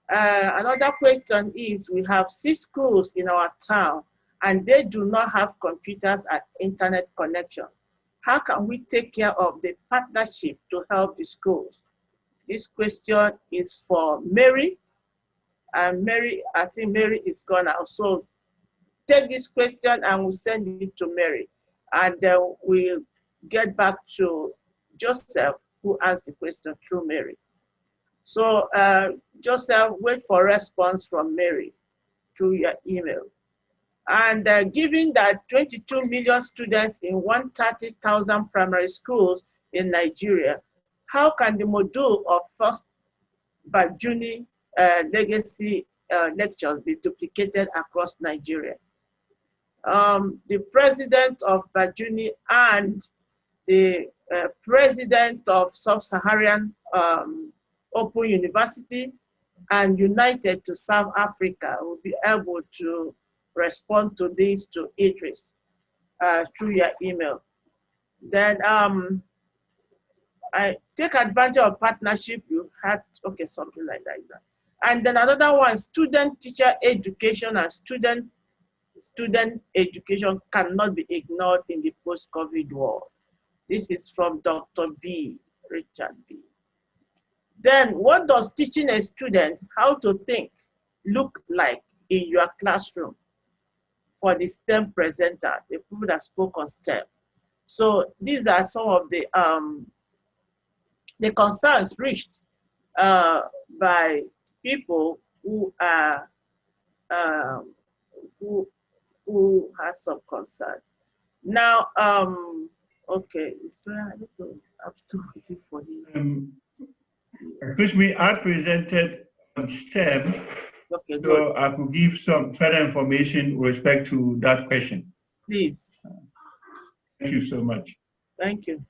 Another question is, we have 6 schools in our town and they do not have computers and internet connections. How can we take care of the partnership to help the schools? This question is for Mary, and Mary, I think Mary is gone now. So take this question and we'll send it to Mary, and then we'll get back to Joseph, who asked the question through Mary. So Joseph, wait for response from Mary through your email. And given that 22 million students in 130,000 primary schools in Nigeria, how can the module of first by Juni legacy lectures be duplicated across Nigeria. The president of Juni and the president of Sub-Saharan Open University and United to Serve Africa will be able to respond to this to Idris through your email. Then I take advantage of partnership you had, okay, something like that. And then another one, student-teacher education and student education cannot be ignored in the post-COVID world. This is from Dr. B, Richard B. Then what does teaching a student how to think look like in your classroom for the STEM presenter, the people that spoke on STEM? So these are some of the concerns reached by people who are who has some concerns. Now, okay, I'm still waiting for him. Excuse me, I presented on STEM, okay, so I could give some further information with respect to that question. Please. Thank you so much. Thank you.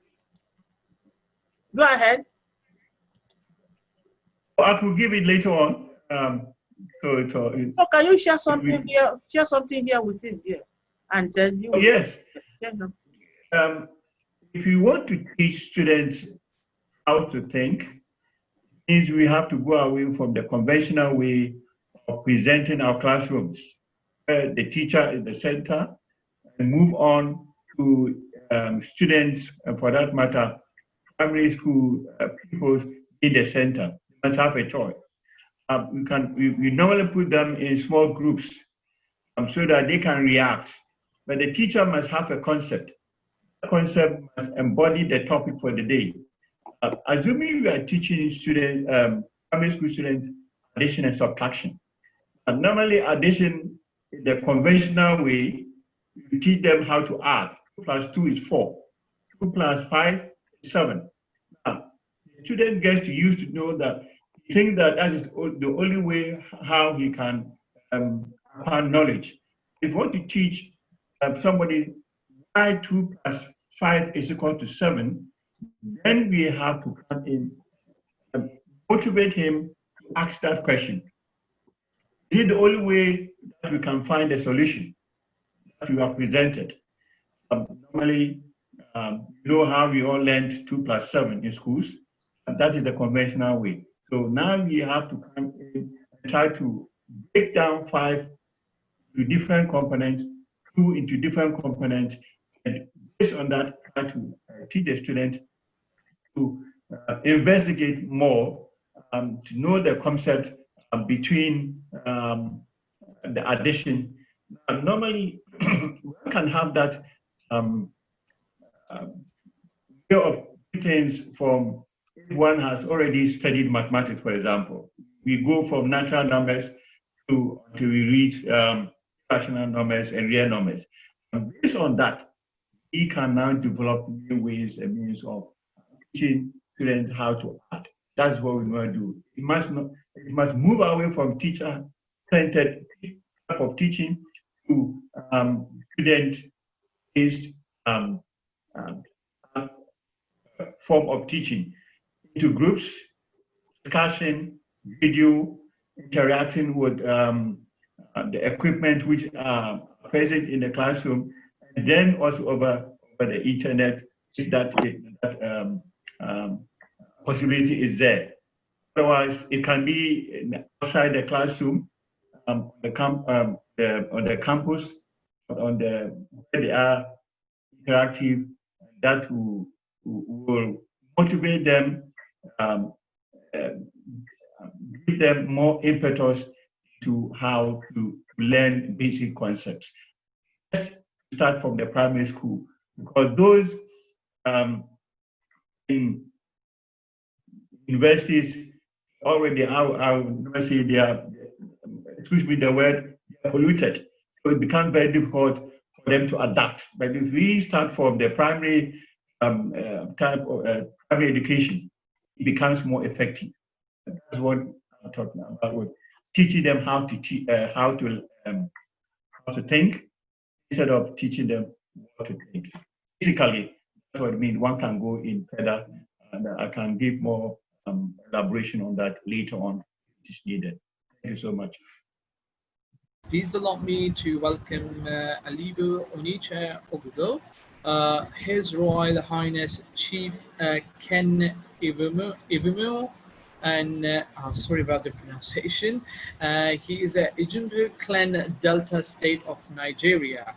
Go ahead. I could give it later on. So can you share something here? Share something here with him here, and then you. Oh, yes. If you want to teach students how to think, means we have to go away from the conventional way of presenting our classrooms, where the teacher is the center, and move on to students, and for that matter, primary school pupils in the center. They must have a choice. We normally put them in small groups so that they can react, but the teacher must have a concept. The concept must embody the topic for the day. Assuming we are teaching students, primary school students, addition and subtraction. And normally addition, in the conventional way, you teach them how to add. 2 + 2 is 4. 2 + 5 is 7. Now, the student gets to use to know that he thinks that that is the only way how he can acquire knowledge. If you want to teach somebody why 2 + 5 is equal to 7, then we have to come in and motivate him to ask that question. Is it the only way that we can find a solution that you have presented? Normally, you know how we all learned 2 + 7 in schools, and that is the conventional way. So now we have to come in and try to break down 5 into different components, 2 into different components, and based on that, try to teach the student to investigate more, to know the concept between the addition. Normally, one can have that way of things from if one has already studied mathematics, for example. We go from natural numbers until we reach rational numbers and real numbers. And based on that, we can now develop new ways and means of teaching students how to add. That's what we want to do. It must move away from teacher-centered type of teaching to student-based form of teaching, into groups, discussion, video, interacting with the equipment which are present in the classroom, and then also over the internet, if that possibility is there. Otherwise, it can be outside the classroom, on the campus, where they are interactive. That will motivate them, give them more impetus to how to learn basic concepts. Let's start from the primary school, because those in universities already, I would say they are, excuse me the word, they are polluted. So it becomes very difficult for them to adapt. But if we start from the primary type of primary education, it becomes more effective. That's what I'm talking about with teaching them how to think instead of teaching them what to think. Basically, that's what I mean. One can go in further, and I can give more elaboration on that later on if it is needed. Thank you so much. Please allow me to welcome Alibu Onitsha Ogudo, His Royal Highness Chief Ken Ivimu, and I'm sorry about the pronunciation. He is a Ijundu Clan Delta State of Nigeria.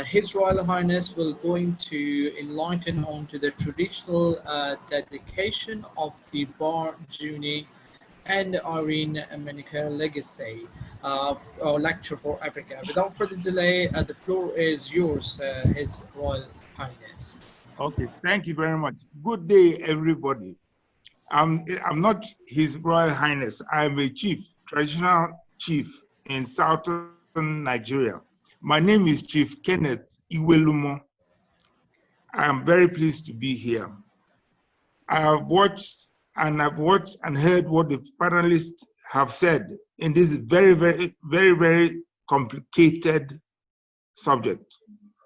His Royal Highness will going to enlighten on to the traditional dedication of the Barr, Juni and Irene Menakaya legacy or lecture for Africa. Without further delay, the floor is yours, His Royal Highness. Okay, thank you very much. Good day, everybody. I'm not His Royal Highness. I'm a chief, traditional chief in southern Nigeria. My name is Chief Kenneth Iwelumo. I'm very pleased to be here. I've watched and heard what the panelists have said in this very, very, very, very complicated subject.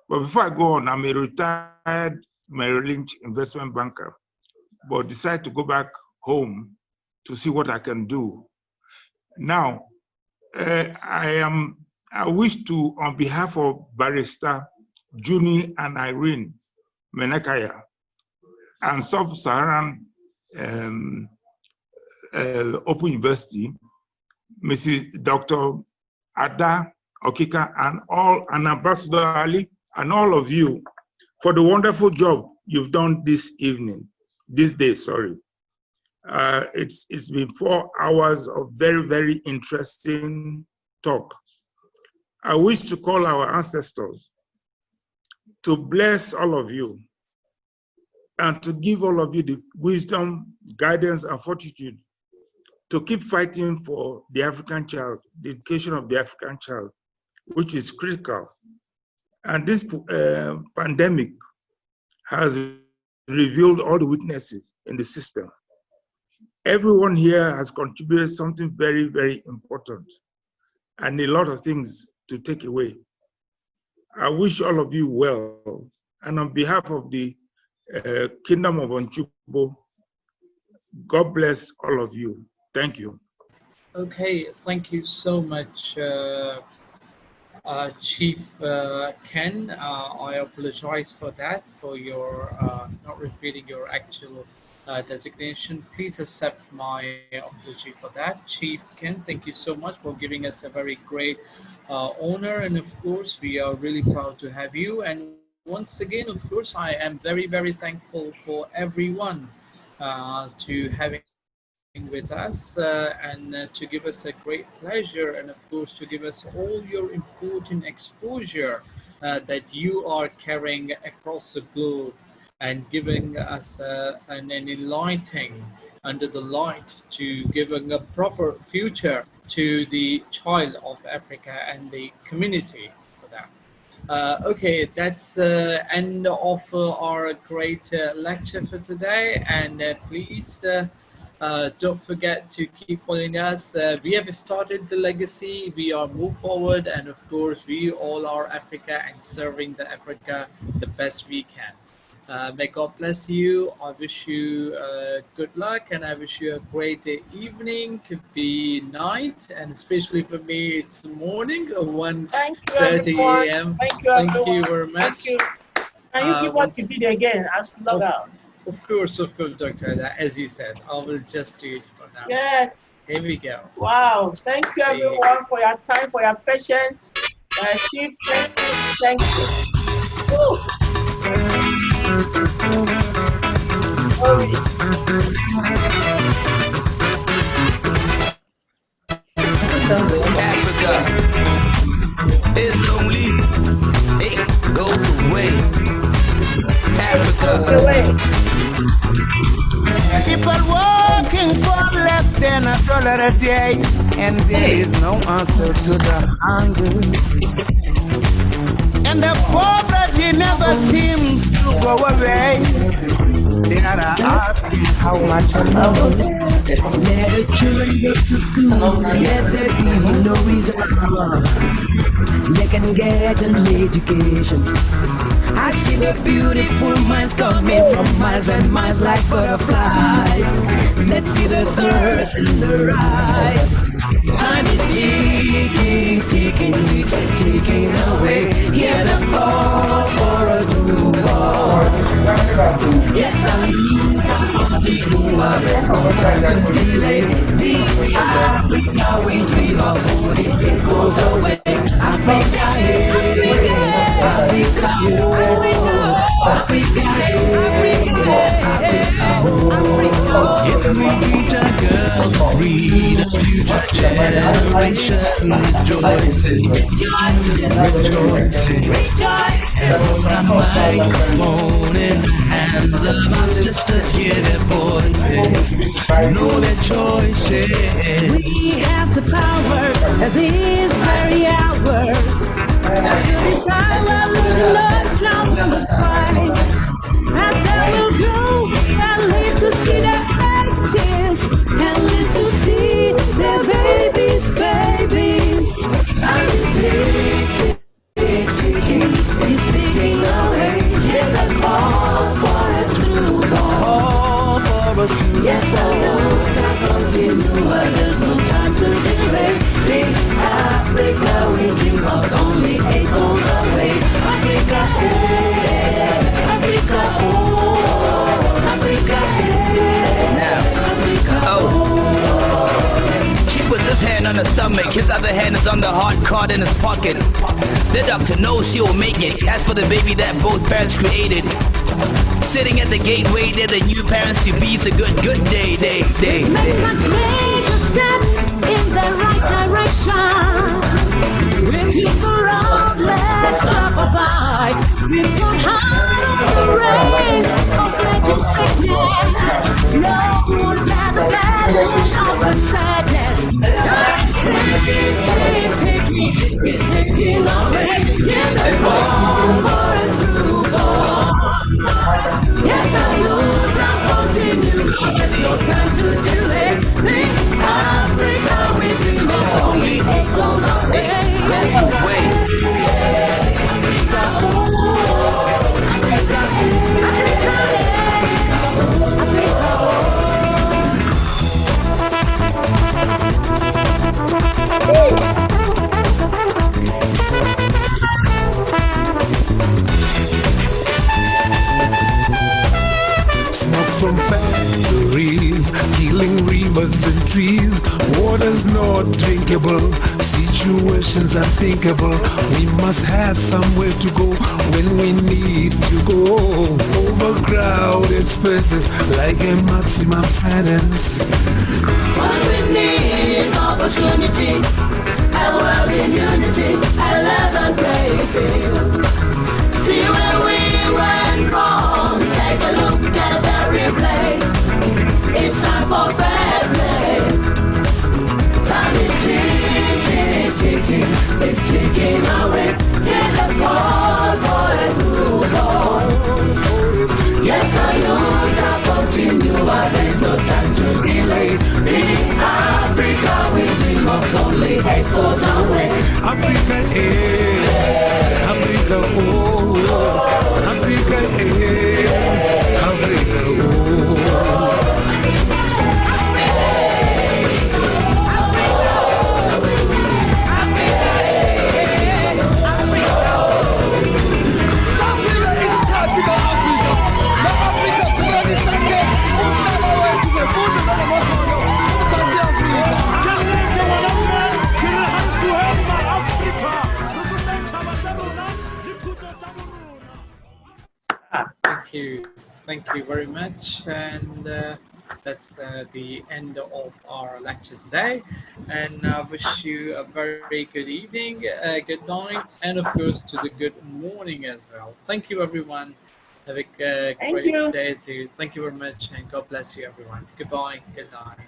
But before I go on, I'm a retired Merrill Lynch investment banker, but decided to go back home to see what I can do. Now, I wish to, on behalf of Barrister Juni and Irene Menakaya and Sub-Saharan Open University, Mrs. Dr. Ada Okika and Ambassador Ali and all of you for the wonderful job you've done this day, sorry. It's been 4 hours of very, very interesting talk. I wish to call our ancestors to bless all of you and to give all of you the wisdom, guidance, and fortitude to keep fighting for the African child, the education of the African child, which is critical. And this pandemic has revealed all the weaknesses in the system. Everyone here has contributed something very, very important and a lot of things to take away. I wish all of you well. And on behalf of the Kingdom of Onchubo, God bless all of you. Thank you. Okay, thank you so much, Chief Ken. I apologize for that, for your not repeating your actual designation. Please accept my apology for that. Chief Ken, thank you so much for giving us a very great honor, and of course we are really proud to have you. And once again, of course, I am very, very thankful for everyone to having with us and to give us a great pleasure, and of course to give us all your important exposure that you are carrying across the globe and giving us an enlightening under the light to giving a proper future to the child of Africa and the community for that. Okay, that's the end of our great lecture for today, and please don't forget to keep following us. We have started the legacy, we are move forward, and of course we all are Africa and serving the Africa the best we can. May God bless you. I wish you good luck, and I wish you a great evening, could be night, and especially for me it's morning, 1:30 a.m. Thank you very much. Thank you. Can you give us the video again as we log out? Of course, Dr. As you said, I will just do it for now. Yes. Here we go. Wow. Thank you, everyone, for your time, for your patience. Chief, thank you. Woo. Africa is only, it goes away. Africa. People working for less than $1 a day, and there is no answer to the hunger. And the poverty never seems to go away. They are gotta ask you how much I love you. Let the children go to school, let there be no reason they can get an education. I see the beautiful minds coming from miles and miles like butterflies. Let's feel the thirst in their eyes. Time is ticking, ticking, it's ticking away. Hear the call for a new war. Yes, I'm ticking away. There's no time to delay. The Africa we dream of, it goes away. Africa, Africa, Africa, If we teach a girl, read a future generation, rejoicing, rejoicing, hold a microphone in the hands of our sisters, hear their voices, know their choices. we have the power at this very hour to decide our little love child in the fight. And they will grow and live to see their faces and live to see their babies, babies. Time is ticking, ticking, it's ticking away. Hear the call for a true call for a true. Yes, I know time continue, but there's no time to delay. Big Africa, we dream of only echoes away. Africa, hey, Africa, oh, Africa, hey, Africa, She puts his hand on her stomach, his other hand is on the heart card in his pocket. The doctor knows she'll make it. As for the baby that both parents created, sitting at the gateway, they're the new parents to be. It's a good day. Make such major steps in the right direction. When you go round, let's drop a by. We put high on the reins of making sickness. No one let the balance of the sadness. Taking away in the call for a true call. Yes, I will not continue. There's no time to delay. Big Africa, we dream of only echoes away. Smoke from factories, killing rivers and trees. Water's not drinkable, situations unthinkable. We must have somewhere to go when we need to go. Overcrowded spaces like a maximum sentence. What we need is opportunity, a world in unity, a level playing field. See where we went wrong, take a look at the replay. It's time for fair play. Time is ticking, it's ticking away. Get a call for a new call. Yes, I know time continue, but there's no time to delay. In Africa, we dream of only echoes away. Africa, eh, Africa, oh, Africa, eh, Africa, oh. Thank you very much, and that's the end of our lecture today, and I wish you a very good evening, good night, and of course to the good morning as well. Thank you everyone. Have a great day too. Thank you very much, and God bless you everyone. Goodbye, good night.